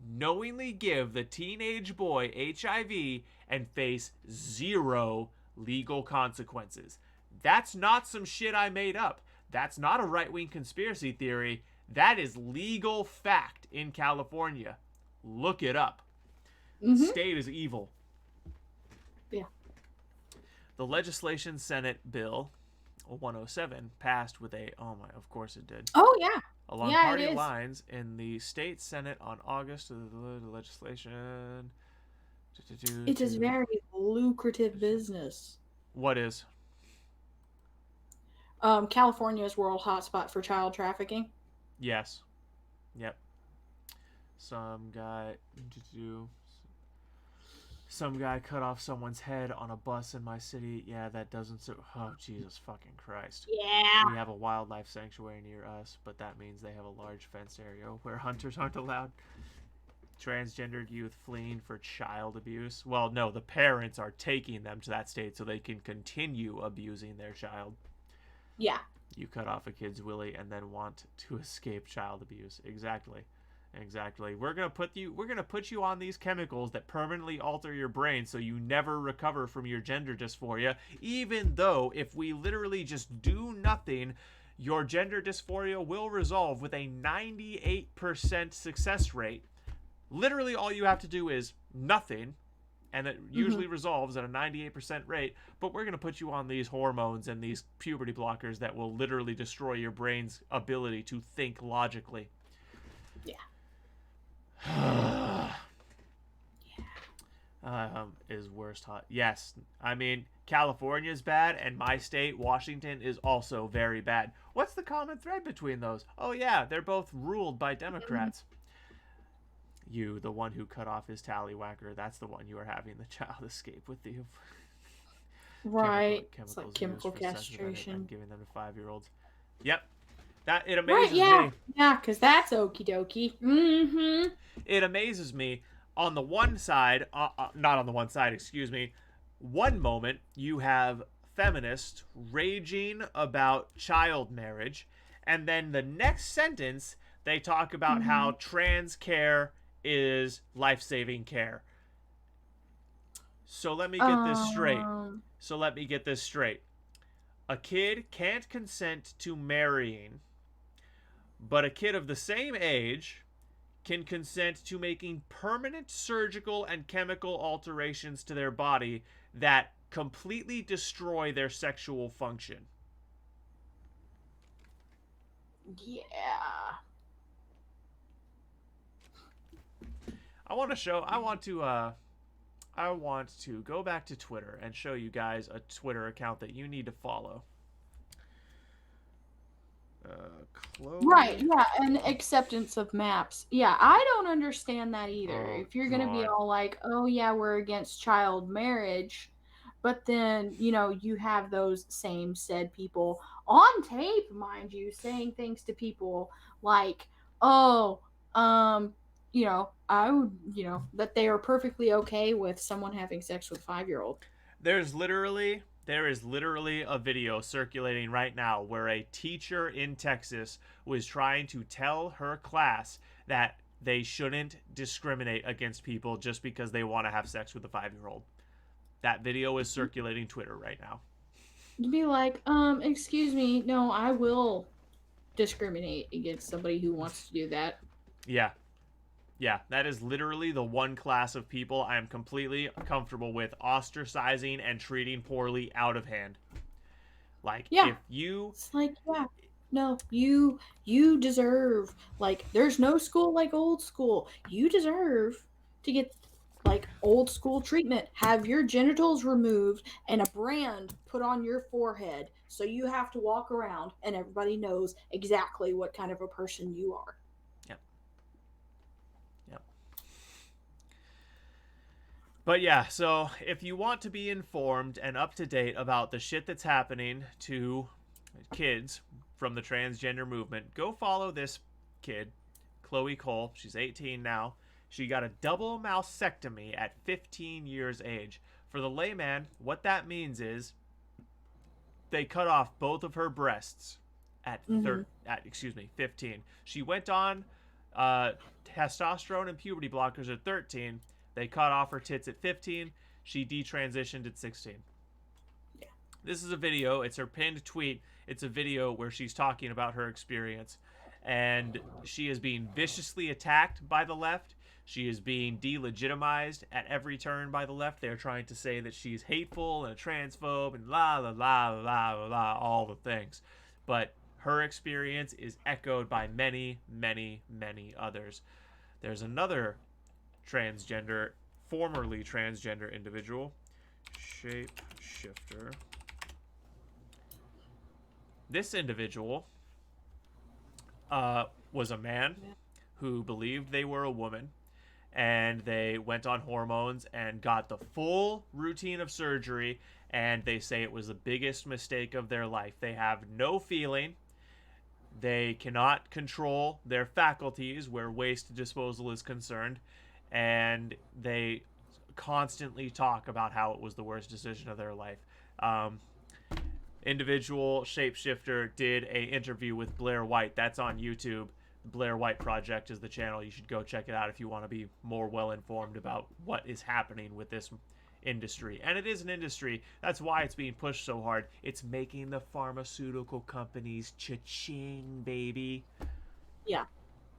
A: knowingly give the teenage boy HIV, and face 0 legal consequences. That's not some shit I made up. That's not a right-wing conspiracy theory. That is legal fact in California. Look it up. State is evil.
B: Yeah.
A: The legislation Senate Bill 107 passed with a, oh my, of course it did.
B: Oh yeah.
A: Along party lines in the state Senate on August of the legislation.
B: It is very lucrative business.
A: What is?
B: California's world hotspot for child trafficking.
A: Yes. Yep. Some guy cut off someone's head on a bus in my city. Yeah, that doesn't... Oh, Jesus fucking Christ.
B: Yeah.
A: We have a wildlife sanctuary near us, but that means they have a large fenced area where hunters aren't allowed. Transgendered youth fleeing for child abuse. Well, no, the parents are taking them to that state so they can continue abusing their child.
B: Yeah.
A: You cut off a kid's willy and then want to escape child abuse. Exactly. We're gonna put you on these chemicals that permanently alter your brain so you never recover from your gender dysphoria, even though if we literally just do nothing, your gender dysphoria will resolve with a 98% success rate. Literally all you have to do is nothing, and it usually resolves at a 98% rate, but we're going to put you on these hormones and these puberty blockers that will literally destroy your brain's ability to think logically.
B: Yeah.
A: Is worst hot. Yes. I mean, California's bad, and my state, Washington, is also very bad. What's the common thread between those? Oh yeah, they're both ruled by Democrats. You, the one who cut off his tallywhacker, that's the one you are having the child escape with the
B: right. It's like chemical castration.
A: And giving them to 5-year-olds. Yep. That it amazes me.
B: Yeah, because that's okie dokie.
A: It amazes me. On the one side, not on the one side, excuse me. One moment you have feminists raging about child marriage, and then the next sentence they talk about how trans care is life-saving care. So let me get this straight. A kid can't consent to marrying, but a kid of the same age can consent to making permanent surgical and chemical alterations to their body that completely destroy their sexual function.
B: Yeah.
A: I want to go back to Twitter and show you guys a Twitter account that you need to follow. Chloe.
B: Right, yeah, and acceptance of maps. Yeah, I don't understand that either.
A: Oh,
B: if you're going to be
A: God.
B: all like, oh, yeah, we're against child marriage, but then, you have those same said people on tape, mind you, saying things to people like, oh, I would, that they are perfectly okay with someone having sex with a 5-year-old.
A: There is literally a video circulating right now where a teacher in Texas was trying to tell her class that they shouldn't discriminate against people just because they want to have sex with a 5-year-old. That video is circulating Twitter right now.
B: You'd be like, excuse me, no, I will discriminate against somebody who wants to do that.
A: Yeah. Yeah, that is literally the one class of people I am completely comfortable with ostracizing and treating poorly out of hand. Like,
B: yeah.
A: If you...
B: It's like, yeah. No, you deserve, like, there's no school like old school. You deserve to get, like, old school treatment. Have your genitals removed and a brand put on your forehead so you have to walk around and everybody knows exactly what kind of a person you are.
A: But yeah, so if you want to be informed and up to date about the shit that's happening to kids from the transgender movement, go follow this kid, Chloe Cole. She's 18 now. She got a double mastectomy at 15 years age. For the layman, what that means is they cut off both of her breasts at 15. She went on testosterone and puberty blockers at 13. They cut off her tits at 15. She detransitioned at 16.
B: Yeah.
A: This is a video. It's her pinned tweet. It's a video where she's talking about her experience. And she is being viciously attacked by the left. She is being delegitimized at every turn by the left. They're trying to say that she's hateful and a transphobe and la la la la la la, all the things. But her experience is echoed by many, many, many others. There's another formerly transgender individual, Shapeshifter. This individual was a man who believed they were a woman, and they went on hormones and got the full routine of surgery, and they say it was the biggest mistake of their life. They have no feeling. They cannot control their faculties where waste disposal is concerned, and they constantly talk about how it was the worst decision of their life. Individual Shapeshifter did a interview with Blair White. That's on YouTube. Blair White Project is the channel. You should go check it out if you want to be more well informed about what is happening with this industry. And it is an industry. That's why it's being pushed so hard. It's making the pharmaceutical companies cha-ching, baby.
B: Yeah.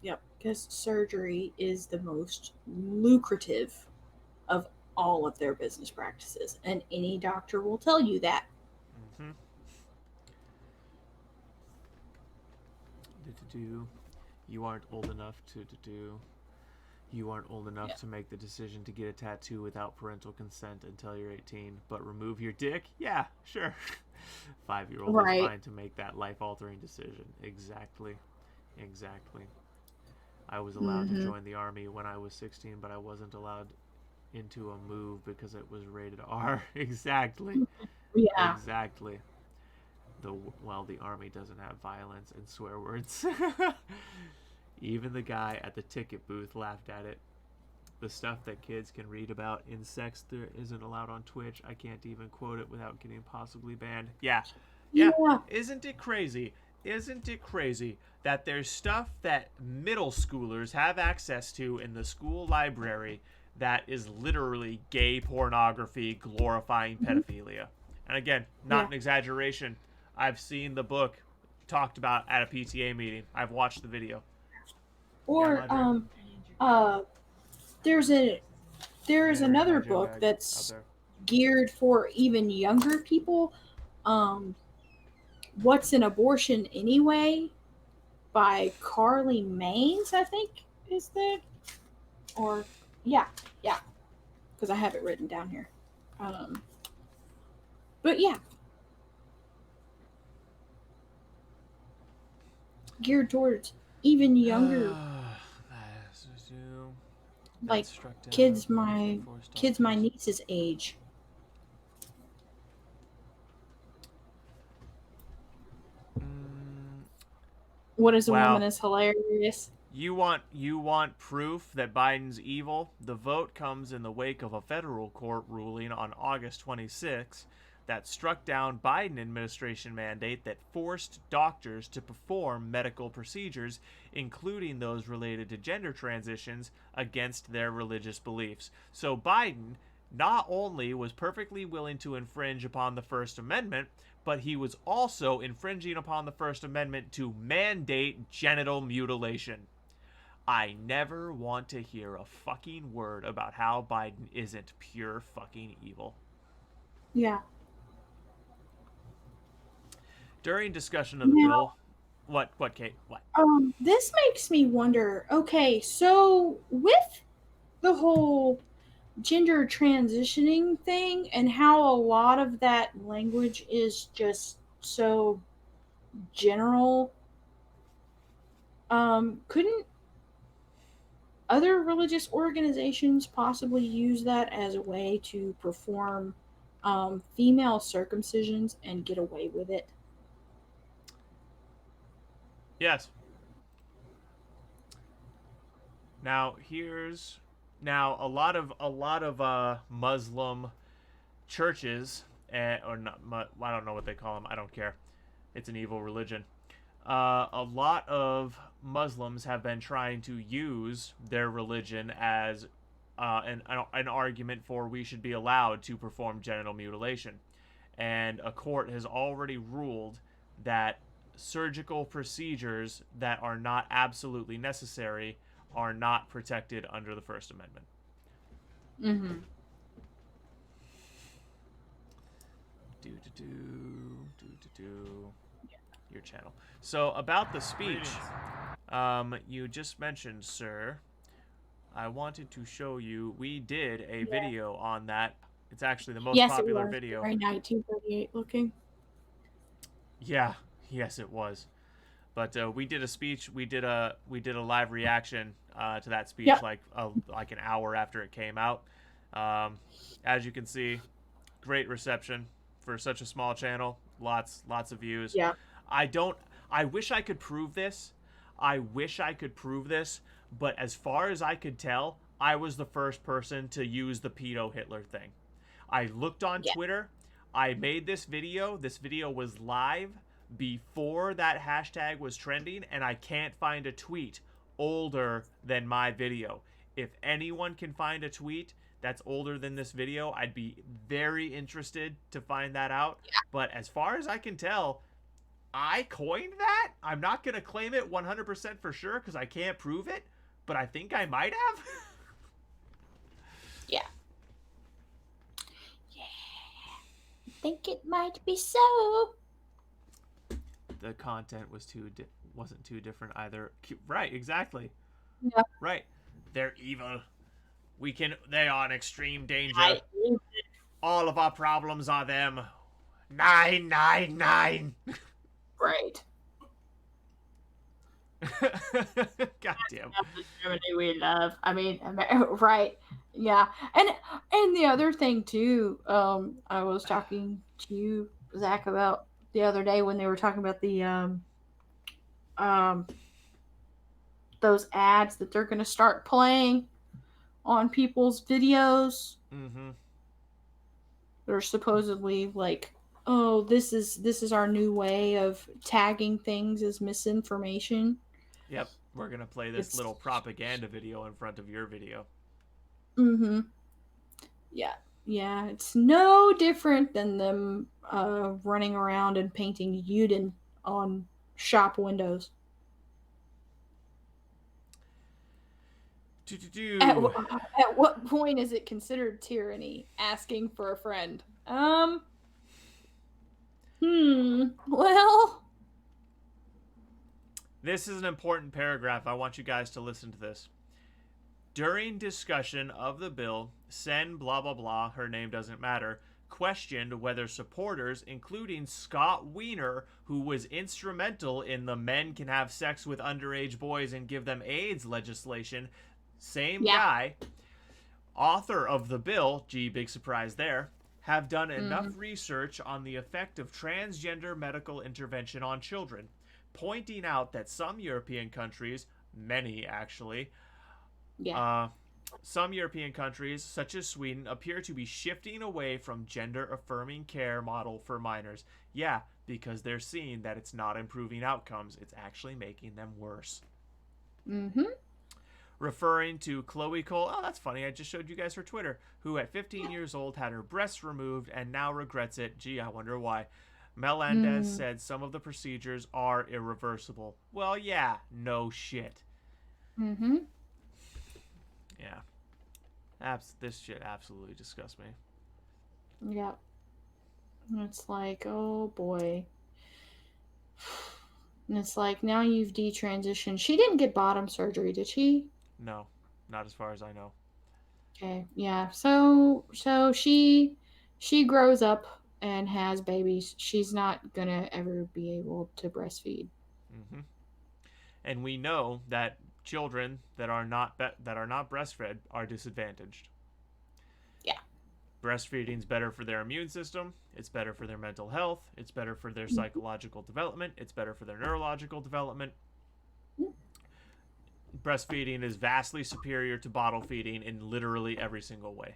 B: Yep, because surgery is the most lucrative of all of their business practices, and any doctor will tell you that.
A: Mm-hmm. You aren't old enough to do. You aren't old enough to make the decision to get a tattoo without parental consent until you're 18, but remove your dick? Yeah, sure. 5-year-old is fine to make that life-altering decision. Exactly. I was allowed to join the army when I was 16, but I wasn't allowed into a move because it was rated R. Exactly.
B: Yeah.
A: Exactly. The army doesn't have violence and swear words. Even the guy at the ticket booth laughed at it. The stuff that kids can read about in sex isn't allowed on Twitch. I can't even quote it without getting possibly banned. Yeah. Isn't it crazy? Isn't it crazy that there's stuff that middle schoolers have access to in the school library that is literally gay pornography glorifying pedophilia? And again, not an exaggeration. I've seen the book talked about at a PTA meeting. I've watched the video.
B: Or there's another book that's geared for even younger people. What's an Abortion Anyway? By Carly Maines, I think is that, or yeah, because I have it written down here. But yeah, geared towards even younger, like kids my niece's age. What is a woman is hilarious.
A: You want proof that Biden's evil? The vote comes in the wake of a federal court ruling on August 26 that struck down Biden administration mandate that forced doctors to perform medical procedures, including those related to gender transitions, against their religious beliefs. So Biden not only was perfectly willing to infringe upon the First Amendment, but he was also infringing upon the First Amendment to mandate genital mutilation. I never want to hear a fucking word about how Biden isn't pure fucking evil.
B: Yeah.
A: During discussion of the bill, what, Kate? What?
B: This makes me wonder. Okay, so with the whole gender transitioning thing and how a lot of that language is just so general, couldn't other religious organizations possibly use that as a way to perform female circumcisions and get away with it?
A: Yes. Now a lot of Muslim churches, or not, I don't know what they call them. I don't care. It's an evil religion. A lot of Muslims have been trying to use their religion as an argument for we should be allowed to perform genital mutilation. And a court has already ruled that surgical procedures that are not absolutely necessary are not protected under the First Amendment.
B: Mm-hmm.
A: Your channel. So about the speech, you just mentioned, sir. I wanted to show you. We did a video on that. It's actually the most popular video.
B: Very 1938 looking.
A: Yeah. Yes, it was. But we did a speech. We did a live reaction to that speech, like an hour after it came out. As you can see, great reception for such a small channel. Lots of views.
B: Yeah.
A: I wish I could prove this. But as far as I could tell, I was the first person to use the pedo Hitler thing. I looked on Twitter. I made this video. This video was live before that hashtag was trending, and I can't find a tweet older than my video. If anyone can find a tweet that's older than this video, I'd be very interested to find that out. Yeah. But as far as I can tell, I coined that. I'm not going to claim it 100% for sure because I can't prove it, but I think I might have.
B: Yeah. I think it might be so.
A: The content wasn't too different either. Right, exactly.
B: Yeah.
A: Right. They're evil. They are in extreme danger. All of our problems are them. 999.
B: Right.
A: Goddamn.
B: Germany we love. I mean, right. Yeah. And the other thing too, I was talking to you, Zach, about the other day when they were talking about the those ads that they're going to start playing on people's videos.
A: Mm-hmm.
B: They're supposedly like, oh, this is our new way of tagging things as misinformation.
A: Yep, we're going to play this little propaganda video in front of your video.
B: Mm-hmm. Yeah. Yeah, it's no different than them running around and painting Yuden on shop windows. At, at what point is it considered tyranny? Asking for a friend. Well.
A: This is an important paragraph. I want you guys to listen to this. During discussion of the bill, Sen blah blah blah, her name doesn't matter, questioned whether supporters, including Scott Wiener, who was instrumental in the men can have sex with underage boys and give them AIDS legislation, same guy, author of the bill, gee, big surprise there, have done enough research on the effect of transgender medical intervention on children, pointing out that some European countries, many actually, some European countries, such as Sweden, appear to be shifting away from gender-affirming care model for minors. Yeah, because they're seeing that it's not improving outcomes. It's actually making them worse. Referring to Chloe Cole, oh, that's funny, I just showed you guys her Twitter, who at 15 years old had her breasts removed and now regrets it. Gee, I wonder why. Melendez said some of the procedures are irreversible. Well, yeah, no shit. Yeah. This shit absolutely disgusts me.
B: Yeah. It's like, oh boy. And it's like, now you've detransitioned. She didn't get bottom surgery, did she?
A: No, not as far as I know.
B: Okay, yeah. So she grows up and has babies. She's not gonna ever be able to breastfeed.
A: And we know that children that are not breastfed are disadvantaged.
B: Yeah.
A: Breastfeeding's better for their immune system. It's better for their mental health. It's better for their psychological development. It's better for their neurological development. Breastfeeding is vastly superior to bottle feeding in literally every single way.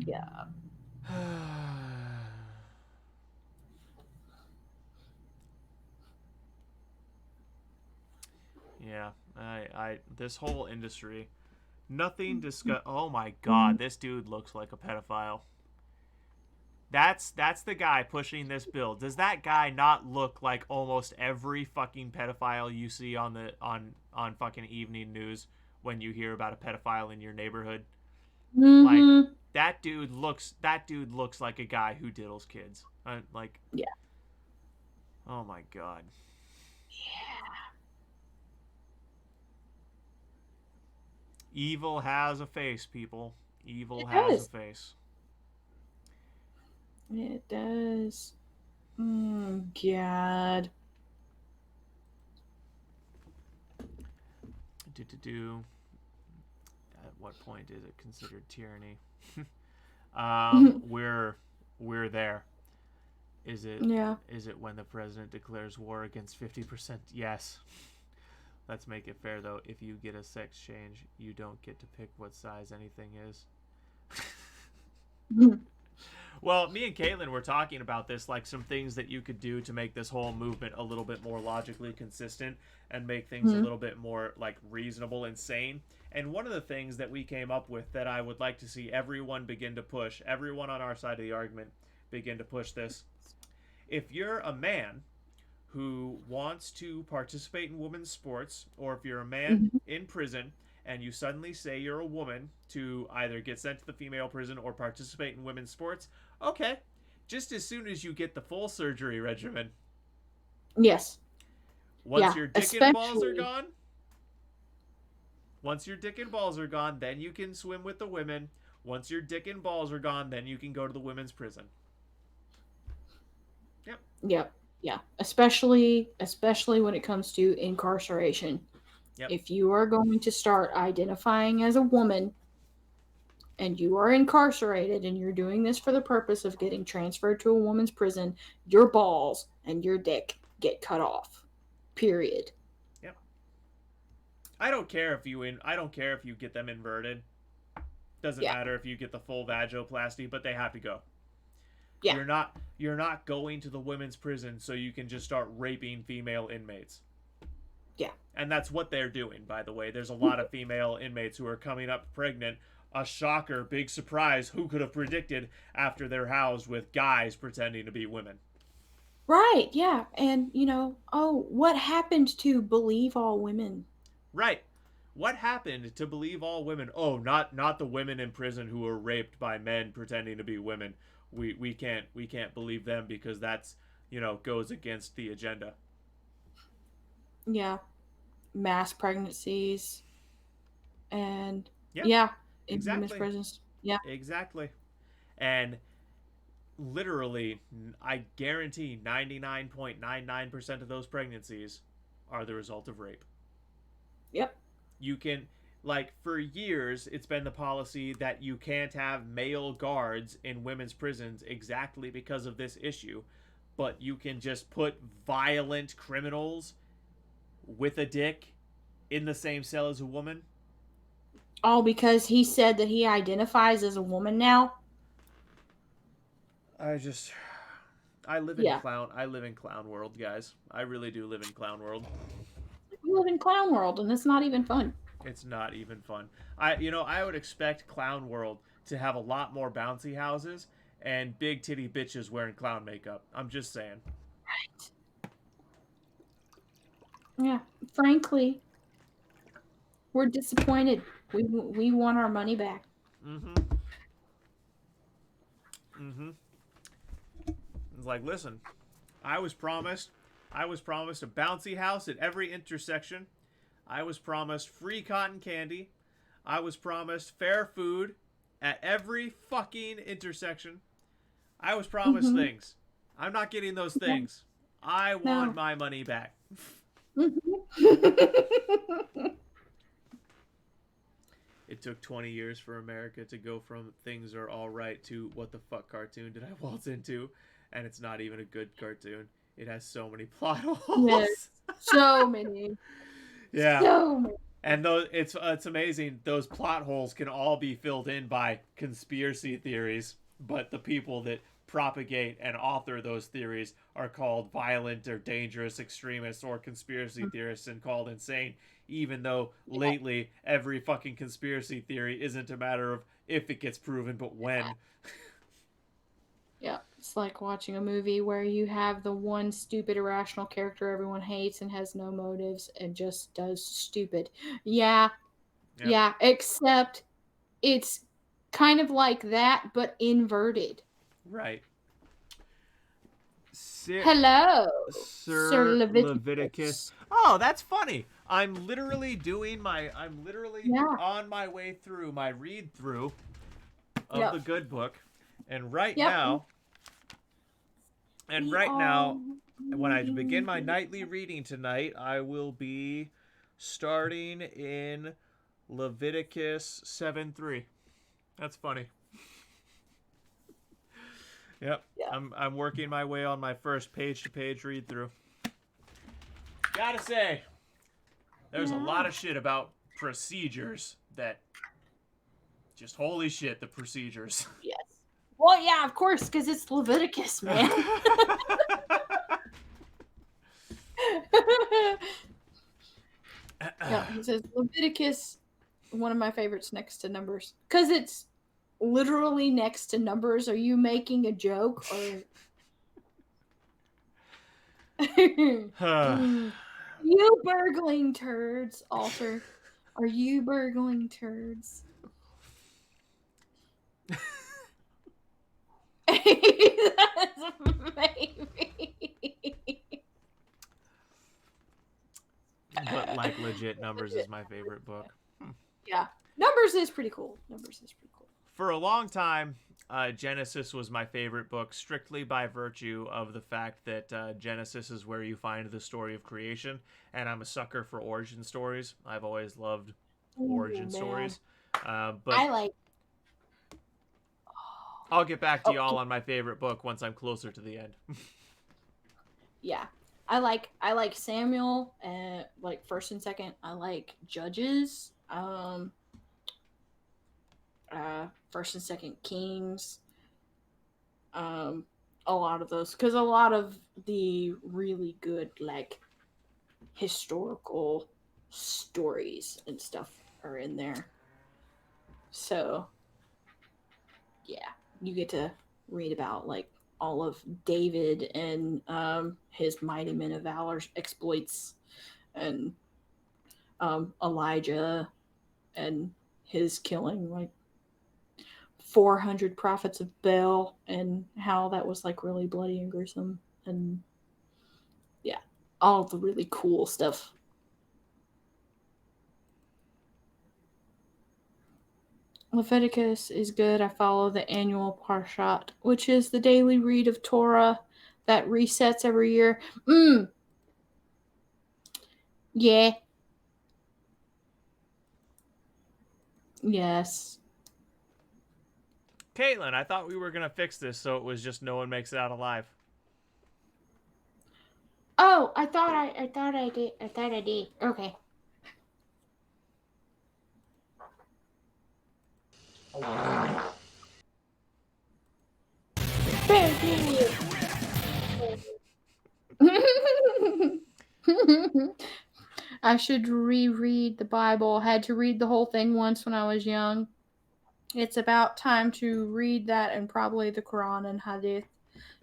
B: Yeah.
A: Yeah, I this whole industry, nothing discuss. Oh my god, this dude looks like a pedophile. That's the guy pushing this bill. Does that guy not look like almost every fucking pedophile you see on the on fucking evening news when you hear about a pedophile in your neighborhood? Like that dude looks like a guy who diddles kids.
B: Yeah.
A: Oh my god. Evil has a face, people. Evil has a face.
B: It does. God.
A: At what point is it considered tyranny? We're there. Is it?
B: Yeah.
A: Is it when the president declares war against 50%? Yes. Let's make it fair, though. If you get a sex change, you don't get to pick what size anything is. Well, me and Caitlin were talking about this, like some things that you could do to make this whole movement a little bit more logically consistent and make things a little bit more like reasonable and sane. And one of the things that we came up with that I would like to see everyone begin to push, everyone on our side of the argument begin to push this. If you're a man who wants to participate in women's sports, or if you're a man in prison and you suddenly say you're a woman to either get sent to the female prison or participate in women's sports, okay, just as soon as you get the full surgery regimen.
B: Yes.
A: Once your dick and balls are gone, then you can swim with the women. Once your dick and balls are gone, then you can go to the women's prison.
B: Yep. Yeah. Especially when it comes to incarceration.
A: Yep.
B: If you are going to start identifying as a woman and you are incarcerated and you're doing this for the purpose of getting transferred to a woman's prison, your balls and your dick get cut off. Period.
A: Yep. I don't care if you get them inverted. Doesn't matter if you get the full vaginoplasty, but they have to go.
B: Yeah.
A: You're not going to the women's prison so you can just start raping female inmates.
B: Yeah.
A: And that's what they're doing, by the way. There's a lot of female inmates who are coming up pregnant. A shocker, big surprise. Who could have predicted after they're housed with guys pretending to be women?
B: Right, yeah. And, what happened to believe all women?
A: Right. What happened to believe all women? Oh, not the women in prison who were raped by men pretending to be women. We can't believe them because that's, goes against the agenda.
B: Yeah. Mass pregnancies and
A: Yeah.
B: in women's prisons. Yeah.
A: Exactly. And literally, I guarantee 99.99% of those pregnancies are the result of rape.
B: Yep.
A: You can, for years, it's been the policy that you can't have male guards in women's prisons exactly because of this issue, but you can just put violent criminals with a dick in the same cell as a woman.
B: All because he said that he identifies as a woman now.
A: I live in clown world, guys. I really do live in clown world.
B: We live in clown world, and it's not even fun.
A: It's not even fun. I would expect clown world to have a lot more bouncy houses and big titty bitches wearing clown makeup. I'm just saying.
B: Right. Yeah. Frankly, we're disappointed. We want our money back.
A: It's like, listen, I was promised a bouncy house at every intersection. I was promised free cotton candy. I was promised fair food at every fucking intersection. I was promised things. I'm not getting those things. I want my money back. It took 20 years for America to go from things are all right to what the fuck cartoon did I waltz into? And it's not even a good cartoon. It has so many plot holes.
B: Yes, so many.
A: Yeah.
B: So many.
A: And it's amazing. Those plot holes can all be filled in by conspiracy theories, but the people that propagate and author those theories are called violent or dangerous extremists or conspiracy theorists and called insane, even though lately every fucking conspiracy theory isn't a matter of if it gets proven, but when.
B: Yeah, it's like watching a movie where you have the one stupid, irrational character everyone hates and has no motives and just does stupid. Yeah, except it's kind of like that, but inverted.
A: Right.
B: Hello,
A: Sir Leviticus. Oh, that's funny. I'm literally on my way through my read through of the good book. And right now, when I begin my nightly reading tonight, I will be starting in Leviticus 7:3. That's funny. Yep. Yeah. I'm working my way on my first page-to-page read-through. Gotta say, there's a lot of shit about procedures that just holy shit, the procedures.
B: Yes. Well, yeah, of course, because it's Leviticus, man. Yeah, he says Leviticus, one of my favorites next to Numbers, because it's literally next to Numbers. Are you making a joke or? You burgling turds, Alter. Are you burgling turds? Maybe.
A: But like legit, Numbers is my favorite book.
B: Yeah, Numbers is pretty cool.
A: For a long time, Genesis was my favorite book, strictly by virtue of the fact that Genesis is where you find the story of creation, and I'm a sucker for origin stories. I've always loved origin stories. But
B: I like.
A: I'll get back to y'all on my favorite book once I'm closer to the end.
B: Yeah, I like Samuel and like first and second. I like Judges. First and second Kings. a lot of those, because a lot of the really good like historical stories and stuff are in there. So yeah, you get to read about like all of David and his mighty men of valor exploits, and Elijah and his killing like 400 prophets of Baal, and how that was like really bloody and gruesome, and yeah, all the really cool stuff. Leviticus is good. I follow the annual Parshat, which is the daily read of Torah that resets every year. Yeah. Yes.
A: Caitlin, I thought we were gonna fix this so it was just no one makes it out alive.
B: Oh, I thought I did. Okay. I should reread the Bible. I had to read the whole thing once when I was young. It's about time to read that, and probably the Quran and Hadith,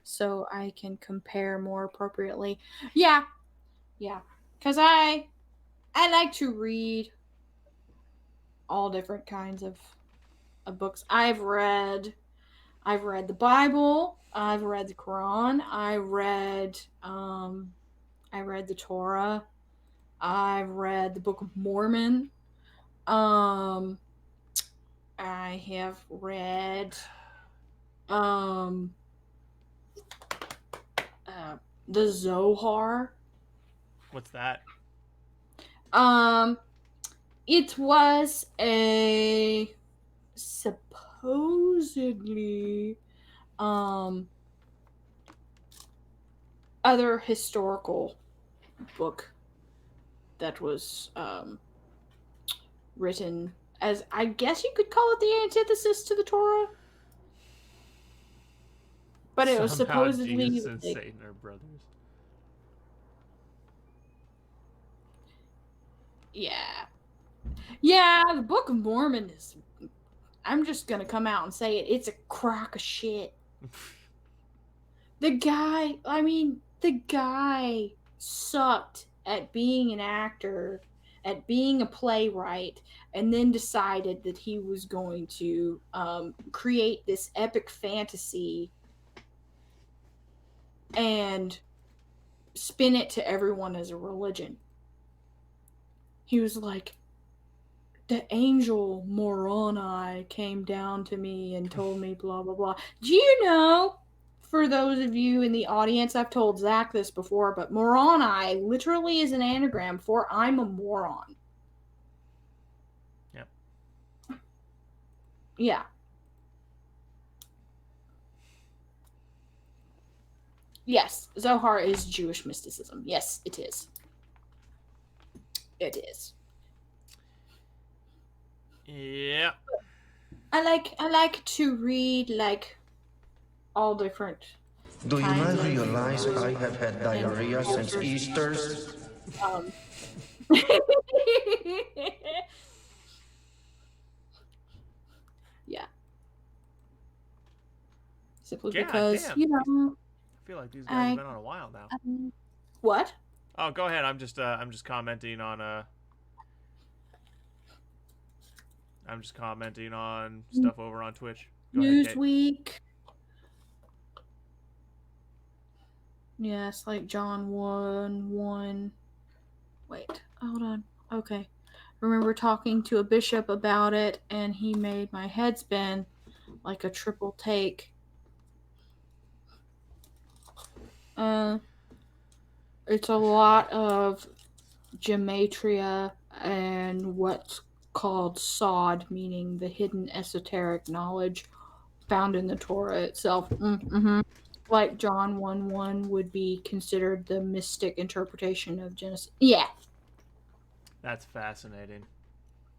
B: so I can compare more appropriately. Yeah. Because I like to read all different kinds of books. I've read the Bible. I've read the Quran. I read the Torah. I've read the Book of Mormon. I have read um the Zohar.
A: What's that?
B: It was a supposedly other historical book that was written as, I guess you could call it, the antithesis to the Torah. But it was
A: Somehow
B: supposedly
A: Jesus and
B: like,
A: Satan are brothers.
B: yeah, the Book of Mormon is, I'm just gonna come out and say it, it's a crock of shit. The guy sucked at being an actor, at being a playwright, and then decided that he was going to create this epic fantasy and spin it to everyone as a religion. He was like, the angel Moroni came down to me and told me blah blah blah. Do you know, for those of you in the audience, I've told Zach this before, but Moroni literally is an anagram for I'm a moron.
A: Yep.
B: Yeah. Yes, Zohar is Jewish mysticism. Yes, it is. It is.
A: Yeah.
B: I like to read like all different.
O: Do you not realize I have had diarrhea since Easter's?
B: Yeah. Simply
A: Yeah,
B: because,
A: damn.
B: you know,
A: I feel like these guys have been on a while now.
B: What?
A: Oh, go ahead. I'm just commenting on stuff over on Twitch. Go ahead, Kate.
B: Newsweek. Yes, like John 1:1. Wait, hold on. Okay. Remember talking to a bishop about it, and he made my head spin like a triple take. It's a lot of gematria and what's called sod, meaning the hidden esoteric knowledge found in the Torah itself. Like John 1:1 would be considered the mystic interpretation of Genesis. Yeah.
A: That's fascinating.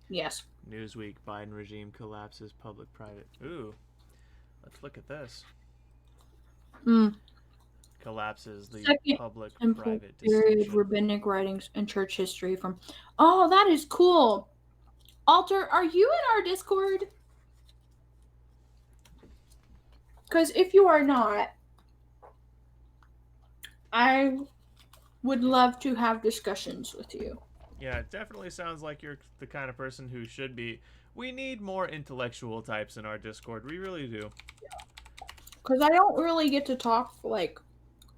B: Yes.
A: Newsweek, Biden regime collapses public-private. Ooh. Let's look at this.
B: Mm.
A: Collapses the
B: Second Temple
A: public-private
B: period
A: distinction.
B: rabbinic writings and church history from. Oh, that is cool. Alter, are you in our Discord? Because if you are not, I would love to have discussions with you.
A: Yeah, it definitely sounds like you're the kind of person who should be. We need more intellectual types in our Discord. We really do.
B: Because I don't really get to talk like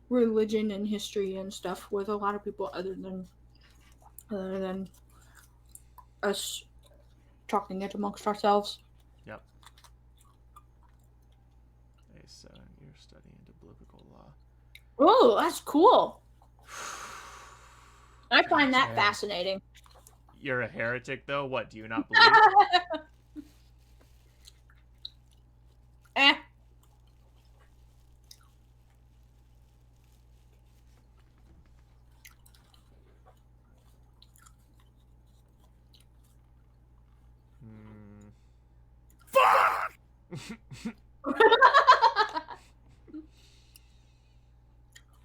B: religion and history and stuff with a lot of people other than us talking it amongst ourselves.
A: Yep. A7, you're studying into biblical law.
B: Oh, that's cool. I find that fascinating.
A: You're a heretic, though? What, do you not believe?
B: Eh.
A: Fuck!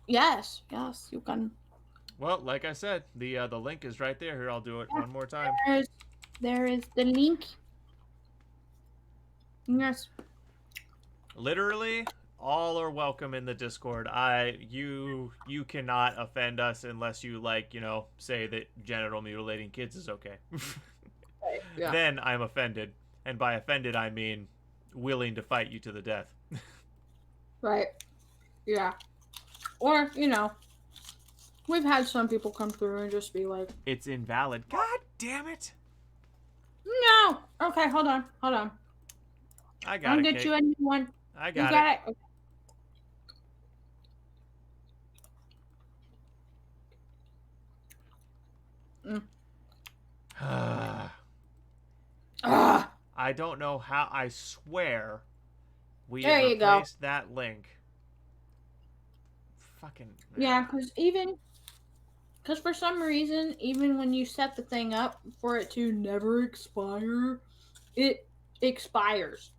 B: Yes, you can.
A: Well, like I said, the link is right there. Here, I'll do it one more time.
B: There is the link. Yes.
A: Literally, all are welcome in the Discord. You cannot offend us unless you say that genital mutilating kids is okay.
B: Yeah.
A: Then I'm offended, and by offended I mean willing to fight you to the death.
B: Right. Yeah. Or we've had some people come through and just be like,
A: it's invalid. God damn it.
B: No. Okay, hold on.
A: I got it.
B: I'll get you a new one.
A: I
B: You
A: got
B: got
A: it.
B: Okay.
A: I don't know how. I swear we
B: There
A: have
B: you go.
A: replaced that link. Fucking.
B: Yeah, because for some reason, even when you set the thing up for it to never expire, it expires.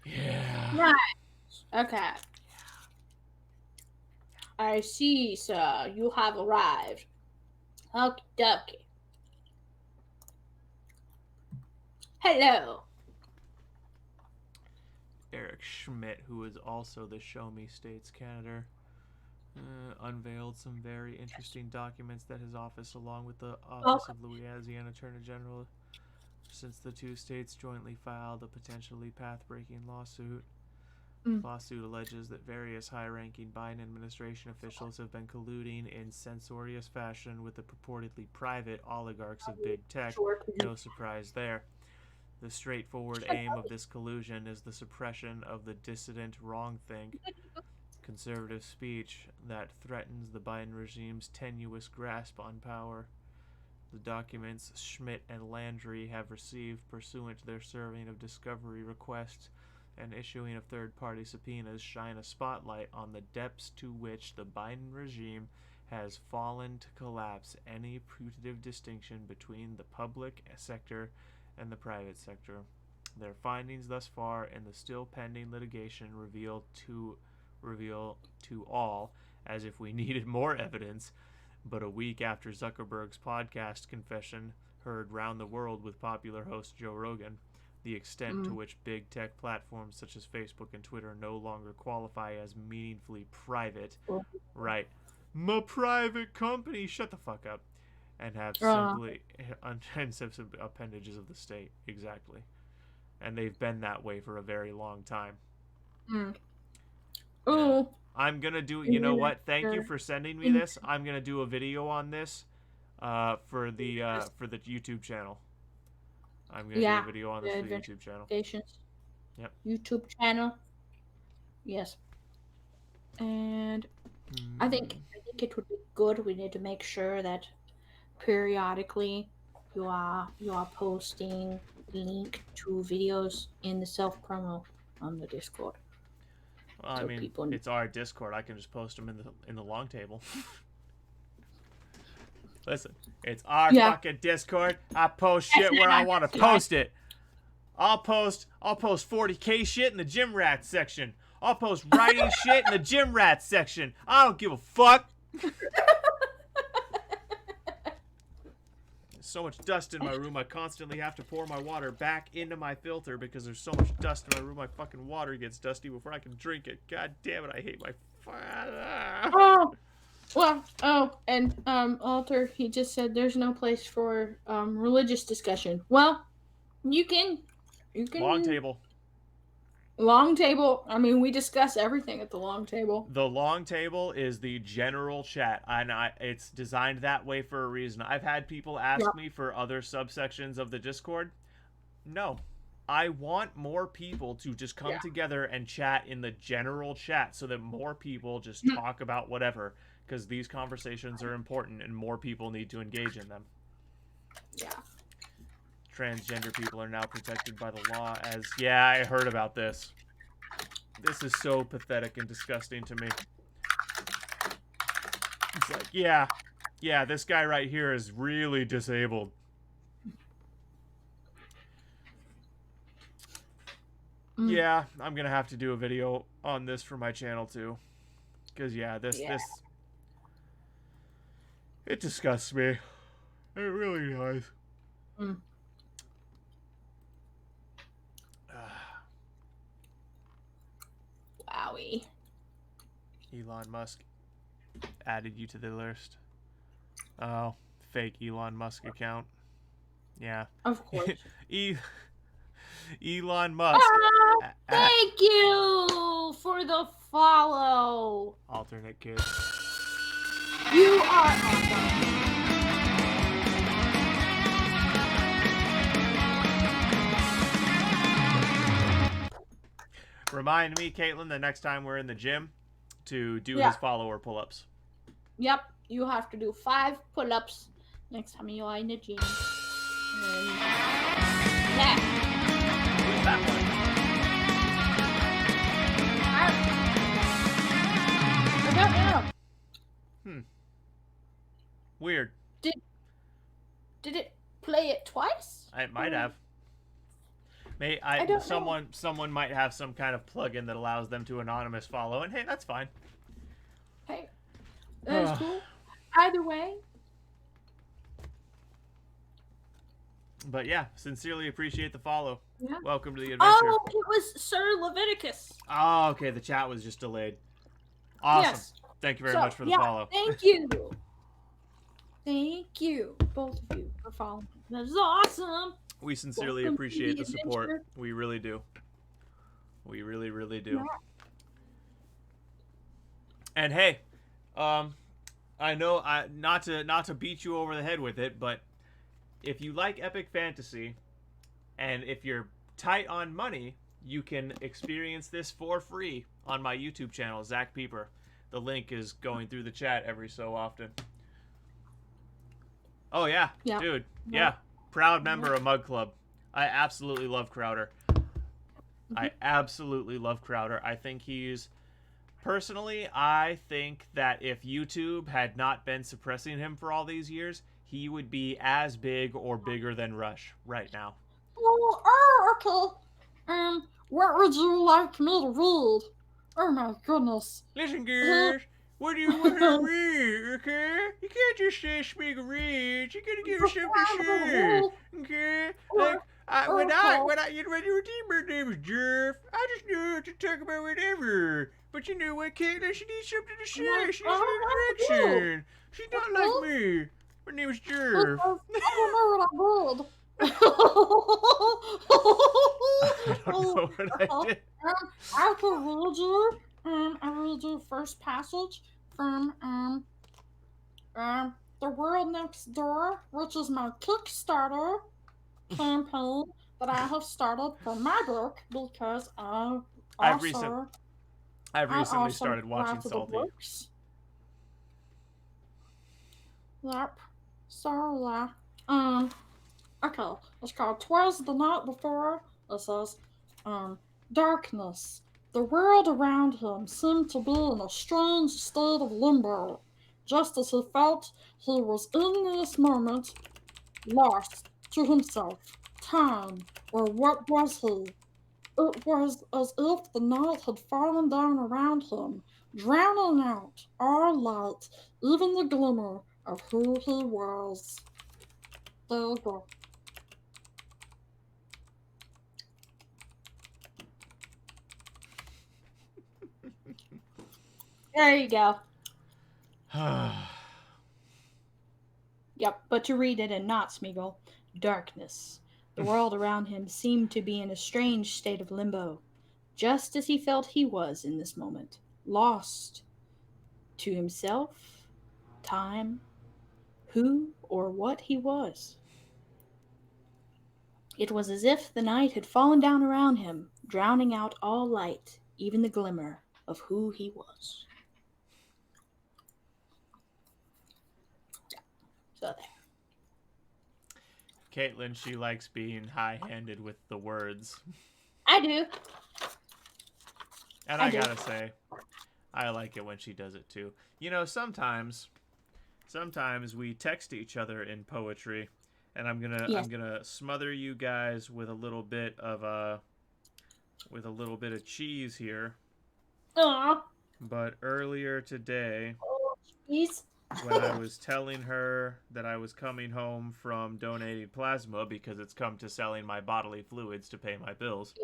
A: Yeah.
B: Right. Okay. I see, sir. You have arrived. Okie dokie. Hello.
A: Eric Schmidt, who is also the Show Me States Canada, unveiled some very interesting documents that his office, along with the Office of Louisiana Attorney General, since the two states jointly filed a potentially path-breaking lawsuit. Lawsuit alleges that various high-ranking Biden administration officials have been colluding in censorious fashion with the purportedly private oligarchs of big tech. No surprise there. The straightforward aim of this collusion is the suppression of the dissident wrongthink, conservative speech that threatens the Biden regime's tenuous grasp on power. The documents Schmidt and Landry have received pursuant to their serving of discovery requests and issuing of third-party subpoenas shine a spotlight on the depths to which the Biden regime has fallen to collapse any putative distinction between the public sector and the private sector. Their findings thus far in the still pending litigation reveal to all, as if we needed more evidence, but a week after Zuckerberg's podcast confession heard round the world with popular host Joe Rogan, the extent to which big tech platforms such as Facebook and Twitter no longer qualify as meaningfully private. Right. My private company, shut the fuck up. And have simply appendages of the state. Exactly. And they've been that way for a very long time.
B: Oh.
A: I'm going to do, you know what? Thank you for sending me this. I'm going to do a video on this for the YouTube channel. I'm going to do a video on this for the YouTube channel. Yep.
B: YouTube channel. Yes. And I think it would be good. We need to make sure that periodically you are posting link to videos in the self promo on the Discord.
A: Well, I mean, it's our Discord. I can just post them in the long table. Listen, it's our fucking Discord. I post shit where I want to post it. I'll post 40K shit in the gym rat section. I'll post writing shit in the gym rat section. I don't give a fuck. There's so much dust in my room, I constantly have to pour my water back into my filter because there's so much dust in my room. My fucking water gets dusty before I can drink it. God damn it, I hate my
B: Oh, well, and Alter, he just said there's no place for religious discussion. Well, you can
A: long table.
B: Long table. I mean, we discuss everything at the long table.
A: The long table is the general chat, and it's designed that way for a reason. I've had people ask me for other subsections of the Discord. No. I want more people to just come together and chat in the general chat so that more people just talk about whatever, because these conversations are important and more people need to engage in them.
B: Yeah.
A: Transgender people are now protected by the law as... Yeah, I heard about this. This is so pathetic and disgusting to me. It's like, yeah, this guy right here is really disabled. Yeah, I'm gonna have to do a video on this for my channel too. Because, this... It disgusts me. It really does.
B: Wowie.
A: Elon Musk added you to the list. Oh, fake Elon Musk account. Yeah.
B: Of course.
A: Elon Musk.
B: Thank you for the follow.
A: Alternate kid.
B: You are awesome.
A: Remind me, Caitlin, the next time we're in the gym to do his follower pull-ups.
B: Yep, you have to do 5 pull-ups next time you are in the gym. Yeah.
A: Who's that
B: one? I don't know.
A: Weird.
B: Did it play it twice?
A: It might have. Someone might have some kind of plugin that allows them to anonymous follow, and hey, that's fine.
B: Hey, that's cool. Either way.
A: But yeah, sincerely appreciate the follow.
B: Yeah.
A: Welcome to the adventure.
B: Oh, it was Sir Leviticus.
A: Oh, okay. The chat was just delayed. Awesome.
B: Yes.
A: Thank you very much for the follow.
B: Thank you. Thank you, both of you, for following. That is awesome.
A: We sincerely appreciate the support. We really do. We really, really do. Yeah. And hey, I know not to beat you over the head with it, but if you like epic fantasy, and if you're tight on money, you can experience this for free on my YouTube channel, Zach Pieper. The link is going through the chat every so often. Oh yeah, dude. Yeah. Proud member of Mug Club. I absolutely love Crowder. I absolutely love Crowder. I think personally, I think that if YouTube had not been suppressing him for all these years, he would be as big or bigger than Rush right now.
B: Oh, okay. What would you like me to read? Oh my goodness.
A: Listen, girls. What do you want to read, okay? You can't just say speak of reads. You gotta give us something to say, okay? Like, when you were team, my name was Jeff. I just knew to talk about whatever. But you know what, Caitlin? She needs something to say. She needs a direction. She's not like me. My name is Jeff.
B: I don't know what I did. I can read you. I read you first passage from The World Next Door, which is my Kickstarter campaign that I have started for my book because
A: I've recently started watching Salty.
B: Yep. So yeah. Okay. It's called "'Twas the Night Before." It says, darkness. The world around him seemed to be in a strange state of limbo, just as he felt he was in this moment lost to himself, time, or what was he? It was as if the night had fallen down around him, drowning out all light, even the glimmer of who he was. There you go. There you go. Yep, but to read it and not Smeagol. Darkness. The world around him seemed to be in a strange state of limbo, just as he felt he was in this moment, lost to himself, time, who or what he was. It was as if the night had fallen down around him, drowning out all light, even the glimmer of who he was. So there.
A: Caitlin, she likes being high-handed with the words.
B: I do.
A: And I gotta say, I like it when she does it too. You know, sometimes we text each other in poetry, and I'm gonna smother you guys with a little bit of cheese here.
B: Aww.
A: But earlier today,
B: cheese.
A: when I was telling her that I was coming home from donating plasma because it's come to selling my bodily fluids to pay my bills.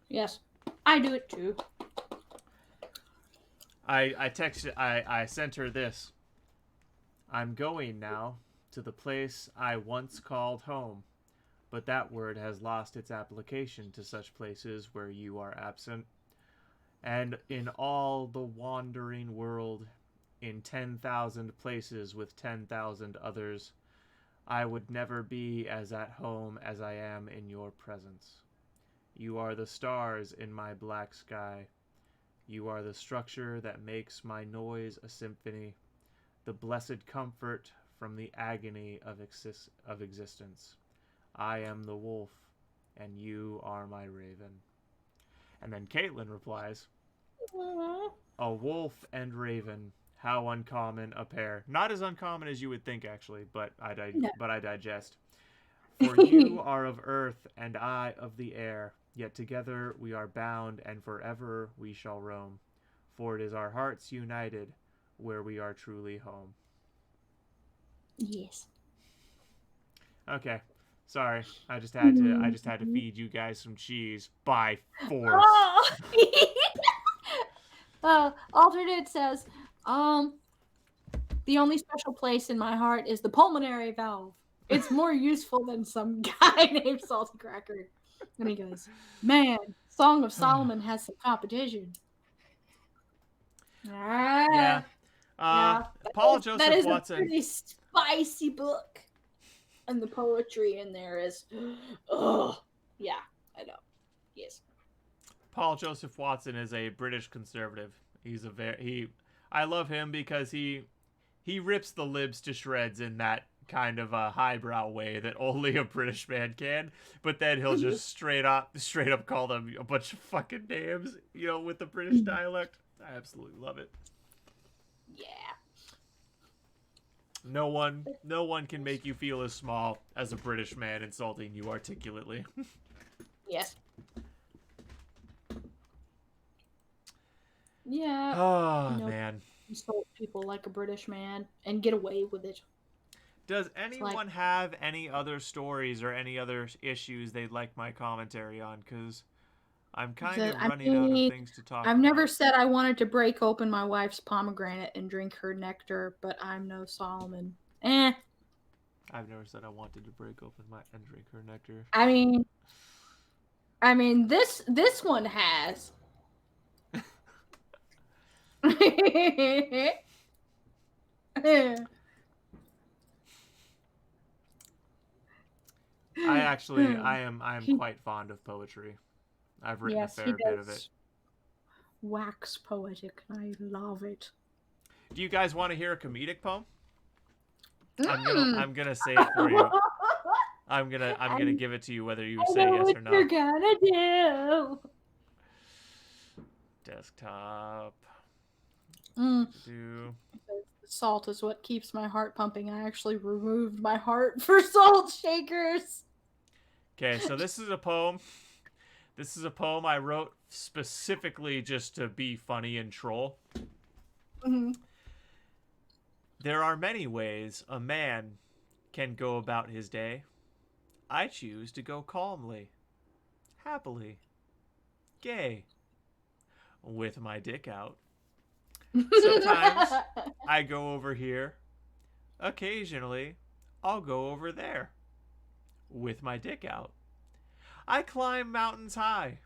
B: Yes. I do it too.
A: I sent her this. I'm going now to the place I once called home, but that word has lost its application to such places where you are absent. And in all the wandering world, in 10,000 places with 10,000 others, I would never be as at home as I am in your presence. You are the stars in my black sky. You are the structure that makes my noise a symphony, the blessed comfort from the agony of existence. I am the wolf, and you are my raven. And then Caitlin replies, a wolf and raven, how uncommon a pair. Not as uncommon as you would think, actually, but I digest. For you are of earth, and I of the air, yet together we are bound, and forever we shall roam. For it is our hearts united, where we are truly home.
B: Yes.
A: Okay. Sorry. I just had to feed you guys some cheese by force.
B: Alternate says, the only special place in my heart is the pulmonary valve. It's more useful than some guy named Salty Cracker. And he goes, man, Song of Solomon has some competition.
A: Yeah. Paul Joseph Watson.
B: A pretty spicy book. And the poetry in there is, yeah, I know. Yes.
A: Paul Joseph Watson is a British conservative. He's I love him because he rips the libs to shreds in that kind of a highbrow way that only a British man can, but then he'll just straight up call them a bunch of fucking names, you know, with the British dialect. I absolutely love it.
B: Yeah.
A: No one can make you feel as small as a British man insulting you articulately.
B: Yes. Yeah.
A: Oh, man.
B: Insult people like a British man and get away with it.
A: Does anyone have any other stories or any other issues they'd like my commentary on? Because I'm kind of running out of things to talk about.
B: I've never said I wanted to break open my wife's pomegranate and drink her nectar, but I'm no Solomon.
A: I've never said I wanted to break open and drink her nectar.
B: I mean this one has.
A: I am quite fond of poetry. I've written a fair bit of it.
B: Wax poetic, I love it.
A: Do you guys want to hear a comedic poem? I'm gonna say it for you. I'm gonna give it to you whether you say yes or no.
B: What you're gonna do?
A: Desktop.
B: Salt is what keeps my heart pumping. I actually removed my heart for salt shakers.
A: Okay, so this is a poem. This is a poem I wrote specifically just to be funny and troll.
B: Mm-hmm.
A: There are many ways a man can go about his day. I choose to go calmly, happily, gay, with my dick out. Sometimes I go over here. Occasionally, I'll go over there, with my dick out. I climb mountains high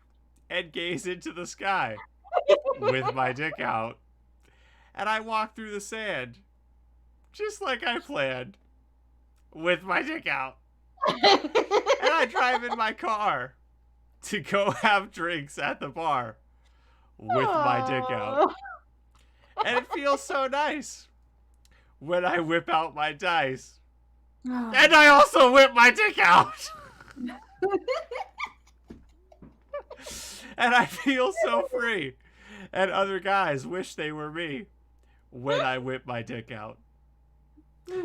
A: and gaze into the sky, with my dick out. And I walk through the sand, just like I planned, with my dick out. And I drive in my car to go have drinks at the bar, with my dick out. And it feels so nice when I whip out my dice. And I also whip my dick out. And I feel so free. And other guys wish they were me when I whip my dick out.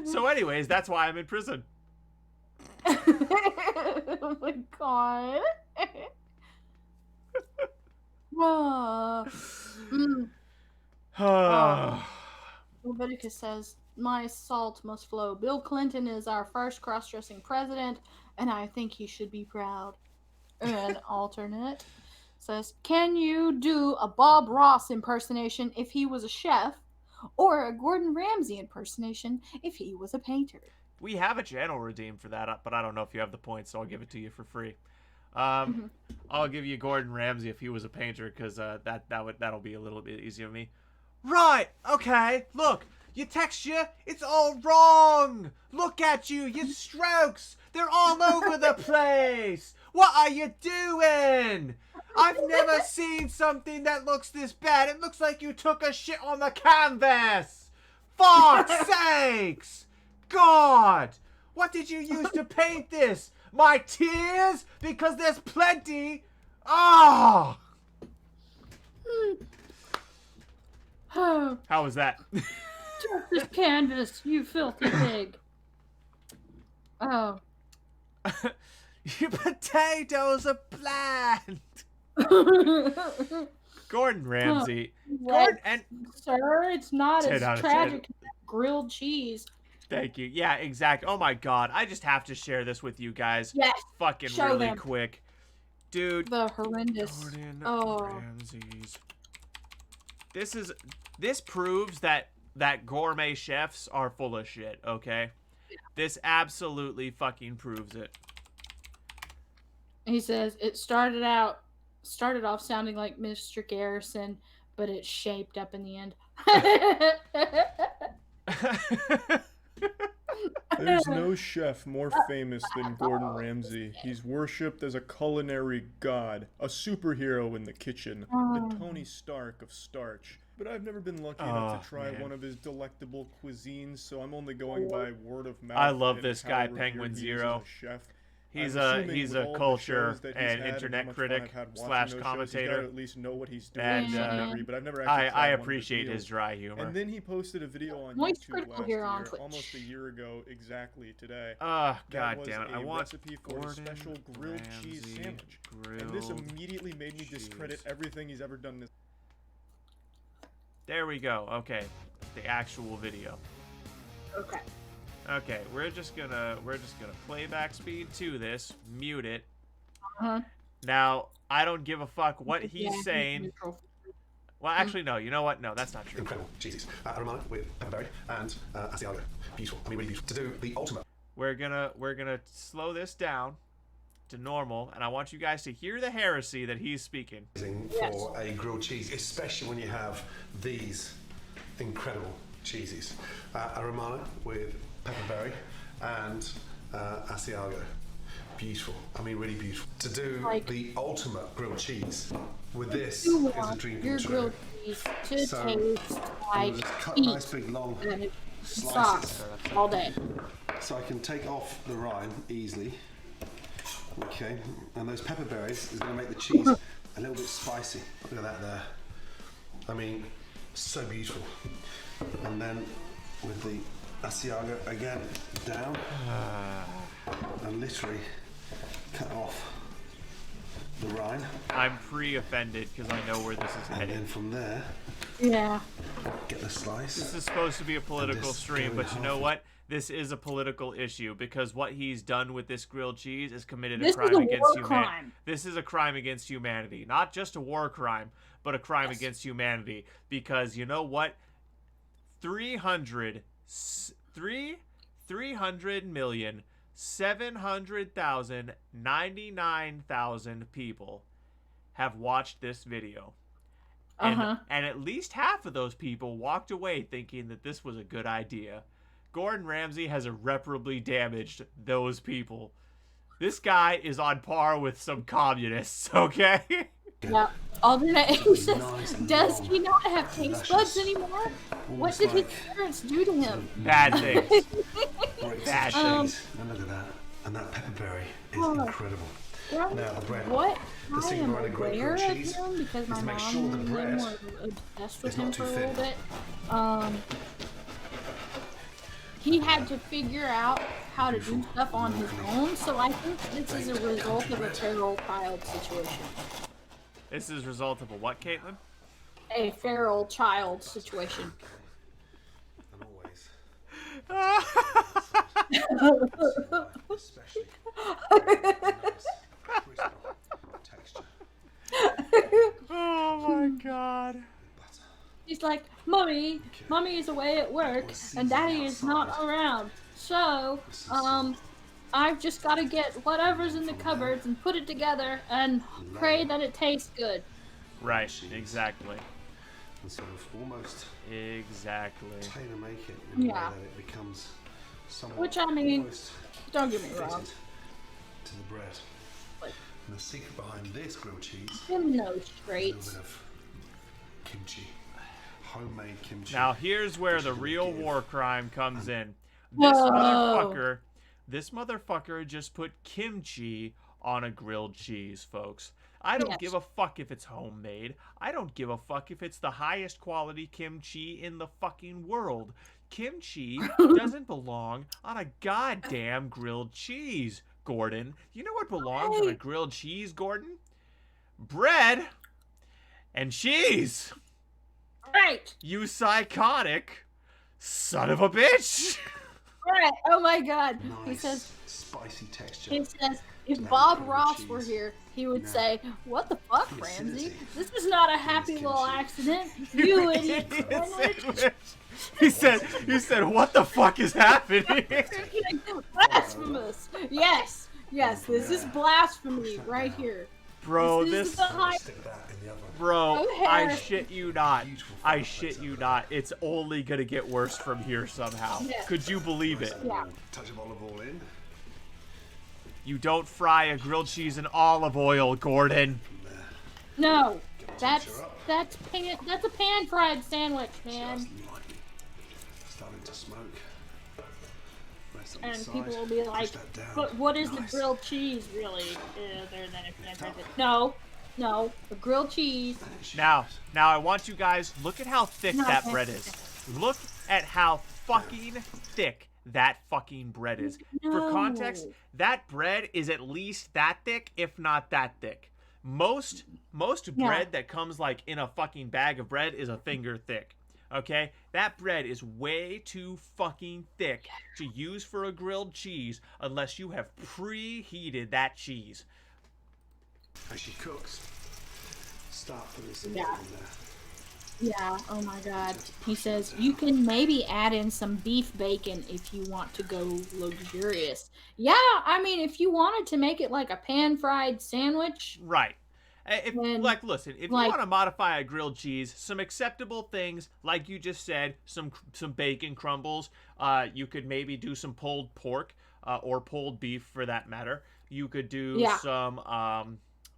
A: So anyways, that's why I'm in prison.
B: Oh my god. Leviticus says, my salt must flow. Bill Clinton is our first cross-dressing president, and I think he should be proud. An alternate says, can you do a Bob Ross impersonation if he was a chef, or a Gordon Ramsay impersonation if he was a painter?
A: We have a channel redeemed for that, but I don't know if you have the points, so I'll give it to you for free. I'll give you Gordon Ramsay if he was a painter, because that'll be a little bit easier for me. Right, okay, look, your texture, it's all wrong. Look at you, your strokes, they're all over the place. What are you doing? I've never seen something that looks this bad. It looks like you took a shit on the canvas. Fuck's sakes. God, what did you use to paint this? My tears? Because there's plenty. Ah.
B: Oh.
A: How was that?
B: Took this canvas, you filthy pig. Oh.
A: Your potatoes are bland. Gordon Ramsay.
B: Gordon and sir, it's not as tragic as grilled cheese.
A: Thank you. Yeah, exactly. Oh my god, I just have to share this with you guys.
B: Yes.
A: Fucking
B: Show
A: really
B: them.
A: Quick. Dude.
B: The horrendous.
A: Gordon
B: oh.
A: Ramsay's. This proves that gourmet chefs are full of shit, okay? This absolutely fucking proves it.
B: He says it started off sounding like Mr. Garrison, but it shaped up in the end.
P: There's no chef more famous than Gordon Ramsay. He's worshipped as a culinary god, a superhero in the kitchen, the Tony Stark of starch. But I've never been lucky enough to try one of his delectable cuisines, so I'm only going by word of mouth.
A: I love this guy, Penguin Zero. He's a culture and internet critic / commentator.
P: At least know what he's doing.
A: And
P: but I've never
A: I appreciate his dry humor.
P: And then he posted a video on YouTube last year, almost a year ago exactly today.
A: God damn it! I want
P: recipe for a special grilled cheese sandwich. And this immediately made me discredit everything he's ever done.
A: There we go. Okay, the actual video.
B: Okay.
A: Okay, we're just gonna playback speed to this, mute it. Now, I don't give a fuck what he's saying. Well, actually, no. You know what? No, that's not true.
Q: Incredible cheeses. Romana with pepperberry and Asiago. Beautiful. I mean, really beautiful. To do the ultimate.
A: We're gonna slow this down to normal, and I want you guys to hear the heresy that he's speaking.
Q: For a grilled cheese, especially when you have these incredible cheeses. A Romana with pepperberry and Asiago. Beautiful. I mean, really beautiful. To do the ultimate grilled cheese with this is a dream come true.
B: Grilled cheese to taste like
Q: cut nice big long slices
B: all day.
Q: So I can take off the rind easily. Okay, and those pepperberries is going to make the cheese a little bit spicy. Look at that there. I mean, so beautiful. And then with the Asiago again down, and literally cut off the rind.
A: I'm pre-offended because I know where this is
Q: And
A: headed.
Q: then from there,
B: Yeah.
Q: get the slice.
A: This is supposed to be a political
Q: just
A: stream,
Q: go
A: but you
Q: half
A: know
Q: it.
A: what? This is a political issue because what he's done with this grilled cheese is committed a
B: This is
A: crime
B: a
A: against
B: war
A: humanity.
B: crime.
A: This is a crime against humanity. Not just a war crime, but a crime against humanity. Because you know what? 300,700,099,000 people have watched this video. And at least half of those people walked away thinking that this was a good idea. Gordon Ramsay has irreparably damaged those people. This guy is on par with some communists, okay?
B: Yeah. Alternate. He says, does he not have taste buds anymore? What did his parents do to him?
A: Bad things. Bad
B: things.
Q: And look at that. And that pepperberry is
B: Oh.
Q: incredible.
B: Well,
Q: Now the bread.
B: what
Q: The
B: I
Q: secret
B: am
Q: behind a great
B: aware
Q: grilled
B: of
Q: cheese
B: him because
Q: is
B: my
Q: to make
B: mom
Q: sure the
B: and him
Q: bread
B: were obsessed with
Q: is
B: him
Q: not
B: for a
Q: too
B: little
Q: thin.
B: bit. He had to figure out how to do stuff on his own, so I think this is a result of a feral child situation.
A: This is a result of a what, Caitlin?
B: A feral child situation.
Q: And always. Especially nice, crisp texture.
A: Oh my god.
B: He's like, Mommy is away at work, and Daddy is not around. So, I've just got to get whatever's in the cupboards and put it together and pray that it tastes good.
A: Right, exactly.
Q: And sort of almost
A: exactly
Q: tailor make it in a
B: Yeah.
Q: way that it becomes somewhat
B: Which, I mean,
Q: almost
B: don't get me
Q: fitted
B: wrong.
Q: to the bread. And the secret behind this grilled cheese
B: In no
Q: is a little
B: straits.
Q: bit of kimchi. Homemade kimchi.
A: Now here's where the real war crime comes in.
B: Whoa.
A: This motherfucker just put kimchi on a grilled cheese, folks. I don't
B: Yes.
A: give a fuck if it's homemade. I don't give a fuck if it's the highest quality kimchi in the fucking world. Kimchi doesn't belong on a goddamn grilled cheese, Gordon. You know what belongs on a grilled cheese, Gordon? Bread and cheese.
B: Right.
A: You psychotic son of a bitch.
B: Right. Oh my god. He says,
Q: spicy texture.
B: He says, if Bob Ross were here, he would say, what the fuck, Ramsay? This is not a happy little accident. You idiot.
A: He said, what the fuck is happening?
B: Blasphemous. Yes. Yes, this is blasphemy right here.
A: Bro,
B: is the high...
A: Bro, I
B: Harris.
A: shit you not. I shit you not. It's only gonna get worse from here somehow.
B: Yeah.
A: Could you believe it?
B: Yeah.
Q: Touch of olive oil in.
A: You don't fry a grilled cheese in olive oil, Gordon.
B: No. That's a pan fried sandwich, man.
Q: Starting to smoke. Rest on the
B: And
Q: side.
B: people will be like,
Q: Push that down.
B: but what is
Q: Nice.
B: the grilled cheese really other than a pan fried? No. No. The grilled cheese.
A: Now I want you guys, look at how thick
B: No,
A: that
B: I
A: bread is. Look at how fucking thick that fucking bread is. For
B: No.
A: context, that bread is at least that thick, if not that thick. Most
B: Yeah.
A: bread that comes like in a fucking bag of bread is a finger thick. Okay? That bread is way too fucking thick to use for a grilled cheese unless you have preheated that cheese.
Q: As she cooks, start putting some
B: Yeah.
Q: meat in there.
B: Yeah, oh my god. He says, you can maybe add in some beef bacon if you want to go luxurious. Yeah, I mean, if you wanted to make it like a pan-fried sandwich.
A: Right. If, listen, if you want to modify a grilled cheese, some acceptable things, like you just said, some bacon crumbles, you could maybe do some pulled pork, or pulled beef for that matter. You could do some,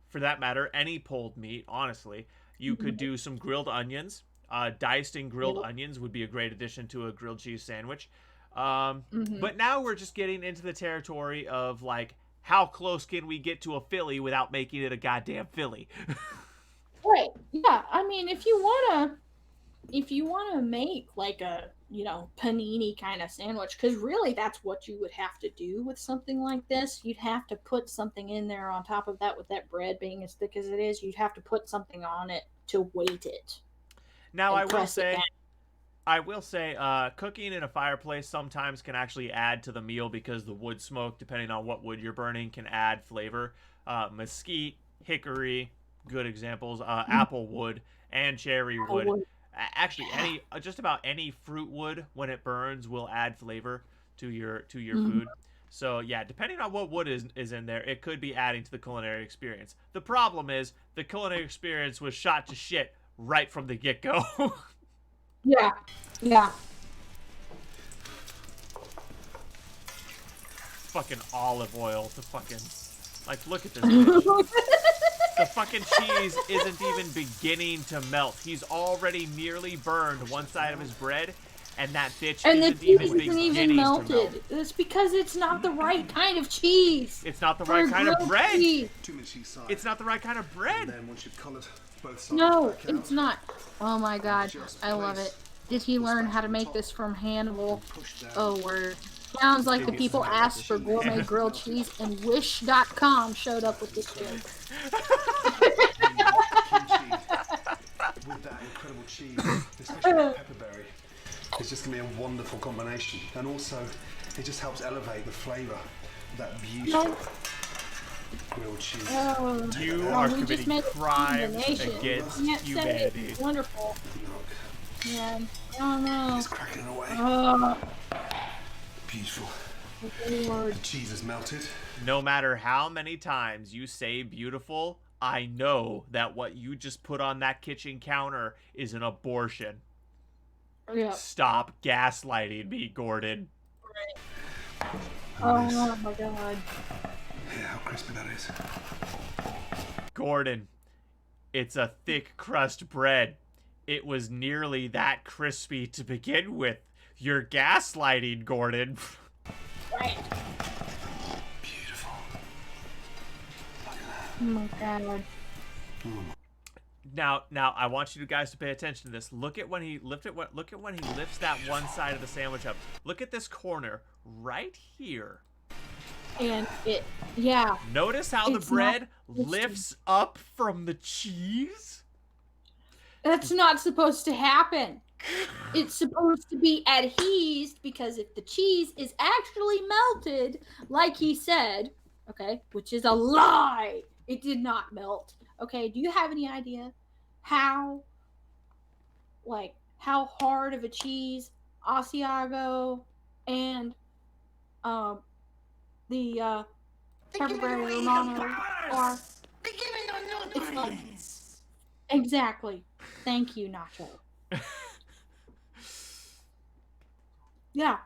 A: for that matter, any pulled meat, honestly. You could do some grilled onions. Diced and grilled onions would be a great addition to a grilled cheese sandwich. But now we're just getting into the territory of, like, how close can we get to a Philly without making it a goddamn Philly?
B: Right. Yeah, I mean, if you want to if you want to make like a, panini kind of sandwich, because really that's what you would have to do with something like this. You'd have to put something in there on top of that, with that bread being as thick as it is. You'd have to put something on it to weight it.
A: Now,
B: and
A: I will
B: press it
A: say,
B: down.
A: cooking in a fireplace sometimes can actually add to the meal because the wood smoke, depending on what wood you're burning, can add flavor. Mesquite, hickory, good examples. Apple wood and cherry wood. Actually, just about any fruit wood when it burns will add flavor to your food. So yeah, depending on what wood is in there, it could be adding to the culinary experience. The problem is the culinary experience was shot to shit right from the get-go.
B: Yeah. Yeah.
A: Fucking olive oil to fucking, like, look at this bitch. The fucking cheese isn't even beginning to melt. He's already nearly burned one side of his bread, and that bitch isn't even beginning to melt.
B: It's because it's not the right kind of cheese.
A: It's not the right kind of bread.
B: Cheese.
A: It's not the right kind of bread.
Q: And then once you've coloured both sides
B: No,
Q: back out,
B: it's not. Oh my god, I love it. Did he learn how to make this from Hannibal? Oh, word. Sounds like the people asked for gourmet grilled cheese and Wish.com showed up with this joke.
Q: with that incredible cheese, especially with pepperberry, it's just going to be a wonderful combination. And also, it just helps elevate the flavour of that beautiful grilled cheese.
A: You are committing crimes against humanity.
B: It's wonderful. Man, I don't know.
Q: It's cracking away. Beautiful. The cheese is melted.
A: No matter how many times you say beautiful, I know that what you just put on that kitchen counter is an abortion.
B: Yeah.
A: Stop gaslighting me, Gordon.
B: Oh my god.
Q: Yeah, how crispy that is.
A: Gordon, it's a thick crust bread. It was nearly that crispy to begin with. You're gaslighting, Gordon.
B: Right.
Q: Beautiful.
B: Oh my god.
A: Now, I want you guys to pay attention to this. Look at when he lifts that one side of the sandwich up. Look at this corner right here.
B: And yeah.
A: Notice how the bread lifts up from the cheese?
B: That's not supposed to happen. It's supposed to be adhesed, because if the cheese is actually melted, like he said, okay, which is a lie, it did not melt. Okay, do you have any idea how hard of a cheese Asiago and the Pepperberry Romano are? It's like, exactly. Thank you, Nacho. Yeah.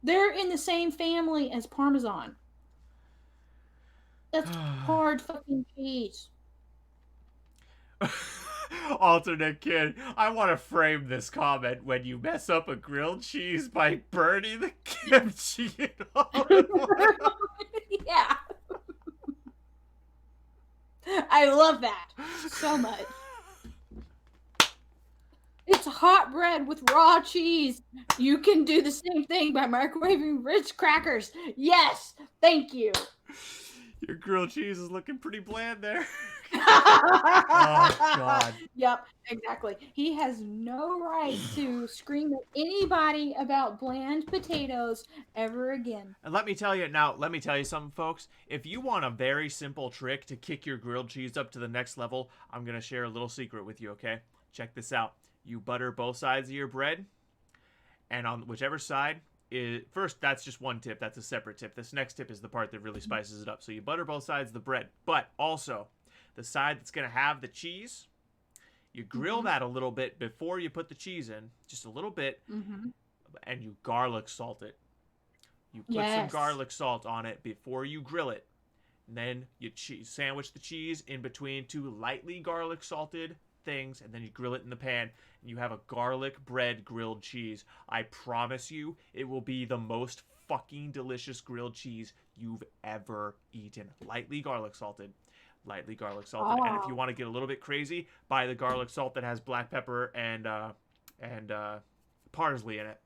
B: They're in the same family as Parmesan. That's hard fucking cheese.
A: Alternate kid, I want to frame this comment when you mess up a grilled cheese by burning the kimchi in olive oil.
B: Yeah. I love that so much. It's hot bread with raw cheese. You can do the same thing by microwaving Ritz crackers. Yes, thank you.
A: Your grilled cheese is looking pretty bland there. Oh, God.
B: Yep, exactly. He has no right to scream at anybody about bland potatoes ever again.
A: And let me tell you something, folks. If you want a very simple trick to kick your grilled cheese up to the next level, I'm going to share a little secret with you, okay? Check this out. You butter both sides of your bread, and on whichever side is first, that's just one tip. That's a separate tip. This next tip is the part that really spices it up. So you butter both sides of the bread, but also the side that's going to have the cheese, you grill that a little bit before you put the cheese in, just a little bit, and you garlic salt it. You put some garlic salt on it before you grill it. And then you sandwich the cheese in between two lightly garlic salted things, and then you grill it in the pan, and you have a garlic bread grilled cheese. I promise you, it will be the most fucking delicious grilled cheese you've ever eaten. Lightly garlic salted. lightly garlic salted. And if you want to get a little bit crazy, buy the garlic salt that has black pepper and parsley in it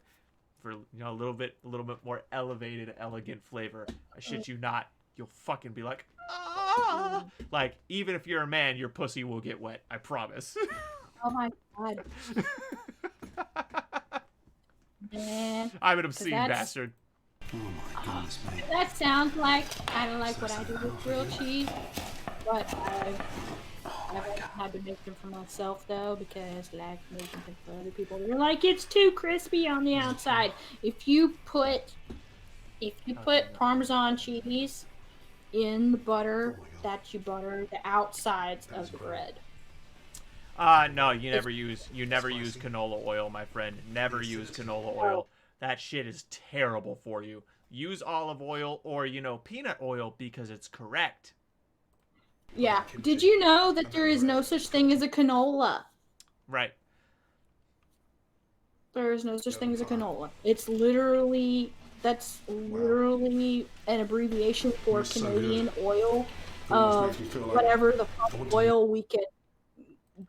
A: for a little bit more elevated, elegant flavor. I shit you not, you'll fucking be like, ah! Like, even if you're a man, your pussy will get wet. I promise.
B: Oh my god. Man,
A: I'm an obscene bastard.
Q: Oh my goodness, mate.
B: That sounds like kind of like what I do with grilled cheese, but I've had to make them for myself though, because like making them for other people, they're like, it's too crispy on the outside. If you put Parmesan cheese in the butter, that you butter the outsides of the bread.
A: No, you never use canola oil, my friend. Never use canola oil. That shit is terrible for you. Use olive oil or, peanut oil because it's correct.
B: Yeah. Did you know that there is no such thing as a canola?
A: Right.
B: There is no such thing as a canola. It's literally, that's literally an abbreviation for Canadian oil of whatever the oil we can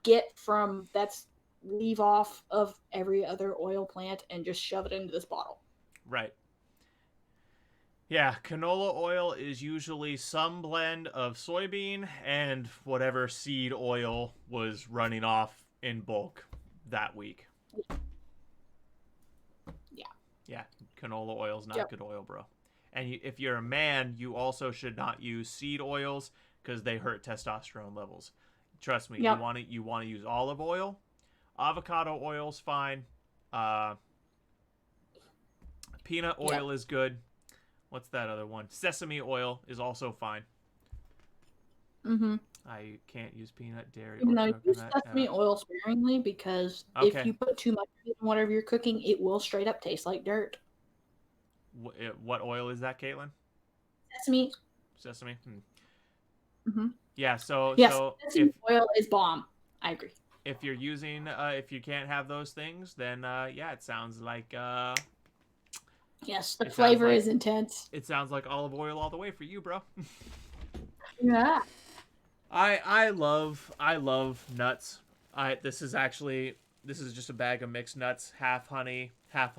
B: get from, that's leave off of every other oil plant and just shove it into this bottle.
A: Right. Yeah, canola oil is usually some blend of soybean and whatever seed oil was running off in bulk that week. Yeah, canola oil is not good oil, bro. And if you're a man, you also should not use seed oils because they hurt testosterone levels. Trust me, you want to use olive oil. Avocado oil's fine. Peanut oil is good. What's that other one? Sesame oil is also fine.
B: Mm-hmm.
A: I can't use peanut, dairy,
B: Even
A: or
B: though use
A: coconut.
B: sesame oil sparingly, because if you put too much in whatever you're cooking, it will straight up taste like dirt.
A: What oil is that, Caitlin?
B: Sesame.
A: Sesame?
B: Mm-hmm.
A: Yeah, so
B: sesame oil is bomb. I agree.
A: If you're using, if you can't have those things, then it sounds like
B: yes, the flavor is intense.
A: It sounds like olive oil all the way for you, bro.
B: Yeah.
A: I love nuts. This is just a bag of mixed nuts, half honey, half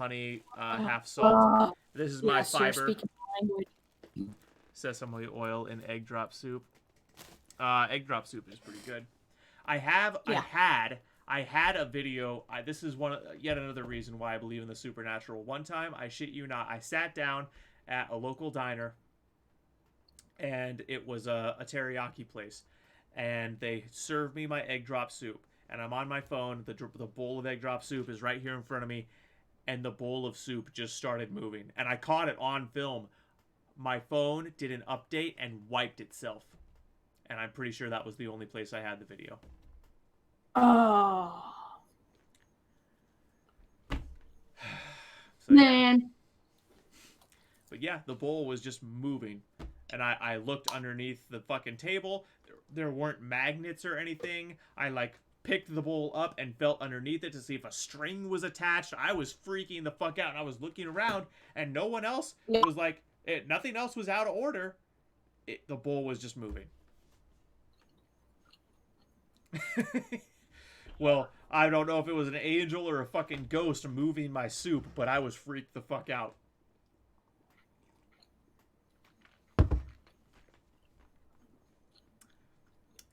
A: salt. This is my fiber. Sesame oil and egg drop soup. Egg drop soup is pretty good. I had a video. This is yet another reason why I believe in the supernatural. One time, I shit you not, I sat down at a local diner, and it was a teriyaki place, and they served me my egg drop soup, and I'm on my phone. The bowl of egg drop soup is right here in front of me, and the bowl of soup just started moving, and I caught it on film. My phone did an update and wiped itself, and I'm pretty sure that was the only place I had the video.
B: Oh.
A: So, man. But yeah, the bowl was just moving. And I looked underneath the fucking table. There weren't magnets or anything. I picked the bowl up and felt underneath it to see if a string was attached. I was freaking the fuck out. And I was looking around and no one else was nothing else was out of order. The bowl was just moving. Well, I don't know if it was an angel or a fucking ghost moving my soup, but I was freaked the fuck out.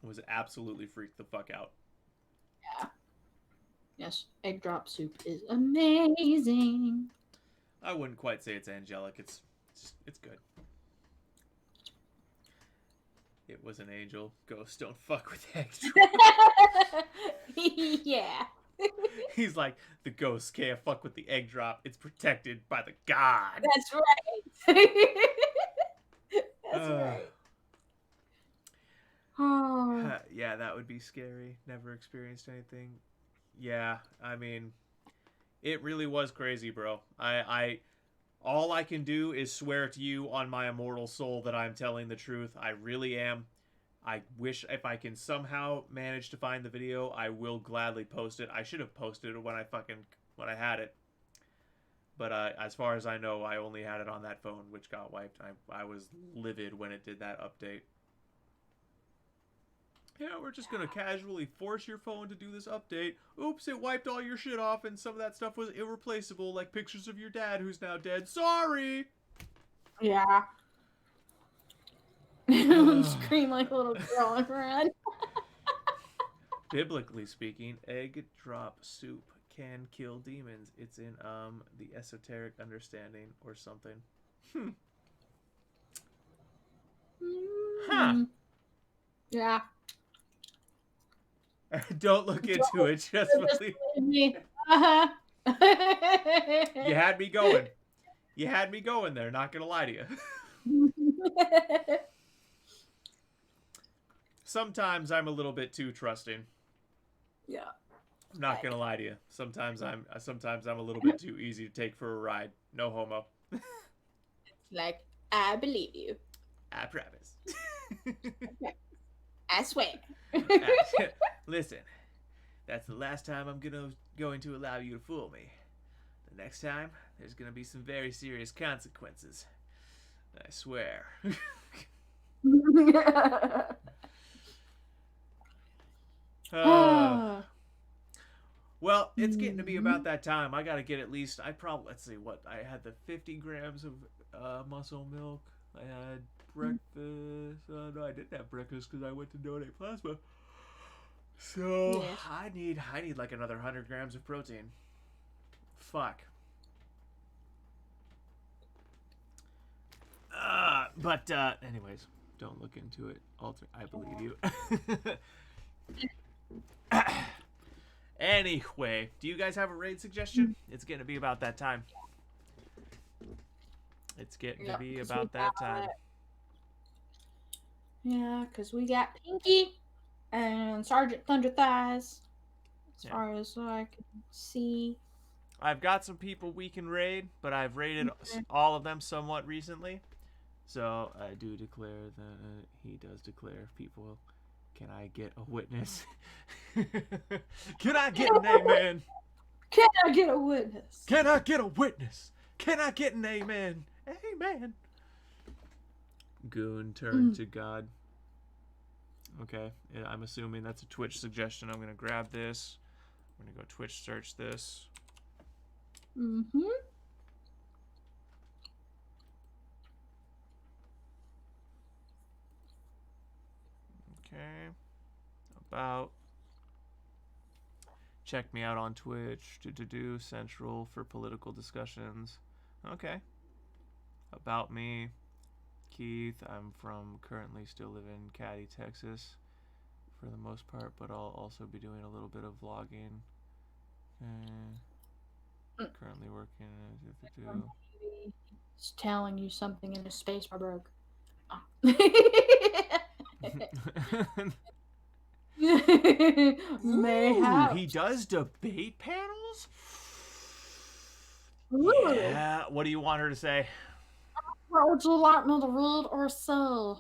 A: Was absolutely freaked the fuck out.
B: Yeah. Yes, egg drop soup is amazing.
A: I wouldn't quite say it's angelic. It's good. It was an angel. Ghosts don't fuck with eggs.
B: Yeah.
A: He's like, the ghosts can't fuck with the egg drop. It's protected by the god.
B: That's right. That's right.
A: Oh. Yeah, that would be scary. Never experienced anything. Yeah, I mean, it really was crazy, bro. All I can do is swear to you on my immortal soul that I'm telling the truth. I really am. I wish if I can somehow manage to find the video, I will gladly post it. I should have posted it when I had it. But as far as I know, I only had it on that phone, which got wiped. I was livid when it did that update. Yeah, we're just gonna casually force your phone to do this update. Oops, it wiped all your shit off and some of that stuff was irreplaceable, like pictures of your dad who's now dead. Sorry!
B: Yeah. Scream like a little girl and run.
A: Biblically speaking, egg drop soup can kill demons. It's in the esoteric understanding or something. Huh.
B: Yeah.
A: Don't look into it, just believe
B: me. Uh-huh.
A: You had me going. You had me going there, not gonna lie to you. Sometimes I'm a little bit too trusting.
B: Yeah.
A: Not gonna lie to you. Sometimes I'm a little bit too easy to take for a ride. No homo.
B: Like, I believe you.
A: I promise.
B: I swear.
A: Listen, that's the last time I'm going to allow you to fool me. The next time, there's gonna be some very serious consequences. I swear. Well, it's getting to be about that time. I gotta get at least, let's see what, I had the 50 grams of muscle milk. I had breakfast. No, I didn't have breakfast because I went to donate plasma. So,
B: Yes.
A: I need like another 100 grams of protein. Fuck. But anyways, don't look into it. I believe you. Anyway, do you guys have a raid suggestion? It's getting to be about that time. It's getting to be about that time.
B: Yeah, because we got Pinky and Sergeant Thunder Thighs. As far as I can see.
A: I've got some people we can raid, but I've raided all of them somewhat recently. So I do declare that he does declare people. Can I get a witness? Can I get an amen?
B: Can I get a witness?
A: Can I get a witness? Can I get an amen? Amen. Goon turn to God. Okay, I'm assuming that's a Twitch suggestion. I'm gonna grab this. I'm gonna go Twitch search this.
B: Mm-hmm.
A: Okay. About. Check me out on Twitch. Do Central for political discussions. Okay. About me. Keith. I'm currently still live in Caddy, Texas for the most part, but I'll also be doing a little bit of vlogging. Currently working.
B: He's telling you something in his space bar broke.
A: Ooh, he does debate panels?
B: Ooh.
A: Yeah. What do you want her to say?
B: What would you like me to read or say?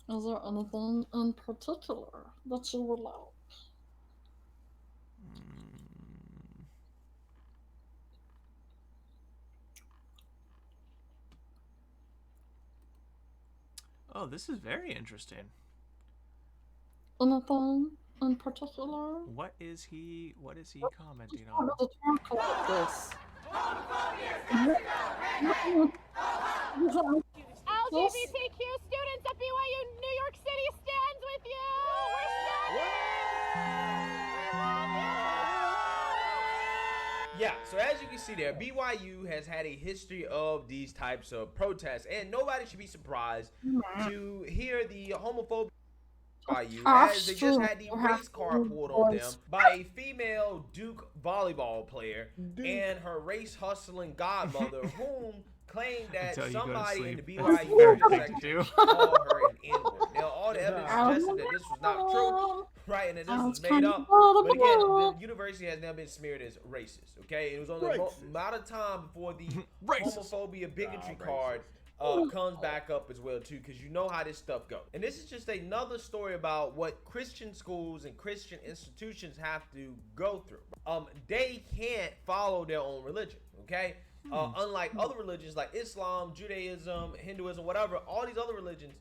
B: Is there anything in particular that you would like?
A: Oh, this is very interesting.
B: Anything in particular?
A: What is he commenting
B: I
A: on?
B: want to talk about this.
R: LGBTQ students at BYU New York City stands with you!
S: Yeah, so as you can see there, BYU has had a history of these types of protests, and nobody should be surprised to hear the homophobia by you, as they just had the race card pulled on them by a female Duke volleyball player and her race hustling godmother, whom claimed that somebody in the BYU section called her an N-word. Now, all the evidence suggested that this was not true, right, and that this was made up. But again, the university has now been smeared as racist, okay? It was only a amount of time before the homophobia bigotry card comes back up as well too, because you know how this stuff goes. And this is just another story about what Christian schools and Christian institutions have to go through. They can't follow their own religion, okay? Unlike other religions like Islam, Judaism, Hinduism, whatever, all these other religions,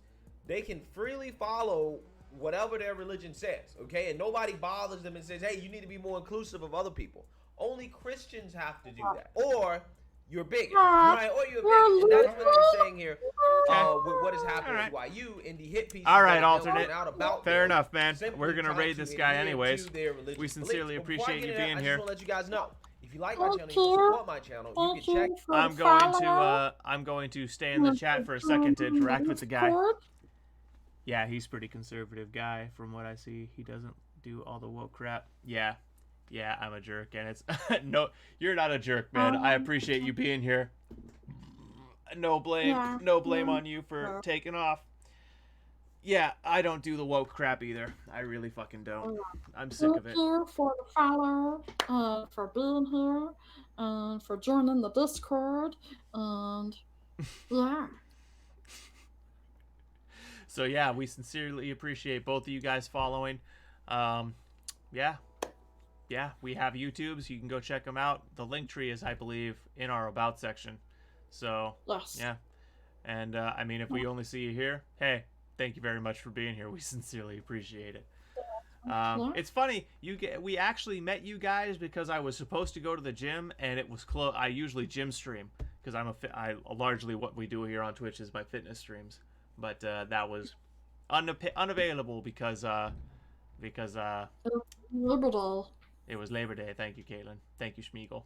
S: they can freely follow whatever their religion says, okay? And nobody bothers them and says, hey, you need to be more inclusive of other people. Only Christians have to do that. Or you're bigot, right? Or you're bigot. And that's what they're saying here with what is happening with BYU in the hit piece.
A: All right, alternate.
S: About
A: Fair enough, man. We're going to raid this guy anyways. We sincerely appreciate you being here.
S: I just want to let you guys know. If you like my channel, you can support my channel. You can check.
A: I'm going to stay in the chat for a second to interact with the guy. Yeah, he's a pretty conservative guy from what I see. He doesn't do all the woke crap. Yeah, I'm a jerk, and it's no, you're not a jerk, man. I appreciate you being here. No blame on you for taking off. Yeah, I don't do the woke crap either. I really fucking don't. I'm sick of it.
B: Thank you for the follow, for being here, and for joining the Discord, and yeah.
A: So yeah, we sincerely appreciate both of you guys following. Yeah, we have YouTubes. You can go check them out. The link tree is, I believe, in our About section. So
B: yes.
A: Yeah, and I mean, if we only see you here, hey, thank you very much for being here. We sincerely appreciate it. It's funny, we actually met you guys because I was supposed to go to the gym and it was close. I usually gym stream because I largely what we do here on Twitch is my fitness streams, but that was unavailable because it was Labor Day. Thank you, Caitlin. Thank you, Schmeagle.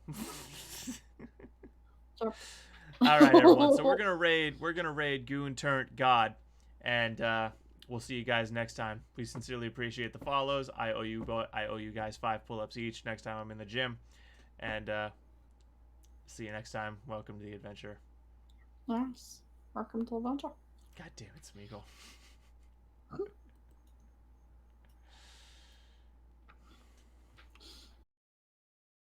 A: All right, everyone. So we're gonna raid Goon Turnt God, and we'll see you guys next time. We sincerely appreciate the follows. I owe you guys 5 pull-ups each next time I'm in the gym, and see you next time. Welcome to the adventure.
B: Yes, welcome to the adventure.
A: God damn it, Smeagol.